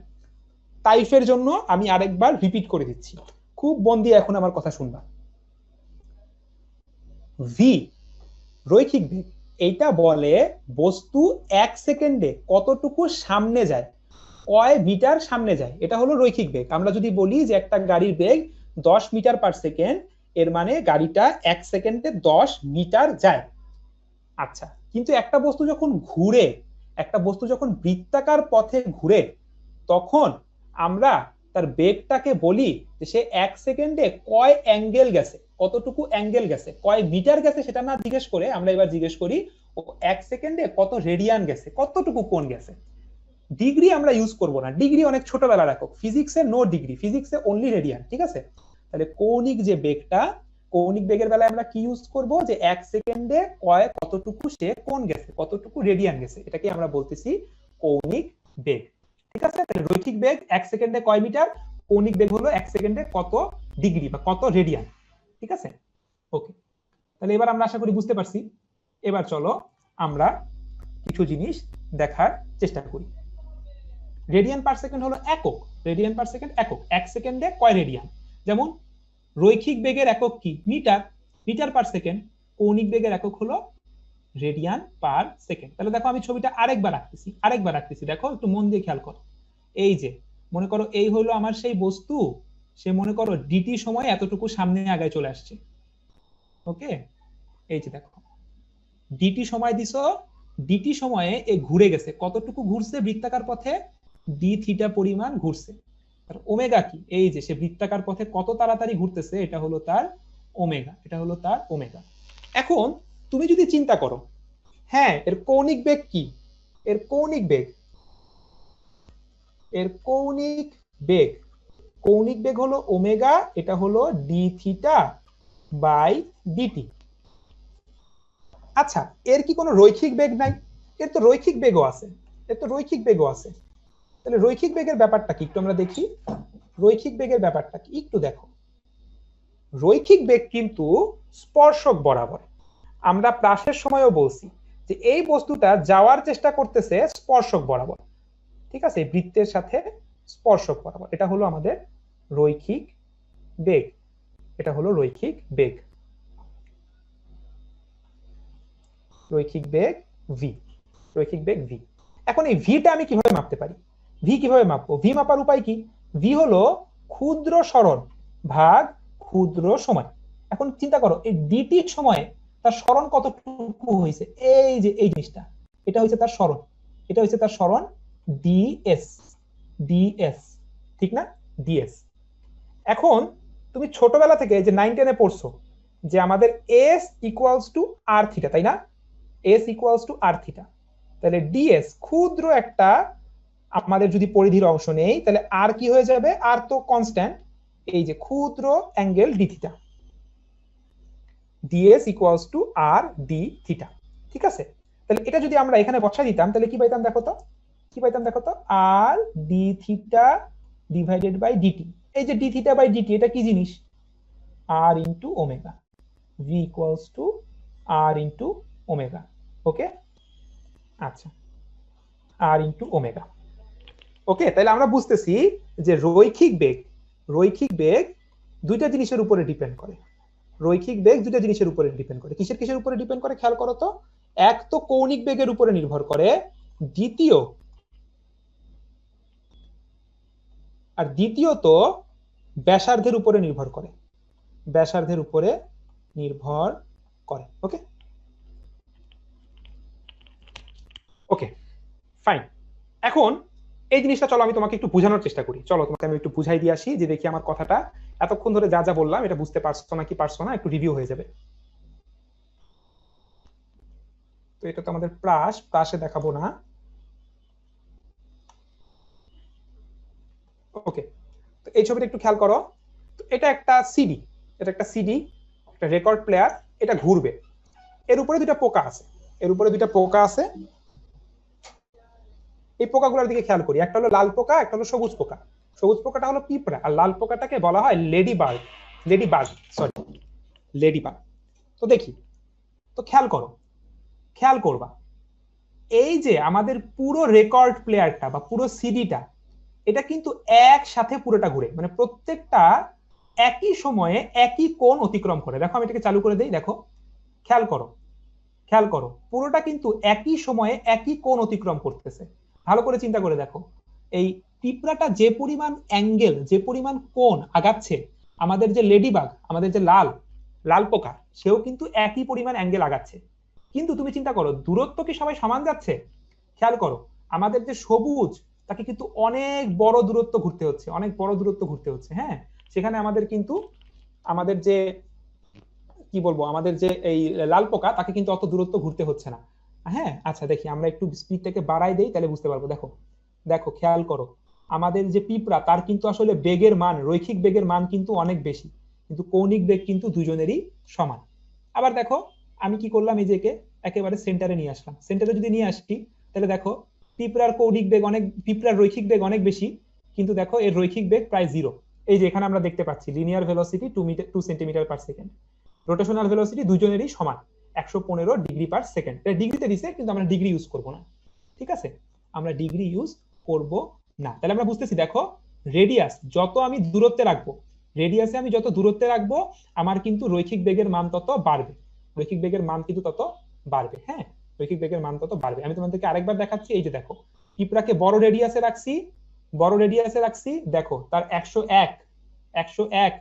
টাইফের জন্য আমি আরেকবার রিপিট করে দিচ্ছি, খুব মন দিয়ে এখন আমার কথা শুনবা। ভি রৈখিক বেগ, এইটা বলে বস্তু এক সেকেন্ডে কতটুকু সামনে যায়, কয় মিটার সামনে যায়, এটা হলো রৈখিক বেগ। আমরা যদি বলি যে একটা গাড়ির বেগ 10 মিটার পার সেকেন্ড, এর মানে গাড়িটা এক সেকেন্ডে 10 মিটার যায়। আচ্ছা, কিন্তু একটা বস্তু যখন ঘুরে, একটা বস্তু যখন বৃত্তাকার পথে ঘুরে, তখন আমরা তার বেগটাকে বলি যে সে এক সেকেন্ডে কয় অ্যাঙ্গেল গেছে, কতটুকু অ্যাঙ্গেল গেছে, কয় মিটার গেছে সেটা না জিজ্ঞেস করে আমরা এবার জিজ্ঞেস করি ও এক সেকেন্ডে কত রেডিয়ান গেছে, কতটুকু কোণ গেছে। ডিগ্রি আমরা ইউজ করব না, ডিগ্রি অনেক ছোটবেলার একক, ফিজিক্সে নো ডিগ্রি, ফিজিক্সে অনলি রেডিয়ান, ঠিক আছে? তাহলে কৌণিক যে বেগটা, কৌণিক বেগের বেলায় আমরা কি ইউজ করব? যে এক সেকেন্ডে কতটুকু সে কোণ গেছে, কতটুকু রেডিয়ান গেছে, এটাকে আমরা বলতেছি কৌণিক বেগ, ঠিক আছে? তাহলে রৈখিক বেগ এক সেকেন্ডে কয় মিটার, কৌণিক বেগ হলো এক সেকেন্ডে কত ডিগ্রি বা কত রেডিয়ান, ঠিক আছে? ওকে, তাহলে এবার আমরা আশা করি বুঝতে পারছি। এবার চলো আমরা কিছু জিনিস দেখার চেষ্টা করি। রেডিয়ান পার সেকেন্ড হলো একক, রেডিয়ান পার সেকেন্ড একক, 1 সেকেন্ডে কয় রেডিয়ান। যেমন রৈখিক বেগের একক কি? Metre, metre per second. কৌণিক বেগের একক হলো রেডিয়ান পার সেকেন্ড। তাহলে দেখো আমি ছবিটা আরেকবার আঁকতেছি, দেখো একটু মন দিয়ে খেয়াল করো। এই যে মনে করো এই হলো আমার সেই বস্তু, সে মনে করো ডিটি সময় এতটুকু সামনে আগায় চলে আসছে। ওকে, এই যে দেখো ডিটি সময় দিছো, ডিটি সময়ে এ ঘুরে গেছে, কতটুকু ঘুরছে বৃত্তাকার পথে? ডি থিটা পরিমাণ ঘুরছে। আর ওমেগা কি? এই যে সে বৃত্তাকার পথে কত তাড়াতাড়ি ঘুরতেছে, এটা হলো তার ওমেগা, এটা হলো তার ওমেগা। এখন তুমি যদি চিন্তা করো, হ্যাঁ এর কৌণিক বেগ কি? এর কৌণিক বেগ, এর কৌণিক বেগ, কৌণিক বেগ হলো ওমেগা, এটা হলো ডি থিটা বাই ডিটি। আচ্ছা, এর কি কোনো রৈখিক বেগ নাই? এর তো রৈখিক বেগও আছে, এর তো রৈখিক বেগও আছে। তাহলে রৈখিক বেগের ব্যাপারটা কি একটু আমরা দেখি। রৈখিক বেগের ব্যাপারটা কি একটু দেখো। রৈখিক বেগ কিন্তু স্পর্শক বরাবর। আমরা প্রাসের সময়ও বলছি যে এই বস্তুটা যাওয়ার চেষ্টা করতেছে স্পর্শক বরাবর, ঠিক আছে, বৃত্তের সাথে স্পর্শক বরাবর। এটা হলো আমাদের রৈখিক বেগ, এটা হলো রৈখিক বেগ, রৈখিক বেগ ভি, রৈখিক বেগ ভি। এখন এই ভিটা আমি কিভাবে মাপতে পারি? ভি কিভাবে মাপবো? ভি মাপার উপায় কি? ভি হলো ক্ষুদ্র সরণ ভাগ ক্ষুদ্র সময়। এখন চিন্তা করো এই ডিটি সময়ে তার সরণ কতটুকু হয়েছে? এই যে এই জিনিসটা, এটা হচ্ছে তার সরণ, এটা হচ্ছে তার সরণ ডিএস, ডিএস, ঠিক না? ডিএস। এখন তুমি ছোটবেলা থেকে যে 9-10-এ পড়ছো যে আমাদের S equals to R theta, তাই না? S equals to R theta. তাহলে ডিএস ক্ষুদ্র একটা আমাদের যদি পরিধির অংশ নেই, তাহলে আর কি হয়ে যাবে? আর তো কনস্ট্যান্ট, এই যে ক্ষুদ্র angle D theta, D S equals to R D theta, ঠিক আছে? তাহলে এটা যদি আমরা এখানে বসাই দিতাম তাহলে কি পাইতাম দেখো তো, কি পাইতাম দেখো তো? R D theta divided by DT. এই যে ডি থিটা বাই ডিটি, এটা কি জিনিস? R into omega, V equals to R into omega. Okay, আচ্ছা, আর ইন্টু ওমেগা। ওকে, তাহলে আমরা বুঝতেছি যে রৈখিক বেগ, রৈখিক বেগ দুইটা জিনিসের উপরে ডিপেন্ড করে। রৈখিক বেগ দুইটা জিনিসের উপরে ডিপেন্ড করে। কিসের কিসের উপরে ডিপেন্ড করে খেয়াল করো তো। এক তো কৌণিক বেগের উপরে নির্ভর করে, দ্বিতীয়ত ব্যাসার্ধের উপরে নির্ভর করে, ব্যাসার্ধের উপরে নির্ভর করে। ওকে, ওকে, ফাইন। এখন এই জিনিসটা চলো আমি তোমাকে একটু বোঝানোর চেষ্টা করি। চলো তোমাকে আমি একটু বুঝাই দিয়ে আসি, যে দেখি আমার কথাটা এতক্ষণ ধরে যা যা বললাম এটা বুঝতে পারছো নাকি পারছো না, একটু রিভিউ হয়ে যাবে। তো এটা তো আমাদের প্রাসে দেখাবো না। ওকে, তো এই ছবিটা একটু খেয়াল করো। এটা একটা সিডি, এটা একটা সিডি, একটা রেকর্ড প্লেয়ার, এটা ঘুরবে। এর উপরে দুইটা পোকা আছে, এর উপরে দুইটা পোকা আছে। এই পোকাগুলোর দিকে খেয়াল করি, একটা হলো লাল পোকা, একটা হলো সবুজ পোকা। সবুজ পোকাটা হলো পিঁপড়া, আর লাল পোকাটাকে বলা হয় lady bird, lady bird, sorry, lady bird. তো দেখি, তো খেয়াল করো, খেয়াল করবা এই যে আমাদের পুরো রেকর্ড প্লেয়ারটা বা পুরো সিডিটা, এটা কিন্তু একসাথে পুরোটা ঘুরে, মানে প্রত্যেকটা একই সময়ে একই কোণ অতিক্রম করে। দেখো আমি এটাকে চালু করে দেই, দেখো খেয়াল করো, খেয়াল করো, পুরোটা কিন্তু একই সময়ে একই কোণ অতিক্রম করতেছে। ভালো করে চিন্তা করে দেখো, এই পিঁপড়াটা যে পরিমাণ অ্যাঙ্গেল, যে পরিমাণ কোণ আগাচ্ছে, আমাদের যে লেডিবাগ, আমাদের যে লাল লাল পোকা, সেও কিন্তু একই পরিমাণ অ্যাঙ্গেল আগাচ্ছে। কিন্তু তুমি চিন্তা করো দূরত্ব কি সবাই সমান যাচ্ছে? খেয়াল করো, আমাদের যে সবুজ, তাকে কিন্তু অনেক বড় দূরত্ব ঘুরতে হচ্ছে, অনেক বড় দূরত্ব ঘুরতে হচ্ছে। হ্যাঁ, সেখানে আমাদের কিন্তু আমাদের যে কি বলবো, আমাদের যে এই লাল পোকা, তাকে কিন্তু অত দূরত্ব ঘুরতে হচ্ছে না। হ্যাঁ, আচ্ছা দেখি আমরা একটু স্পিডটাকে বাড়াই দেই, তাহলে বুঝতে পারবো। দেখো, দেখো খেয়াল করো, আমাদের যে পিঁপড়া, তার কিন্তু আসলে বেগের মান, রৈখিক বেগের মান কিন্তু অনেক বেশি, কিন্তু কৌণিক বেগ কিন্তু দুজনেরই সমান। আবার দেখো আমি কি করলাম, এই যে একেবারে সেন্টারে নিয়ে আসলাম। সেন্টারে যদি নিয়ে আসি, তাহলে দেখো পিঁপড়ার কৌণিক বেগ অনেক, পিঁপড়ার রৈখিক বেগ অনেক বেশি, কিন্তু দেখো এর রৈখিক বেগ প্রায় 0। এই যে এখানে আমরা দেখতে পাচ্ছি linear velocity 2 centimetre per second, rotational velocity দুজনেরই সমান। 115 ডিগ্রি পার সেকেন্ড। এটা ডিগ্রিতে দিছে, কিন্তু আমরা ডিগ্রি ইউজ করব না, ঠিক আছে, আমরা ডিগ্রি ইউজ করব না। তাহলে আমরা বুঝতেছি, দেখো রেডিয়াস যত আমি দূরত্বে রাখবো, রেডিয়াসে আমি যত দূরত্বে রাখবো, আমার কিন্তু রৈখিক বেগের মান তত বাড়বে, রৈখিক বেগের মান কিন্তু তত বাড়বে। হ্যাঁ, রৈখিক বেগের মান তত বাড়বে। আমি তোমাদেরকে আরেকবার দেখাচ্ছি, এই যে দেখো পিঁপড়াকে বড় রেডিয়াসে রাখছি, বড় রেডিয়াসে রাখছি, দেখো তার 101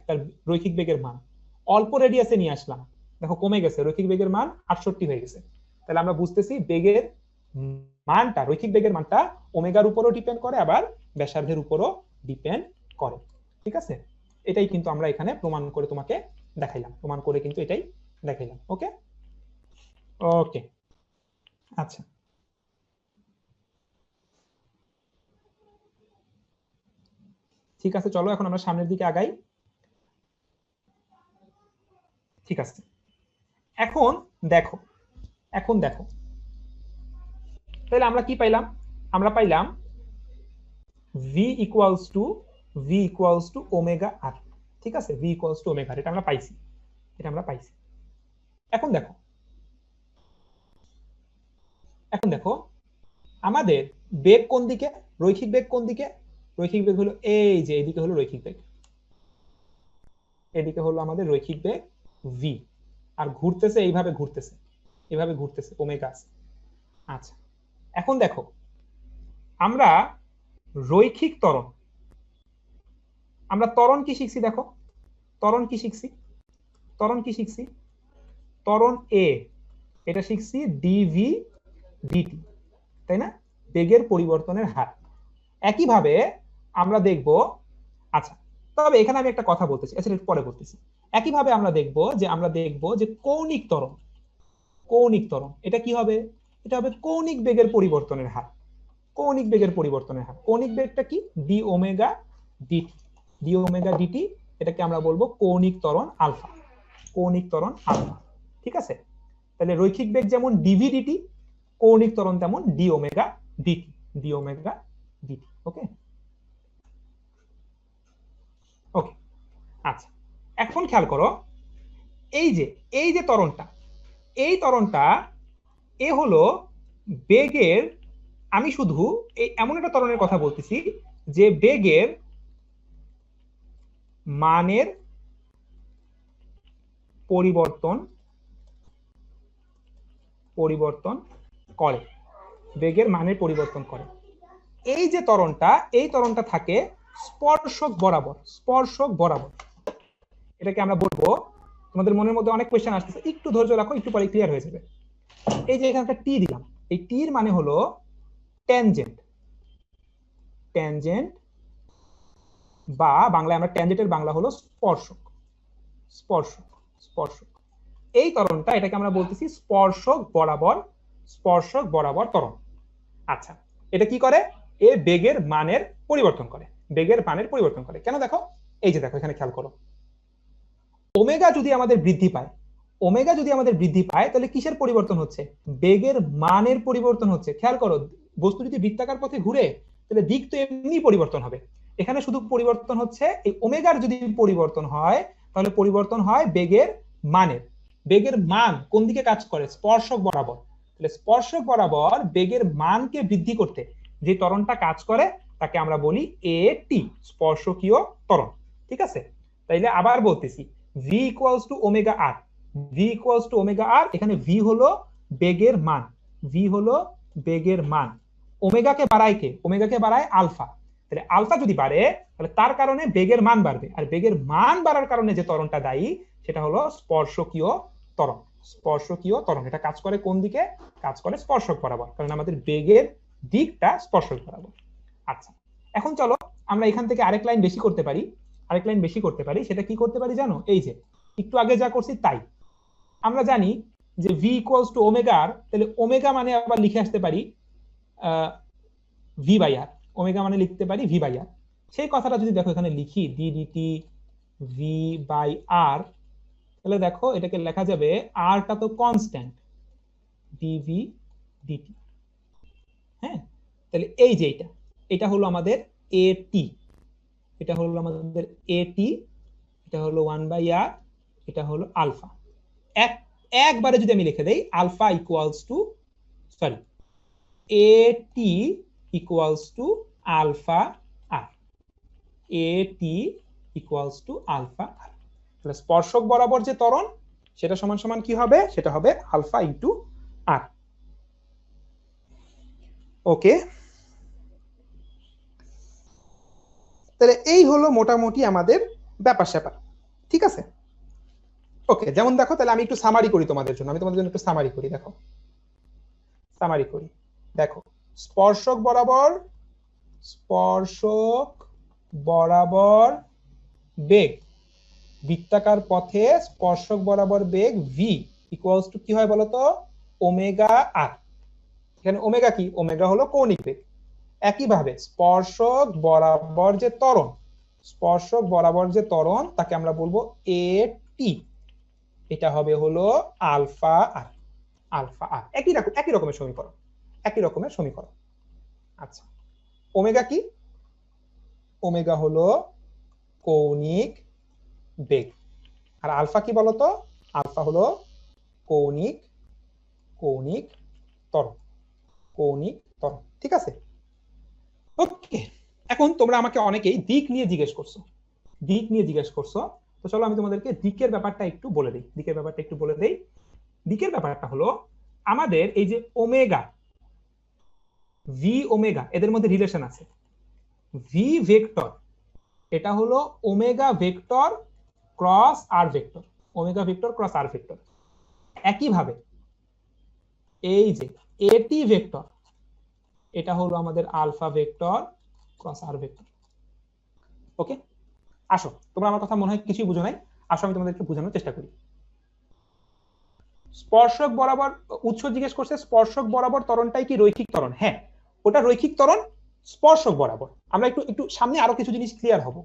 তার রৈখিক বেগের মান। অল্প রেডিয়াসে নিয়ে আসলাম, দেখো কমে গেছে, রৈখিক বেগের মান 68 হয়ে গেছে। তাহলে আমরা বুঝতেছি বেগের মানটা, রৈখিক বেগের মানটা ওমেগার উপরও ডিপেন্ড করে, আবার ব্যাসার্ধের উপরও ডিপেন্ড করে, ঠিক আছে। এটাই কিন্তু আমরা এখানে প্রমাণ করে তোমাকে দেখাইলাম, প্রমাণ করে কিন্তু এটাই দেখাইলাম। ওকে ওকে, আচ্ছা ঠিক আছে, চলো এখন আমরা সামনের দিকে আগাই। ঠিক আছে, এখন দেখো, এখন দেখো, তাহলে আমরা কি পাইলাম? আমরা পাইলাম v ইকুয়ালস টু ওমেগা আর, ঠিক আছে, v ইকুয়ালস টু ওমেগা আর, এটা আমরা পাইছি, এটা আমরা পাইছি। এখন দেখো, এখন দেখো আমাদের বেগ কোন দিকে, রৈখিক বেগ কোন দিকে? রৈখিক বেগ হলো এই যে এদিকে হলো রৈখিক বেগ, এদিকে হলো আমাদের রৈখিক বেগ v, আর ঘুরতেছে এইভাবে, ঘুরতেছে এইভাবে, ঘুরতেছে ওমেগা আছে। আচ্ছা এখন দেখো, আমরা রৈখিক ত্বরণ, আমরা ত্বরণ কি শিখছি? দেখো ত্বরণ কি শিখছি, ত্বরণ কি শিখছি? ত্বরণ এ, এটা শিখছি ডিভি ডিটি, তাই না, বেগের পরিবর্তনের হার। একইভাবে আমরা দেখব, আচ্ছা তবে এখানে আমি একটা কথা বলতেছি, আচ্ছা একটু পরে বলতেছি। একইভাবে আমরা দেখব যে কৌণিক ত্বরণ, কৌণিক ত্বরণ এটা কি হবে? এটা হবে কৌণিক বেগের পরিবর্তনের হার, কৌণিক বেগের পরিবর্তনের হার। কৌণিক বেগটা কি? D omega DT, D omega D T, এটাকে আমরা বলবো কৌণিক ত্বরণ আলফা, কৌণিক ত্বরণ আলফা, ঠিক আছে। তাহলে রৈখিক বেগ যেমন ডিভি ডিটি, কৌণিক ত্বরণ তেমন D omega DT, D omega DT. Okay okay, আচ্ছা এখন খেয়াল করো, এই যে ত্বরণটা, এই ত্বরণটা এ হলো বেগের, আমি শুধু এমন একটা ত্বরণের কথা বলতেছি যে বেগের মানের পরিবর্তন করে, বেগের মানের পরিবর্তন করে। এই যে ত্বরণটা, এই ত্বরণটা থাকে স্পর্শক বরাবর, স্পর্শক বরাবর। এটাকে আমরা বলবো, তোমাদের মনের মধ্যে অনেক কোয়েশ্চেন আসতেছে, একটু ধৈর্য রাখো, একটু পরে ক্লিয়ার হয়ে যাবে। এই যে এখানে একটা টি দিলাম, এই টির মানে হলো ট্যানজেন্ট, ট্যানজেন্ট বা বাংলায় আমরা ট্যানজেন্টের বাংলা হলো স্পর্শক, স্পর্শক, স্পর্শক। এই ত্বরণটা, এটাকে আমরা বলতেছি স্পর্শক বরাবর, স্পর্শক বরাবর ত্বরণ। আচ্ছা এটা কি করে? এ বেগের মানের পরিবর্তন করে, বেগের মানের পরিবর্তন করে। কেন? দেখো এই যে দেখো এখানে খেয়াল করো, ওমেগা যদি আমাদের বৃদ্ধি পায়, ওমেগা যদি আমাদের বৃদ্ধি পায়, তাহলে কিসের পরিবর্তন হচ্ছে? বেগের মানের পরিবর্তন হচ্ছে। খেয়াল করো, বস্তু যদি বৃত্তাকার পথে ঘুরে, তাহলে দিক তো এমনি পরিবর্তন হবে। এখানে শুধু পরিবর্তন হচ্ছে এই ওমেগার যদি পরিবর্তন হয়, তাহলে পরিবর্তন হয় বেগের মানের। বেগের মান কোন দিকে কাজ করে? স্পর্শক বরাবর। তাহলে স্পর্শক বরাবর বেগের মানকে বৃদ্ধি করতে যে ত্বরণটা কাজ করে, তাকে আমরা বলি এটি, স্পর্শকীয় ত্বরণ, ঠিক আছে। তাইলে আবার বলতেছি, v equals to omega R, v equals to omega R, এখানে v হলো বেগের মান, v হলো বেগের মান। ওমেগাকে বাড়ায় কে? ওমেগাকে বাড়ায় আলফা। তাহলে আলফা যদি বাড়ে, তাহলে তার কারণে বেগের মান বাড়বে, আর বেগের মান বাড়ার কারণে যে ত্বরণটা দায়ী, সেটা হলো স্পর্শকীয় ত্বরণ, স্পর্শকীয় ত্বরণ। এটা কাজ করে কোন দিকে? কাজ করে স্পর্শক বরাবর, কারণ আমাদের বেগের দিকটা স্পর্শক বরাবর। আচ্ছা এখন চলো আমরা এখান থেকে আরেক লাইন বেশি করতে পারি, আরেক লাইন বেশি করতে পারি। সেটা কি করতে পারি জানো? এই যে একটু আগে যা করছি তাই। আমরা জানি যে v ইকুয়ালস টু ওমেগা আর, তাহলে ওমেগা মানে আবার লিখে আসতে পারি v বাই আর, ওমেগা মানে লিখতে পারি v বাই আর। সেই কথাটা যদি দেখো এখানে লিখি d dt v বাই আর, তাহলে দেখো এটাকে লেখা যাবে, r টা তো কনস্ট্যান্ট, dv dt। হ্যাঁ, তাহলে এই যে এটা হলো আমাদের at, এটা হলো আমাদের at, এটা হলো 1 বাই r, এটা হলো আলফা। একবারে যদি আমি লিখে দেই alpha equals to sorry A T equals to alpha R, A T equals to alpha R, তাহলে স্পর্শক বরাবর যে ত্বরণ সেটা সমান সমান কি হবে, সেটা হবে আলফা ইন্টু আর। ওকে, তাহলে এই হলো মোটামুটি আমাদের ব্যাপার স্যাপার, ঠিক আছে। ওকে, যেমন দেখো, তাহলে আমি একটু সামারি করি তোমাদের জন্য, আমি তোমাদের জন্য একটু সামারি করি, দেখো সামারি করি। দেখো, স্পর্শক বরাবর বেগ, বৃত্তাকার পথে স্পর্শক বরাবর বেগ ভি ইকুয়ালস টু কি হয় বলতো, ওমেগা আর। এখানে ওমেগা কি, ওমেগা হলো কৌণিক বেগ। একইভাবে স্পর্শক বরাবর যে ত্বরণ, স্পর্শক বরাবর যে ত্বরণ তাকে আমরা বলবো এ টি, এটা হবে হলো আলফা আর, আলফা আর। একই রকমের সমীকরণ, একই রকমের সমীকরণ। আচ্ছা, ওমেগা কি, ওমেগা হলো কৌণিক বেগ, আর আলফা কি বলতো, আলফা হলো কৌণিক ত্বরণ, কৌণিক ত্বরণ, ঠিক আছে। ওকে, এখন তোমরা আমাকে অনেকেই দিক নিয়ে জিজ্ঞেস করছো, দিক নিয়ে জিজ্ঞেস করছো, তো চলো আমি তোমাদেরকে দিকের ব্যাপারটা একটু বলে দিই, দিকের ব্যাপারটা একটু বলে দেই। দিকের ব্যাপারটা হলো আমাদের এই যে ওমেগা, ভি ওমেগা, এদের মধ্যে রিলেশন আছে। ভি ভেক্টর এটা হলো ওমেগা ভেক্টর ক্রস আর ভেক্টর, ওমেগা ভেক্টর ক্রস আর ভেক্টর। একইভাবে এই যে এটি ভেক্টর এটা হলো আমাদের আলফা ভেক্টর ক্রস আর ভেক্টর। ওকে, আসো, তোমরা আমার কথা মনে হয় কিছুই বুঝো নাই, আসো আমি তোমাদের একটু বোঝানোর চেষ্টা করি। স্পর্শক বরাবর, উৎস জিজ্ঞেস করছে স্পর্শক বরাবর ত্বরণটাই কি রৈখিক ত্বরণ? হ্যাঁ, ওটা রৈখিক ত্বরণ স্পর্শক বরাবর। আমরা একটু সামনে আরো কিছু জিনিস ক্লিয়ার হব।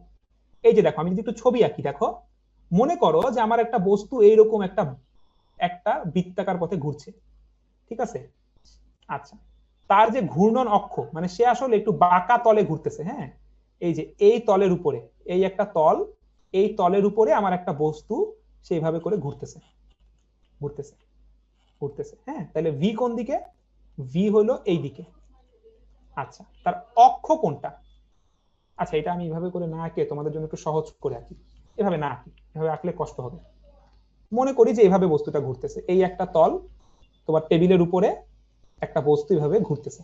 এই যে দেখো, আমি যদি একটু ছবি আঁকি, দেখো মনে করো যে আমার একটা বস্তু এইরকম একটা বৃত্তাকার পথে ঘুরছে, ঠিক আছে। আচ্ছা, তার যে ঘূর্ণন অক্ষ, মানে সে আসলে একটু বাঁকা তলে ঘুরতেছে। হ্যাঁ, এই যে এই তলের উপরে, এই একটা তল, এই তলের উপরে আমার একটা বস্তু সেইভাবে করে ঘুরতেছে ঘুরতেছে ঘুরতেছে। হ্যাঁ, তাহলে ভি কোন দিকে, ভি হলো এই দিকে। আচ্ছা, তার অক্ষ কোনটা? আচ্ছা, এটা আমি এইভাবে করে না আঁকে তোমাদের জন্য একটু সহজ করে আঁকি, এভাবে না আঁকি, এভাবে আঁকলে কষ্ট হবে। মনে করি যে এইভাবে বস্তুটা ঘুরতেছে, এই একটা তল, তোমার টেবিলের উপরে একটা বস্তু এইভাবে ঘুরতেছে।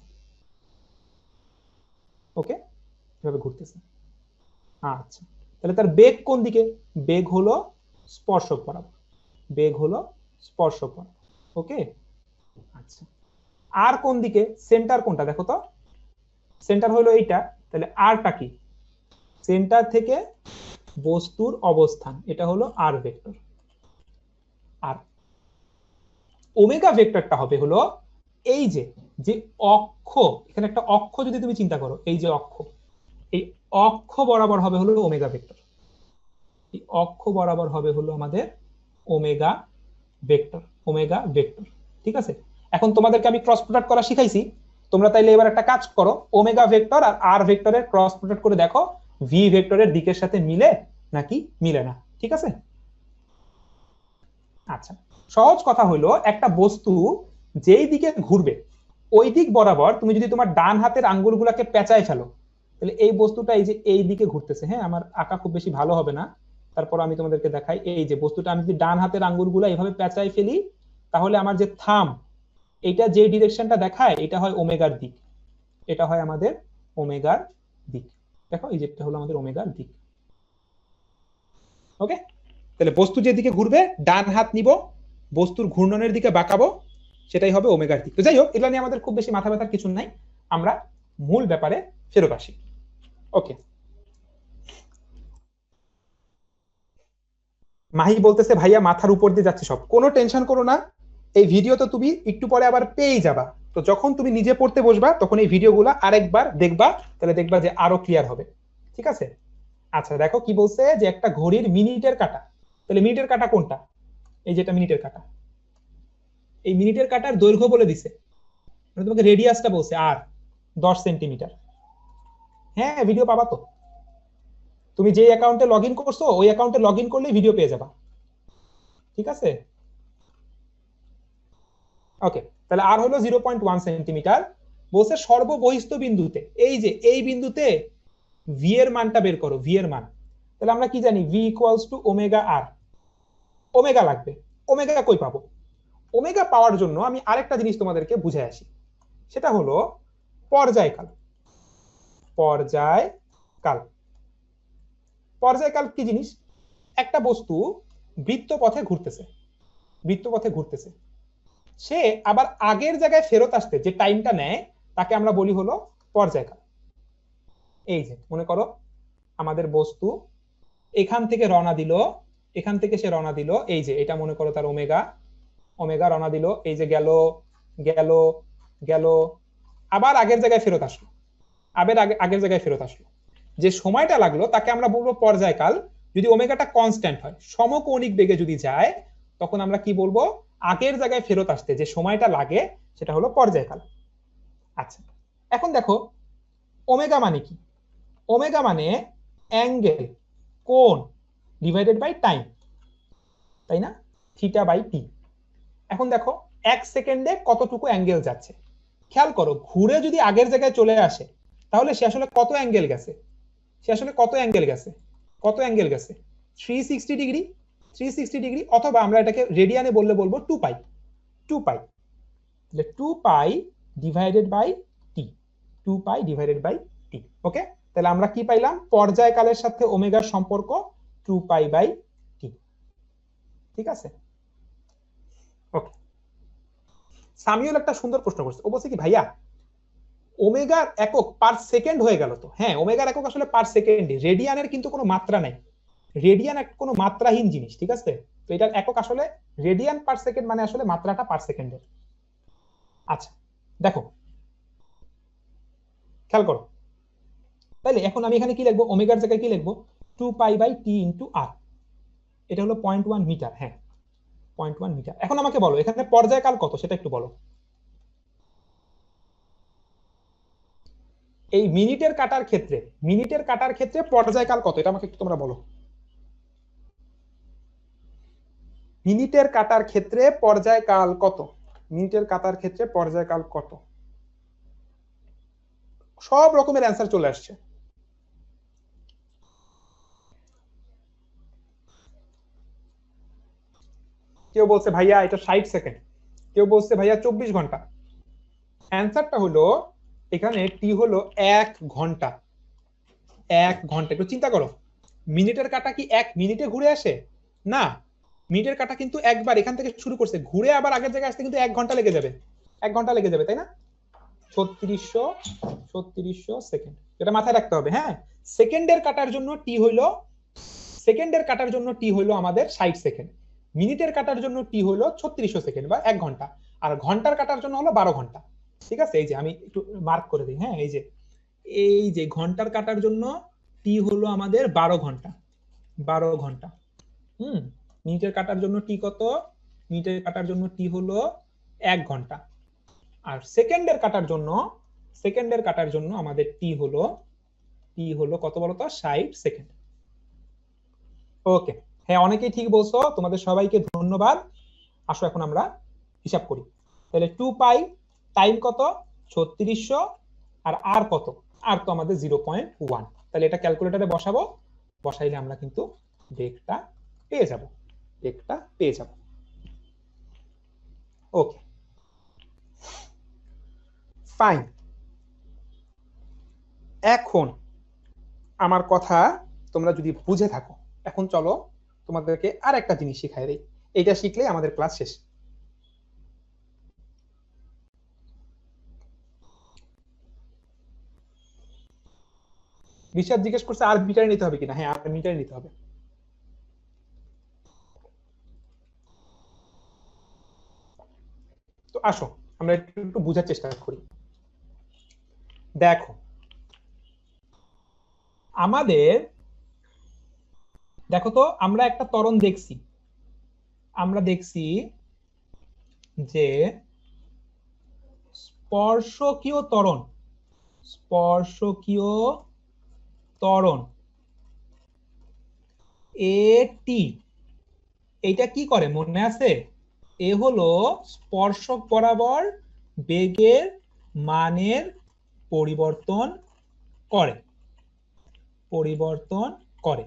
ওকে, এভাবে ঘুরতেছে। আচ্ছা, তাহলে তার বেগ কোন দিকে? বেগ হলো স্পর্শক বরাবর, বেগ হলো স্পর্শক বরাবর। ওকে, আচ্ছা, আর কোন দিকে? সেন্টার কোনটা দেখো তো, সেন্টার হলো এইটা, তাহলে আরটা কি? সেন্টার থেকে বস্তুর অবস্থান, এটা হলো আর ভেক্টর। আর ওমেগা ভেক্টরটা হবে হলো এই যে যে অক্ষ, এখানে একটা অক্ষ যদি তুমি চিন্তা করো, এই যে অক্ষ, এই অক্ষ বরাবর হবে হলো ওমেগা ভেক্টর, এই অক্ষ বরাবর হবে হলো আমাদের ওমেগা ভেক্টর, ওমেগা ভেক্টর, ঠিক আছে। এখন তোমাদেরকে আমি ক্রস প্রোডাক্ট করা শিখাইছি, তোমরা তাইলে এবার একটা কাজ করো, ওমেগা ভেক্টর আর আর ভেক্টরের ক্রস প্রোডাক্ট করে দেখো ভি ভেক্টরের দিকের সাথে মিলে নাকি মিলে না, ঠিক আছে। আচ্ছা, সহজ কথা হলো একটা বস্তু যেই দিকে ঘুরবে ওই দিক বরাবর তুমি যদি তোমার ডান হাতের আঙ্গুলগুলোকে পেঁচায় ফেলো, তাহলে এই বস্তুটা এই যে এই দিকে ঘুরতেছে। হ্যাঁ, আমার আঁকা খুব বেশি ভালো হবে না, তারপর আমি তোমাদেরকে দেখাই। এই যে বস্তুটা আমি যদি ডান হাতের আঙ্গুলগুলো এইভাবে পেঁচায় ফেলি, তাহলে আমার যে থাম, এটা যে ডিরেকশনটা দেখায় এটা হয় ওমেগার দিক, এটা হয় আমাদের ওমেগার দিক। দেখো, এই যেটা হলো আমাদের ওমেগার দিক। ওকে, তাহলে বস্তু যেদিকে ঘুরবে ডান হাত নিব, বস্তুর ঘূর্ণনের দিকে বাঁকাবো, সেটাই হবে ওমেগার দিক। তো যাই হোক, এগুলো নিয়ে আমাদের খুব বেশি মাথা ব্যথার কিছু নাই, আমরা মূল ব্যাপারে ফেরত আসি। ওকে, মাহি বলতেছে ভাইয়া মাথার উপর দিয়ে যাচ্ছে সব, কোনো টেনশন করো না, এই ভিডিও তো তুমি একটু পরে আবার পেয়ে যাবা। তো যখন তুমি নিজে পড়তে বসবা তখন এই ভিডিওগুলো আরেকবার দেখবা, তাহলে দেখবা যে আরো ক্লিয়ার হবে, ঠিক আছে। আচ্ছা, দেখো কি বলছে, যে একটা ঘড়ির মিনিটের কাঁটা, তাহলে মিনিটের কাঁটা কোনটা? এই যেটা মিনিটের কাঁটা, এই মিনিটের কাঁটার দৈর্ঘ্য বলে দিছে, মানে তোমাকে রেডিয়াসটা বলছে আর 10 সেন্টিমিটার। হ্যাঁ, ভিডিও পাবা তো, তুমি যে অ্যাকাউন্টে লগ ইন করছো ওই অ্যাকাউন্টে লগ ইন করলে ভিডিও পেয়ে যাবা, ঠিক আছে। ওকে, তাহলে আর হলো 0.1 সেন্টিমিটার। বলছে সর্ববহিস্থ বিন্দুতে, এই যে এই বিন্দুতে ভি এর মানটা বের করো, ভি এর মান। তাহলে আমরা কি জানি, V equals to omega R. Omega লাগবে, ওমেগা কই পাবো? ওমেগা পাওয়ার জন্য আমি আরেকটা জিনিস তোমাদেরকে বুঝাই আসি, সেটা হলো পর্যায়কাল। পর্যায়কাল, পর্যায়কাল কি জিনিস? একটা বস্তু বৃত্তপথে ঘুরতেছে, বৃত্তপথে ঘুরতেছে, সে আবার আগের জায়গায় ফেরত আসতে যে টাইমটা নেয় তাকে আমরা বলি হলো পর্যায়কাল। এই যে মনে করো আমাদের বস্তু এখান থেকে রওনা দিল, এখান থেকে সে রওনা দিল, এই যে এটা মনে করো তার ওমেগা, ওমেগা রওনা দিল, এই যে গেল গেল গেল, আবার আগের জায়গায় ফেরত আসলো, আবার আগের জায়গায় ফেরত আসলো। যে সময়টা লাগলো তাকে আমরা বলবো পর্যায়কাল। যদি ওমেগাটা কনস্ট্যান্ট হয়, সমকৌণিক বেগে যদি যায়, তখন আমরা কি বলবো, আগের জায়গায় ফেরত আসতে যে সময়টা লাগে সেটা হলো পর্যায়কাল। আচ্ছা, এখন দেখো ওমেগা মানে কি? ওমেগা মানে অ্যাঙ্গেল, কোণ ডিভাইডেড বাই টাইম, তাই না? Theta by T. এখন দেখো 1 সেকেন্ডে কতটুকু অ্যাঙ্গেল যাচ্ছে, খেয়াল করো, ঘুরে যদি আগের জায়গায় চলে আসে তাহলে সে আসলে কত অ্যাঙ্গেল গেছে? সে আসলে কত অ্যাঙ্গেল গেছে? কত অ্যাঙ্গেল গেছে? 360 ডিগ্রি, 360 ডিগ্রি, অথবা আমরা এটাকে রেডিয়ানে বললে বলবো 2 পাই, 2 পাই। তাহলে 2 pi divided by T, 2 pi divided by T. Okay, তাহলে আমরা কি পাইলাম? পর্যায়কালের সাথে ওমেগার সম্পর্ক 2 পাই বাই টি। ঠিক আছে, ওকে। সামিউল একটা সুন্দর প্রশ্ন করছে, ও বলছে কি ভাইয়া ওমেগার একক পার সেকেন্ড হয়ে গেল তো? হ্যাঁ, ওমেগার একক আসলে পার সেকেন্ডে, রেডিয়ানের কিন্তু কোনো মাত্রা নাই, রেডিয়ান কোনো মাত্রাহীন জিনিস, ঠিক আছে? তো এটার একক আসলে রেডিয়ান পার সেকেন্ড, মানে আসলে মাত্রাটা পার সেকেন্ডের। আচ্ছা দেখো, খেয়াল করো, তাইলে এখন আমি এখানে কি লিখবো? ওমেগার জায়গায় কি লিখবো? 2 পাই বাই টি ইনটু আর। এটা হলো 0.1 মিটার। হ্যাঁ, 0.1 মিটার। এখন আমাকে বলো এখানে পর্যায়কাল কত সেটা একটু বলো। এই মিনিটের কাটার ক্ষেত্রে, মিনিটের কাটার ক্ষেত্রে পর্যায়কাল কত, এটা আমাকে একটু তোমরা বলো। মিনিটের কাটার ক্ষেত্রে পর্যায়কাল কত? মিনিটের কাটার ক্ষেত্রে পর্যায়কাল কত? সব রকমের অ্যান্সার চলে আসছে। কেউ বলছে ভাইয়া এটা 60 সেকেন্ড, কেউ বলছে ভাইয়া 24 ঘন্টা। অ্যান্সারটা হলো এখানে টি হলো 1 ঘন্টা। 1 ঘন্টা, একটু চিন্তা করো, মিনিটের কাটা কি 1 মিনিটে ঘুরে আসে? না, মিনিটের কাটা কিন্তু একবার এখান থেকে শুরু করছে, ঘুরে আবার আগের জায়গায় আসতে কিন্তু 1 ঘন্টা লেগে যাবে, 1 ঘন্টা লেগে যাবে, তাই না? 3600 সেকেন্ড, এটা মাথায় রাখতে হবে। হ্যাঁ, সেকেন্ডের কাটার জন্য টি হইলো, সেকেন্ডের কাটার জন্য টি হইলো আমাদের 60 সেকেন্ড, মিনিটের কাটার জন্য টি হলো 3600 সেকেন্ড বা 1 ঘন্টা, আর ঘন্টার কাটার জন্য হলো 12 ঘন্টা। ঠিক আছে, এই যে আমি একটু মার্ক করে দিই। হ্যাঁ, এই যে ঘন্টার কাটার জন্য টি হলো আমাদের 12 ঘন্টা, 12 ঘন্টা। মিনিটের কাটার জন্য টি কত? মিনিটের কাটার জন্য টি হলো 1 ঘন্টা। আর সেকেন্ডের কাটার জন্য, সেকেন্ডের কাটার জন্য আমাদের টি হলো কত বলতো? 60 সেকেন্ড। ওকে, হ্যাঁ অনেকেই ঠিক বলছো, তোমাদের সবাইকে ধন্যবাদ। আসো এখন আমরা হিসাব করি। তাহলে 2 পাই, টাইম কত? 3600, আর আর কত? আর তো আমাদের 0.1। তাহলে এটা ক্যালকুলেটরে বসাবো, বসাইলে আমরা কিন্তু বেগটা পেয়ে যাব, বেগটা পেয়ে যাব। Okay fine. এখন আমার কথা তোমরা যদি বুঝে থাকো, এখন চলো তোমাদেরকে আর একটা জিনিস শিখাই দেই, এইটা শিখলে আমাদের ক্লাস শেষ। বিশ্বাস জিজ্ঞেস করছে আর মিটার নিতে হবে কিনা। হ্যাঁ, আর মিটার নিতে হবে। তো আসো আমরা একটু বোঝার চেষ্টা করি। দেখো আমাদের, দেখো তো আমরা একটা ত্বরণ দেখছি, আমরা দেখছি যে স্পর্শকীয় ত্বরণ, স্পর্শকীয় ত্বরণ এটি, এইটা কি করে মনে আছে? এ হলো স্পর্শক বরাবর বেগের মানের পরিবর্তন করে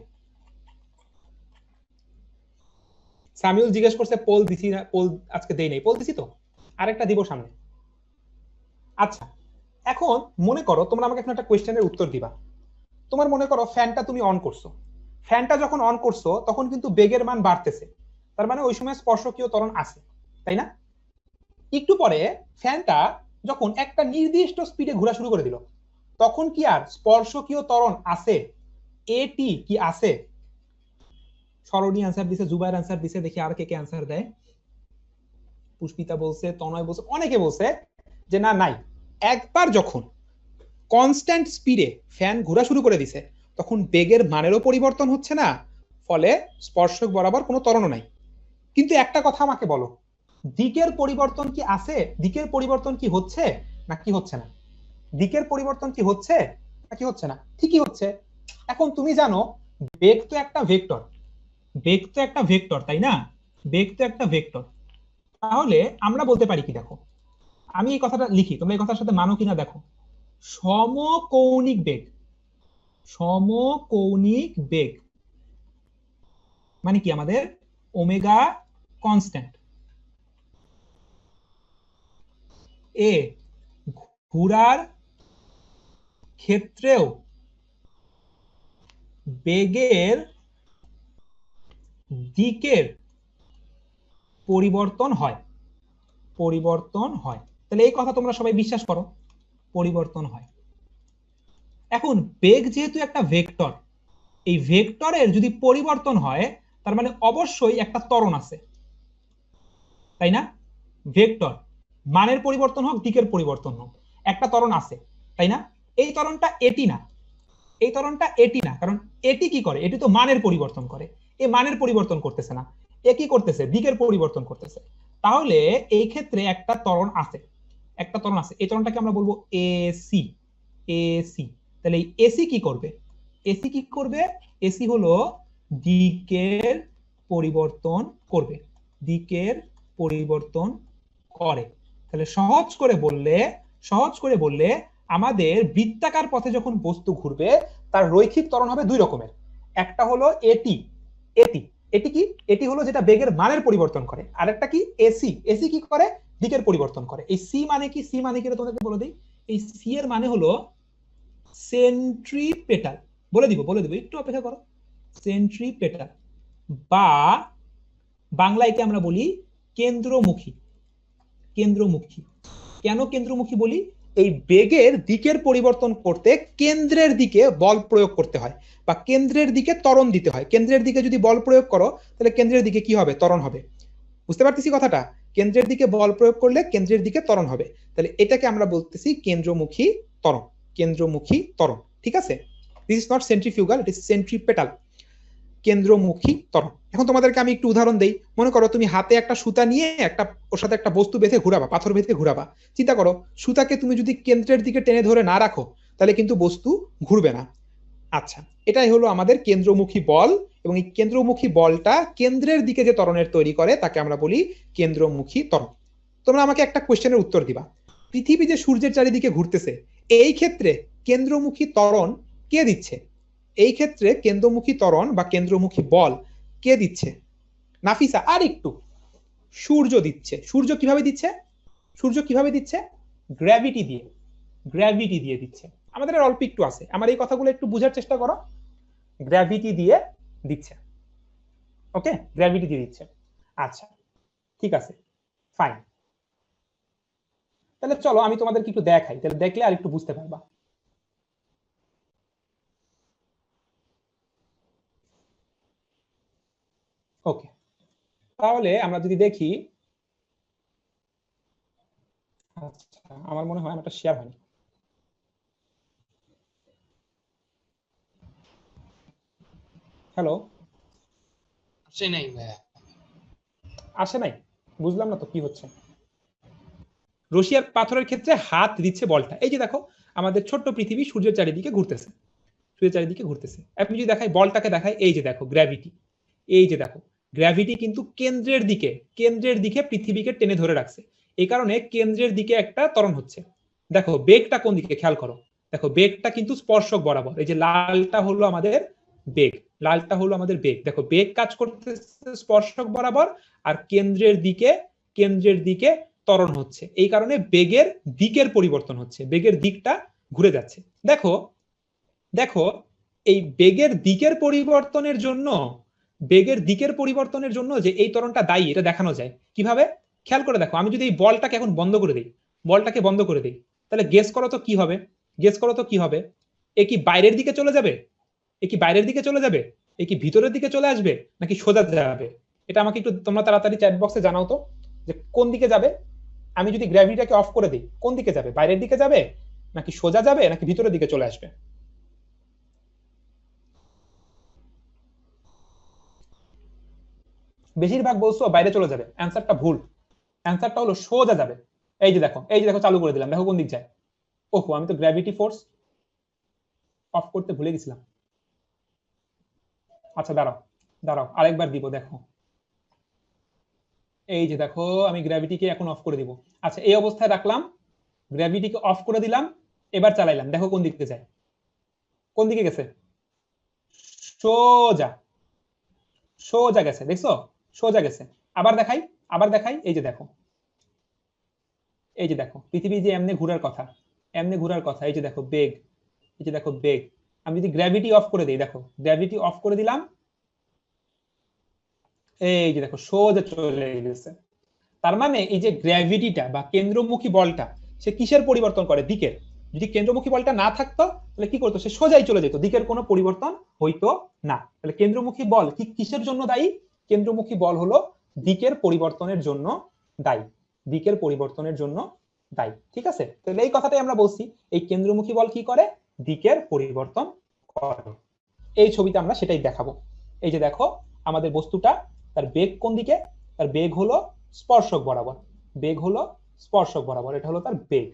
সামিউল জিজ্ঞেস করছে পোল দিছি না, পোল আজকে দেই নাই। পোল দিছি তো, আরেকটা দিব সামনে। আচ্ছা, এখন মনে করো তোমরা আমাকে এখন একটা কোয়েশ্চেনের উত্তর দিবা। তোমার মনে করো ফ্যানটা তুমি অন করছো, ফ্যানটা যখন অন করছো তখন কিন্তু বেগের মান বাড়তেছে, তার মানে ওই সময় স্পর্শকীয় ত্বরণ আছে, তাই না? একটু পরে ফ্যানটা যখন একটা নির্দিষ্ট স্পিডে ঘোরা শুরু করে দিল, তখন কি আর স্পর্শকীয় ত্বরণ আছে? এটি কি আছে? সরণি অ্যান্সার দিছে, জুবাইর অ্যান্সার দিছে, দেখি আর কে কে অ্যান্সার দেয়। পুষ্পিতা বলছে, তনয় বলছে, অনেকে বলছে যে না, নাই। একবার যখন কনস্ট্যান্ট স্পিডে ফ্যান ঘোরা শুরু করে দিছে তখন বেগের মানেরও পরিবর্তন হচ্ছে না, ফলে স্পর্শক বরাবর কোনো ত্বরণও নাই। কিন্তু একটা কথা আমাকে বলো, দিকের পরিবর্তন কি আছে? দিকের পরিবর্তন কি হচ্ছে না কি হচ্ছে না? দিকের পরিবর্তন কি হচ্ছে নাকি হচ্ছে না? ঠিকই হচ্ছে। এখন তুমি জানো বেগ তো একটা ভেক্টর, বেগ তো একটা ভেক্টর, তাই না? বেগ তো একটা ভেক্টর। তাহলে আমরা বলতে পারি কি, দেখো আমি এই কথাটা লিখি, তোমরা এই কথার সাথে মানো কিনা দেখো। সমকৌণিক বেগ, সমকৌণিক বেগ মানে কি? আমাদের ওমেগা কনস্ট্যান্ট, এ ঘোরার ক্ষেত্রেও বেগের দিকের পরিবর্তন হয়, পরিবর্তন হয়। তাহলে এই কথা তোমরা সবাই বিশ্বাস করো, পরিবর্তন হয়। এখন বেগ যেহেতু একটা ভেক্টর, এই ভেক্টরের যদি পরিবর্তন হয় তার মানে অবশ্যই একটা ত্বরণ আছে, তাই না? ভেক্টর মানের পরিবর্তন হোক, দিকের পরিবর্তন হোক, একটা ত্বরণ আছে, তাই না? এই ত্বরণটা এটি না, এই ত্বরণটা এটি না, কারণ এটি কি করে? এটি তো মানের পরিবর্তন করে, এই মানের পরিবর্তন করতেছে না, এ কি করতেছে? দিকের পরিবর্তন করতেছে। তাহলে এই ক্ষেত্রে একটা ত্বরণ আছে, একটা ত্বরণ আছে। এই ত্বরণটাকে আমরা বলবো এসি, এসি। তাহলে এই এসি কি করবে? এসি কি করবে? এসি হলো দিকের পরিবর্তন করবে, দিকের পরিবর্তন করে। তাহলে সহজ করে বললে আমাদের বৃত্তাকার পথে যখন বস্তু ঘুরবে তার রৈখিক ত্বরণ হবে দুই রকমের। একটা হলো এটি, এটি এটি কি? এটি হলো যেটা বেগের মানের পরিবর্তন করে। আরেকটা কি? এসি, এসি কি করে? দিকের পরিবর্তন করে। এই সি মানে কি? সি মানে কি তোমাদেরকে বলে দিই। এই সি এর মানে হলো সেন্ট্রিপেটাল। বলে দিব একটু অপেক্ষা করো। সেন্ট্রিপেটাল বা বাংলায় আমরা বলি কেন্দ্রমুখী। কেন্দ্রমুখী কেন কেন্দ্রমুখী বলি? এই বেগের দিকের পরিবর্তন করতে কেন্দ্রের দিকে বল প্রয়োগ করতে হয় বা কেন্দ্রের দিকে ত্বরণ দিতে হয়। কেন্দ্রের দিকে যদি বল প্রয়োগ করো তাহলে কেন্দ্রের দিকে কি হবে? ত্বরণ হবে। বুঝতে পারতেছি কথাটা? কেন্দ্রের দিকে বল প্রয়োগ করলে কেন্দ্রের দিকে ত্বরণ হবে। তাহলে এটাকে আমরা বলতেছি কেন্দ্রমুখী ত্বরণ, কেন্দ্রমুখী ত্বরণ। ঠিক আছে? This is not centrifugal, it is centripetal, কেন্দ্রমুখী ত্বরণ। এখন তোমাদেরকে আমি একটু উদাহরণ দেই। মনে করো তুমি হাতে একটা সুতা নিয়ে একটা ওর সাথে একটা বস্তু বেঁধে ঘুরাবা, পাথর বেঁধে ঘুরাবা। চিন্তা করো সুতাকে তুমি যদি কেন্দ্রের দিকে টেনে ধরে না রাখো তাহলে কিন্তু বস্তু ঘুরবে না। আচ্ছা, এটাই হলো আমাদের কেন্দ্রমুখী বল, এবং এই কেন্দ্রমুখী বলটা কেন্দ্রের দিকে যে ত্বরণের তৈরি করে তাকে আমরা বলি কেন্দ্রমুখী ত্বরণ। তোমরা আমাকে একটা কোশ্চেনের উত্তর দিবা। পৃথিবী যে সূর্যের চারিদিকে ঘুরতেছে, এই ক্ষেত্রে কেন্দ্রমুখী ত্বরণ কে দিচ্ছে? এই ক্ষেত্রে কেন্দ্রমুখী ত্বরণ বা কেন্দ্রমুখী বল কে দিচ্ছে? নাফিসা আর একটু। সূর্য দিচ্ছে। সূর্য কিভাবে দিচ্ছে? সূর্য কিভাবে দিচ্ছে? গ্র্যাভিটি দিয়ে, গ্র্যাভিটি দিয়ে দিচ্ছে। আমাদের আর অল্প একটু আছে, আমার এই কথাগুলো একটু বোঝার চেষ্টা করো। গ্র্যাভিটি দিয়ে দিচ্ছে, ওকে, গ্র্যাভিটি দিয়ে দিচ্ছে। আচ্ছা, ঠিক আছে, ফাইন। তাহলে চলো আমি তোমাদেরকে একটু দেখাই, তাহলে দেখলে আর একটু বুঝতে পারবা। ওকে, তাহলে আমরা যদি দেখি, আচ্ছা আমার মনে হয় আমারটা শেয়ার হয়নি। হ্যালো, আসে নাই ভাইয়া। আসে নাই? বুঝলাম না তো কি হচ্ছে। রশিয়ার পাথরের ক্ষেত্রে হাত দিচ্ছে বলটা। এই যে দেখো আমাদের ছোট্ট পৃথিবী সূর্যের চারিদিকে ঘুরতেছে, সূর্যের চারিদিকে ঘুরতেছে। আপনি যদি দেখাই বলটাকে দেখাই, এই যে দেখো গ্র্যাভিটি, এই যে দেখো গ্র্যাভিটি কিন্তু কেন্দ্রের দিকে পৃথিবীকে টেনে ধরে রাখছে। এই কারণে কেন্দ্রের দিকে একটা ত্বরণ হচ্ছে। দেখো বেগটা কোন দিকে, খেয়াল করো। দেখো বেগটা কিন্তু স্পর্শক বরাবর। এই যে লালটা হলো আমাদের বেগ, লালটা হলো আমাদের বেগ। দেখো বেগ কাজ করতেছে স্পর্শক বরাবর, আর কেন্দ্রের দিকে ত্বরণ হচ্ছে। এই কারণে বেগের দিকের পরিবর্তন হচ্ছে, বেগের দিকটা ঘুরে যাচ্ছে। দেখো দেখো এই বেগের দিকের পরিবর্তনের জন্য যে এই ত্বরণটা দায়ী, এটা দেখানো যায় কিভাবে? খেয়াল করে দেখো, আমি যদি এই বলটাকে এখন বন্ধ করে দিই, তাহলে গেস করো তো কি হবে? এ কি বাইরের দিকে চলে যাবে? এ কি ভিতরের দিকে চলে আসবে, নাকি সোজা যাবে? এটা আমাকে একটু তোমরা তাড়াতাড়ি চ্যাট বক্সে জানাও তো, যে কোন দিকে যাবে। আমি যদি গ্র্যাভিটিটাকে অফ করে দিই, কোন দিকে যাবে? বাইরের দিকে যাবে, নাকি সোজা যাবে, নাকি ভিতরের দিকে চলে আসবে? বেশিরভাগ বলছো বাইরে চলে যাবে, অ্যান্সারটা ভুল। অ্যান্সারটা হলো সোজা যাবে। এই যে দেখো চালু করে দিলাম, দেখো কোন দিক যায়। ওহো, আমি তো গ্র্যাভিটি ফোর্স অফ করতে ভুলে গেছিলাম। আচ্ছা দাঁড়াও আরেকবার দিব, দেখো। এই যে দেখো, আমি গ্র্যাভিটিকে এখন অফ করে দিব। আচ্ছা, এই অবস্থায় রাখলাম, গ্র্যাভিটিকে অফ করে দিলাম, এবার চালাইলাম, দেখো কোন দিকে যায়। কোন দিকে গেছে? সোজা সোজা গেছে, দেখছো? সোজা গেছে। আবার দেখাই, এই যে দেখো পৃথিবী যে এমনি ঘোরার কথা, এই যে দেখো বেগ। আমি যদি গ্র্যাভিটি অফ করে দিই, দেখো গ্র্যাভিটি অফ করে দিলাম, এই যে দেখো সোজা চলে গেছে। তার মানে এই যে গ্র্যাভিটিটা বা কেন্দ্রমুখী বলটা, সে কিসের পরিবর্তন করে? দিকের। যদি কেন্দ্রমুখী বলটা না থাকতো, তাহলে কি করতো? সে সোজাই চলে যেত, দিকের কোনো পরিবর্তন হইতো না। তাহলে কেন্দ্রমুখী বল কিসের জন্য দায়ী? কেন্দ্রমুখী বল হলো দিকের পরিবর্তনের জন্য দায়ী। ঠিক আছে, তাহলে এই কথাটাই আমরা বলছি, এই কেন্দ্রমুখী বল কি করে? দিকের পরিবর্তন করে। এই ছবিতে আমরা সেটাই দেখাবো। এই যে দেখো, আমাদের বস্তুটা, তার বেগ কোন দিকে? তার বেগ হলো স্পর্শক বরাবর। এটা হলো তার বেগ।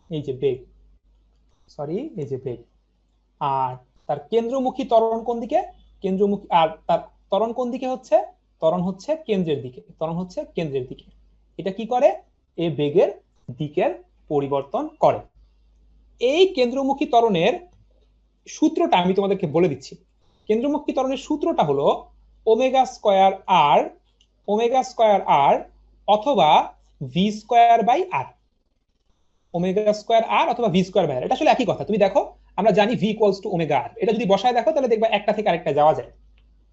এই যে বেগ, আর তার কেন্দ্রমুখী ত্বরণ কোন দিকে? আর তার ত্বরণ কোন দিকে হচ্ছে? ত্বরণ হচ্ছে কেন্দ্রের দিকে। এটা কি করে? এই বেগের দিকের পরিবর্তন করে। এই কেন্দ্রমুখী ত্বরণের সূত্রটা আমি তোমাদেরকে বলে দিচ্ছি। কেন্দ্রমুখী ত্বরণের সূত্রটা হলো ওমেগা স্কয়ার আর অথবা ভি স্কয়ার বাই আর। এটা আসলে একই কথা। তুমি দেখো, আমরা জানি ভি ইকুয়ালস টু ওমেগা আর। এটা যদি বসায় দেখো, তাহলে দেখবা একটা থেকে আরেকটা যাওয়া যায়।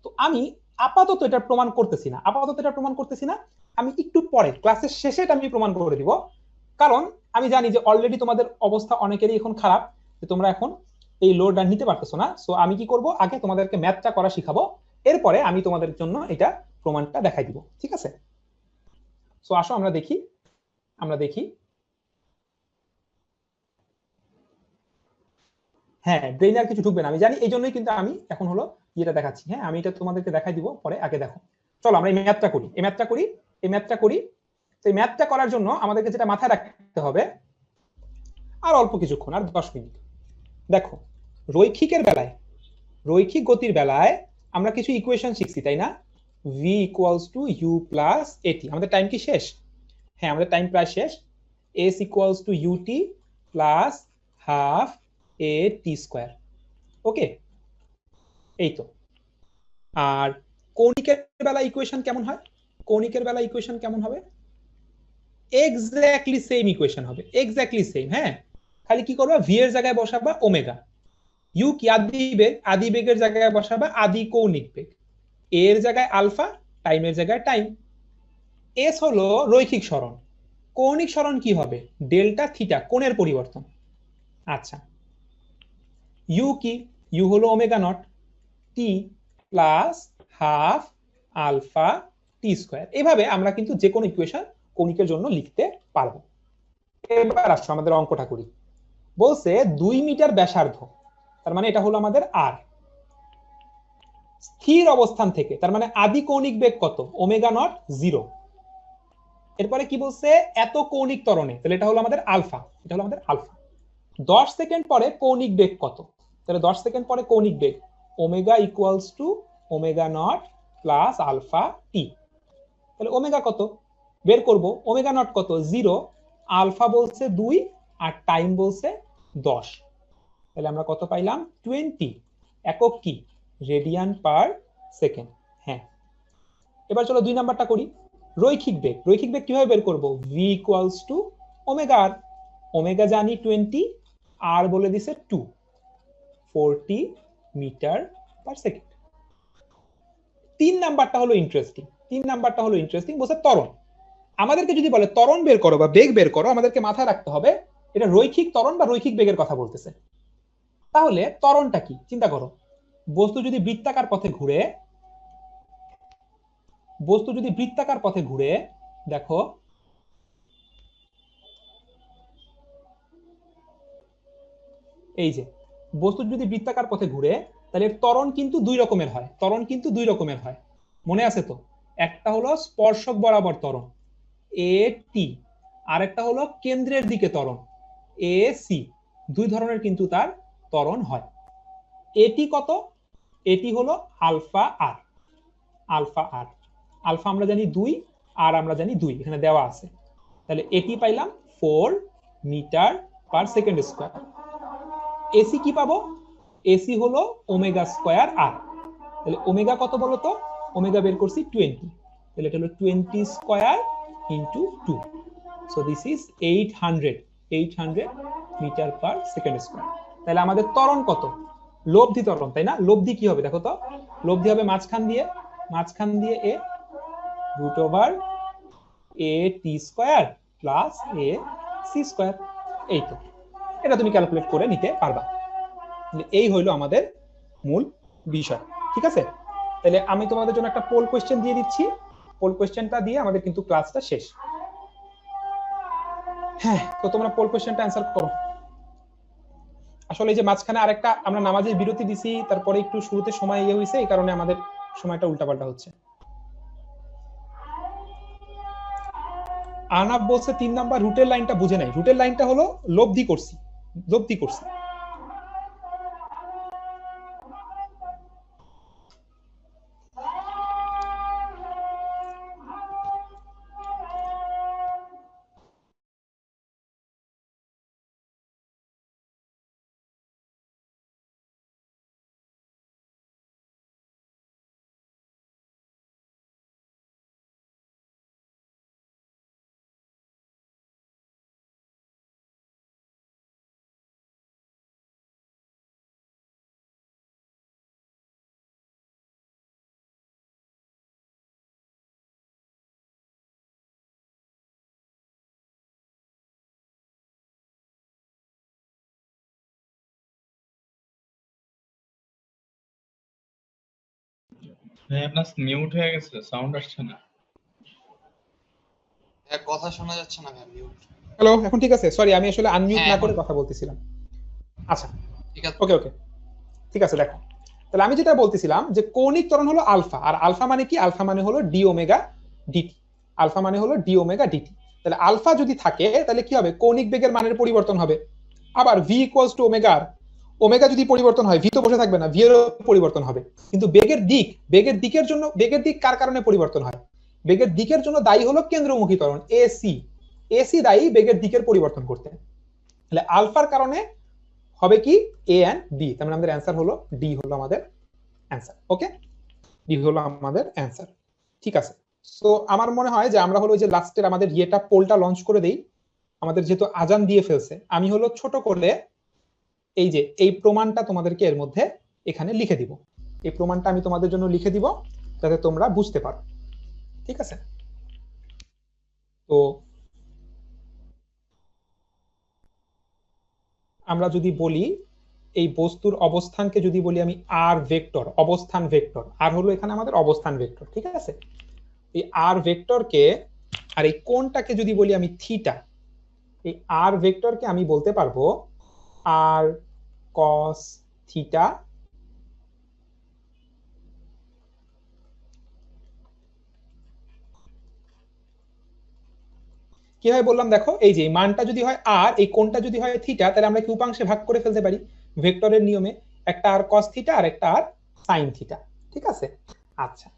তো আমি আপাতত এটা প্রমাণ করতেছি না, আমি একটু পরে ক্লাসের শেষে এটা আমি প্রমাণ করে দিব। কারণ আমি জানি যে অলরেডি তোমাদের অবস্থা অনেকেরই এখন খারাপ, যে তোমরা এখন এই লোডটা নিতে পারতেছো না। সো আমি কি করব, আগে তোমাদেরকে ম্যাথটা করা শিখাবো, এরপরে আমি তোমাদের জন্য এটা প্রমাণটা দেখাই দিব। ঠিক আছে? সো আসো আমরা দেখি। হ্যাঁ, ব্রেইনে আর কিছু ঢুকবে না, আমি জানি। এই জন্যই কিন্তু আমি এখন হলো যেটা দেখাচ্ছি। হ্যাঁ, আমি এটা তোমাদেরকে দেখাই দিব পরে, আগে দেখো। চলো আমরা এই ম্যাথটা করি। তো এই ম্যাথটা করার জন্য আমাদেরকে যেটা মাথায় রাখতে হবে, আর অল্প কিছুক্ষণ, আর 10 মিনিট। দেখো, রৈখিক গতির বেলায় আমরা কিছু ইকুয়েশন শিখছি, তাই না? v equals to U plus A T. আমাদের টাইম কি শেষ? হ্যাঁ, আমাদের টাইম প্রায় শেষ। s equals to UT plus half A T square. Okay, এই তো। আর কৌণিকের বেলা ইকুয়েশন কেমন হয়? এক্স্যাক্টলি সেম ইকুয়েশন হবে, হ্যাঁ। খালি কি করবা, ভি এর জায়গায় বসাবা ওমেগা। ইউ কি আদি বেগের জায়গায় বসাবা আদি কৌণিক বেগ। এর জায়গায় আলফা, টাইমের জায়গায় টাইম। এস হলো রৈখিক সরণ। কৌণিক সরণ কি হবে? ডেল্টা থিটা, কোণের পরিবর্তন। আচ্ছা, ইউ কি? ইউ হলো omega naught T plus half alpha T square. এভাবে আমরা কিন্তু যে কোনো ইকুয়েশন কৌণিকের জন্য লিখতে পারবো। এবার আসো আমাদের অঙ্কটা করি। বলছে 2 মিটার ব্যাসার্ধ, তার মানে এটা হলো আমাদের আর, স্থির অবস্থান থেকে, তার মানে আদি কৌণিক বেগ কত? Omega not 0। এরপরে কি বলছে? এত কৌণিক ত্বরণে, তাহলে এটা হলো আমাদের আলফা। 10 সেকেন্ড পরে কৌণিক বেগ কত? তাহলে 10 সেকেন্ড পরে কৌণিক বেগ omega equals to omega nought plus alpha T. তাহলে ওমেগা কত বের করব, ওমেগা নট কত 0, আলফা বলছে 2 আর টাইম বলছে 10। তাহলে আমরা কত পাইলাম 20, একক কি রেডিয়ান পার সেকেন্ড। হ্যাঁ, এবার চলো 2 নাম্বারটা করি। রৈখিক বেগ, রৈখিক বেগ কিভাবে বের করব, v equals to omega R, omega জানি 20, আর বলে দিছে 2, 40 মিটার পার সেকেন্ড। 3 নাম্বারটা হলো ইন্টারেস্টিং, 3 নাম্বারটা হলো ইন্টারেস্টিং, বলছে ত্বরণ। আমাদেরকে যদি বলে ত্বরণ বের করো বা বেগ বের করো, আমাদেরকে মাথায় রাখতে হবে এটা রৈখিক ত্বরণ বা রৈখিক বেগের কথা বলতেছে। তাহলে ত্বরণটা কি চিন্তা করো, বস্তু যদি বৃত্তাকার পথে ঘুরে, বস্তু যদি বৃত্তাকার পথে ঘুরে, দেখো এই যে বস্তু যদি বৃত্তাকার পথে ঘুরে, তাহলে ত্বরণ কিন্তু 2 রকমের হয়, ত্বরণ কিন্তু 2 রকমের হয়, মনে আছে তো? একটা হলো স্পর্শক বরাবর ত্বরণ এ টি, আর একটা হলো কেন্দ্রের দিকে ত্বরণ এ সি। 2 ধরনের কিন্তু তার ত্বরণ হয়। এটি কত, এটি হলো আলফা আর, আলফা আর, আলফা আমরা জানি 2 আর আমরা জানি 2, এখানে দেওয়া আছে। তাহলে এটি পাইলাম 4 metre per second square. A C কি পাবো, এসি হলো ওমেগা স্কয়ার আর। তাহলে ওমেগা কত বলো তো, ওমেগা বের করছি 20, তাহলে এটা হলো 20 square into 2, so this is 800 metre per second square. তাহলে আমাদের ত্বরণ কত, লব্ধি ত্বরণ, তাই না? লব্ধি কি হবে দেখো তো, লব্ধি হবে মাঝখান দিয়ে A root over A T square plus A C square. এই তো, এটা তুমি ক্যালকুলেট করে নিতে পারবা। এই হইলো আমাদের মূল বিষয়, ঠিক আছে? তাহলে আমি তোমাদের জন্য একটা পোল কোশ্চেন দিয়ে দিচ্ছি, পোল কোশ্চেনটা দিয়ে আমাদের কিন্তু ক্লাসটা শেষ। হ্যাঁ, তো তোমরা পোল কোশ্চেনটা অ্যান্সার করো। আসলে এই যে মাঝখানে আরেকটা আমরা নামাজের বিরতি দিছি, তারপরে একটু শুরুতে সময় ইয়ে হয়েছে, এই কারণে আমাদের সময়টা উল্টাপাল্টা হচ্ছে। আনাব বলছে 3 নাম্বার রুটের লাইনটা বুঝে নাই। রুটের লাইনটা হলো লব্ধি করছি, লব্ধি করছি। হ্যাঁ, আপনার মিউট হয়ে গেছে, সাউন্ড আসছে না। হ্যাঁ, কথা শোনা যাচ্ছে না ভাই, মিউট। হ্যালো, এখন ঠিক আছে? সরি, আমি আসলে আনমিউট হ্যাঁ, না করে এখন- কথা বলতেছিলাম। আচ্ছা, ঠিক আছে। ওকে ওকে, ঠিক আছে। দেখো, তাহলে আমি যেটা বলতেছিলাম যে কৌণিক ত্বরণ হলো আলফা, আর আলফা মানে কি, আলফা মানে হলো ডি ওমেগা ডিটি, আলফা মানে হলো ডি ওমেগা ডিটি। তাহলে আলফা যদি থাকে তাহলে কি হবে, কৌণিক বেগের মানের পরিবর্তন হবে। আবার V equals to omega R, omega যদি পরিবর্তন হয়, ভি তো বসে থাকবে না, ভি এর পরিবর্তন হবে। কিন্তু বেগের দিক, বেগের দিকের জন্য, বেগের দিক কার কারণে পরিবর্তন হয়, বেগের দিকের জন্য দায়ী হলো কেন্দ্রমুখী ত্বরণ এসি, এসি দায়ী বেগের দিকের পরিবর্তন করতে। তাহলে আলফার কারণে হবে কি এ এন্ড বি, তার মানে আমাদের অ্যান্সার হলো ডি, হলো আমাদের অ্যান্সার। ওকে, ডি হলো আমাদের অ্যান্সার, ঠিক আছে। সো আমার মনে হয় যে আমরা হলো যে লাস্টের আমাদের ইয়েটা পোলটা লঞ্চ করে দেই। আমাদের যেহেতু আজান দিয়ে ফেলছে, আমি হলো ছোট করে এই যে এই প্রমাণটা তোমাদেরকে এর মধ্যে এখানে লিখে দিব, এই প্রমাণটা আমি তোমাদের জন্য লিখে দিব যাতে তোমরা বুঝতে পারো, ঠিক আছে? তো আমরা যদি বলি এই বস্তুর অবস্থানকে যদি বলি আমি আর ভেক্টর, অবস্থান ভেক্টর, আর হলো এখানে আমাদের অবস্থান ভেক্টর, ঠিক আছে? এই আর ভেক্টরকে, আর এই কোণটাকে যদি বলি আমি থিটা, এই আর ভেক্টরকে আমি বলতে পারবো আর কস থিটা কিভাবে বললাম দেখো, এই যে মানটা যদি হয় আর, এই কোণটা যদি হয় থিটা, তাহলে আমরা কি উপাংশে ভাগ করে ফেলতে পারি ভেক্টরের নিয়মে, একটা আর কস থিটা আর একটা আর সাইন থিটা, ঠিক আছে? আচ্ছা,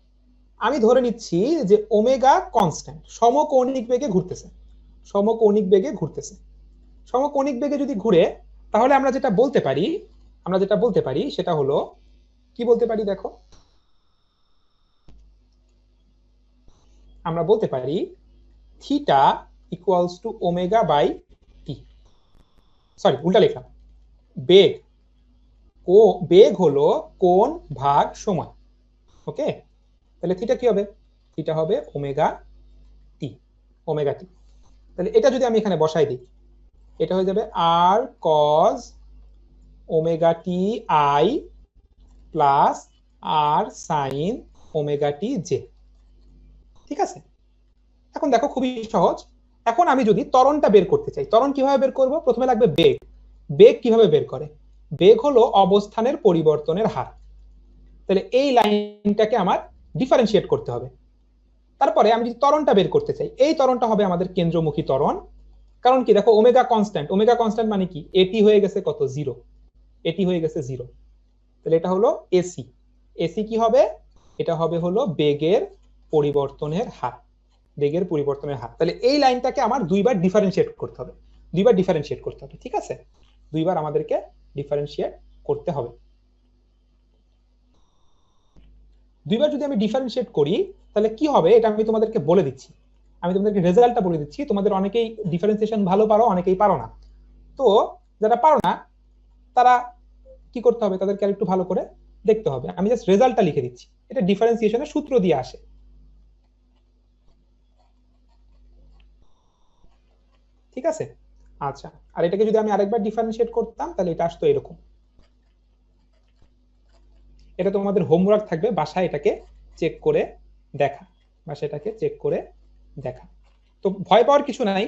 আমি ধরে নিচ্ছি যে ওমেগা কনস্ট্যান্ট, সমকৌণিক বেগে ঘুরতেছে, সমকৌণিক বেগে ঘুরতেছে। সমকৌণিক বেগে যদি ঘুরে, তাহলে আমরা যেটা বলতে পারি সেটা হলো, কি বলতে পারি দেখো, আমরা বলতে পারি theta equals to omega by T. Sorry, উল্টা লিখলাম। বেগ, বেগ হলো কোণ ভাগ সময়। ওকে, তাহলে থিটা কি হবে? থিটা হবে ওমেগা টি, ওমেগা টি। তাহলে এটা যদি আমি এখানে বসাই দিই, এটা হয়ে যাবে R cos omega T I plus R sine omega T J. ঠিক আছে, এখন দেখো খুবই সহজ। এখন আমি যদি ত্বরণটা বের করতে চাই, ত্বরণ কিভাবে বের করব? প্রথমে লাগবে বেগ। বেগ কিভাবে বের করে? বেগ হলো অবস্থানের পরিবর্তনের হার। তাহলে এই লাইনটাকে আমার ডিফারেন্সিয়েট করতে হবে। তারপরে আমি যদি ত্বরণটা বের করতে চাই, এই ত্বরণটা হবে আমাদের কেন্দ্রমুখী ত্বরণ। কারণ কি দেখো, ওমেগা কনস্ট্যান্ট, ওমেগা কনস্ট্যান্ট মানে কি, এটি হয়ে গেছে কত, জিরো, এটি হয়ে গেছে জিরো। তাহলে এটা হলো এসি। এসি কি হবে? এটা হবে হলো বেগের পরিবর্তনের হার, বেগের পরিবর্তনের হার। তাহলে এই লাইনটাকে আমার দুইবার ডিফারেন্সিয়েট করতে হবে, দুইবার ডিফারেন্সিয়েট করতে হবে। ঠিক আছে, দুইবার আমাদেরকে ডিফারেন্সিয়েট করতে হবে। দুইবার যদি আমি ডিফারেন্সিয়েট করি, তাহলে কি হবে এটা আমি তোমাদেরকে বলে দিচ্ছি, আমি তোমাদেরকে রেজাল্টটা বলে দিচ্ছি। তোমাদের অনেকেই ডিফারেন্সিয়েশন ভালো পারো, অনেকেই পারো না। তো যারা পারো না তারা কি করতে হবে, তাদেরকে আরেকটু ভালো করে দেখতে হবে। আমি জাস্ট রেজাল্টটা লিখে দিচ্ছি, এটা ডিফারেন্সিয়েশনের সূত্র দিয়ে আসে। ঠিক আছে, আচ্ছা, আর এটাকে যদি আমি আরেকবার ডিফারেন্সিয়েট করতাম, তাহলে এটা আসতো এরকম। এটা তোমাদের হোমওয়ার্ক থাকবে, বাসায় এটাকে চেক করে দেখা, বাসায় এটাকে চেক করে দেখা। তো ভয় পাওয়ার কিছু নাই,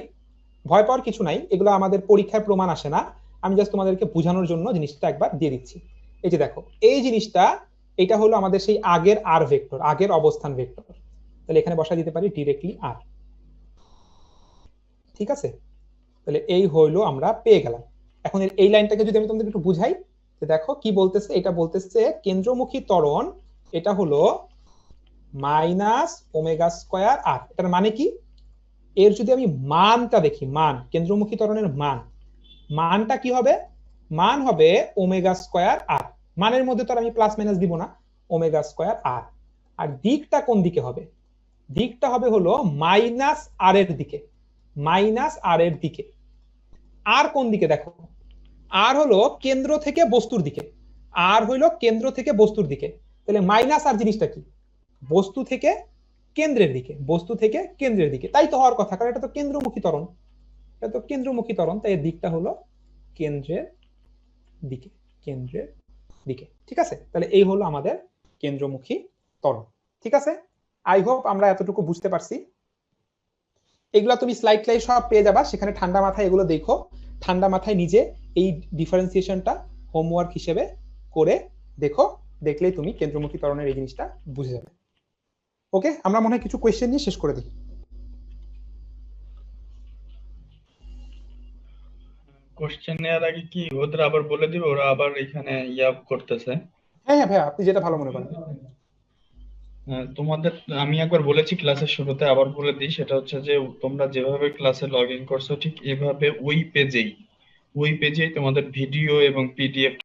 ভয় পাওয়ার কিছু নাই, এগুলো আমাদের পরীক্ষায় প্রমাণ আসে না। আমি জাস্ট তোমাদেরকে বোঝানোর জন্য জিনিসটা একবার দিয়ে দিচ্ছি। এই যে দেখো, এই জিনিসটা, এটা হলো আমাদের সেই আগের আর ভেক্টর, আগের অবস্থান ভেক্টর। তাহলে এখানে বসা দিতে পারি ডিরেক্টলি আর। ঠিক আছে, তাহলে এই হইলো, আমরা পেয়ে গেলাম। এখন এই লাইনটাকে যদি আমি তোমাদের একটু বুঝাই, দেখো কি বলতেছে, এটা বলতেছে কেন্দ্রমুখী ত্বরণ, এটা হলো মাইনাস ওমেগা স্কয়ার আর। এটার মানে কি? এর যদি আমি মানটা দেখি, মান, কেন্দ্রমুখী ত্বরণের মান, মানটা কি হবে? মান হবে ওমেগা স্কয়ার আর। মানের মধ্যে তো আমি প্লাস মাইনাস দিব না, ওমেগা স্কয়ার আর। আর দিকটা কোন দিকে হবে? দিকটা হবে হলো মাইনাস আর এর দিকে, মাইনাস আর এর দিকে। আর কোন দিকে দেখো, আর হলো কেন্দ্র থেকে বস্তুর দিকে, আর হইলো কেন্দ্র থেকে বস্তুর দিকে। তাহলে মাইনাস আর জিনিসটা কি? বস্তু থেকে কেন্দ্রের দিকে, বস্তু থেকে কেন্দ্রের দিকে। তাই তো হওয়ার কথা, কারণ এটা তো কেন্দ্রমুখী ত্বরণ, এটা তো কেন্দ্রমুখী ত্বরণ, তাই এর দিকটা হলো কেন্দ্রের দিকে, কেন্দ্রের দিকে। ঠিক আছে, তাহলে এই হলো আমাদের কেন্দ্রমুখী ত্বরণ। ঠিক আছে, আই হোপ আমরা এতটুকু বুঝতে পারছি। এগুলা তুমি স্লাইড সব পেয়ে যাবা, সেখানে ঠান্ডা মাথায় এগুলো দেখো, ঠান্ডা মাথায় নিজে এই ডিফারেন্সিয়েশনটা হোমওয়ার্ক হিসেবে করে দেখো, দেখলেই তুমি কেন্দ্রমুখী ত্বরণের এই জিনিসটা বুঝে যাবে। ওকে, আমরা মনে হয় কিছু কোয়েশ্চেন নিয়ে শেষ করে দিই। কোশ্চেন নেওয়ার আগে কি ওদের আবার বলে দিবে, ওরা আবার এখানে ইয়া করতেছে? হ্যাঁ হ্যাঁ ভাইয়া, আপনি যেটা ভালো মনে করেন। তোমাদের আমি একবার বলেছি ক্লাসের শুরুতে, আবার বলে দিই, সেটা হচ্ছে যে তোমরা যেভাবে ক্লাসে লগ ইন করছো ঠিক এভাবে ওই পেজেই তোমাদের ভিডিও এবং পিডিএফ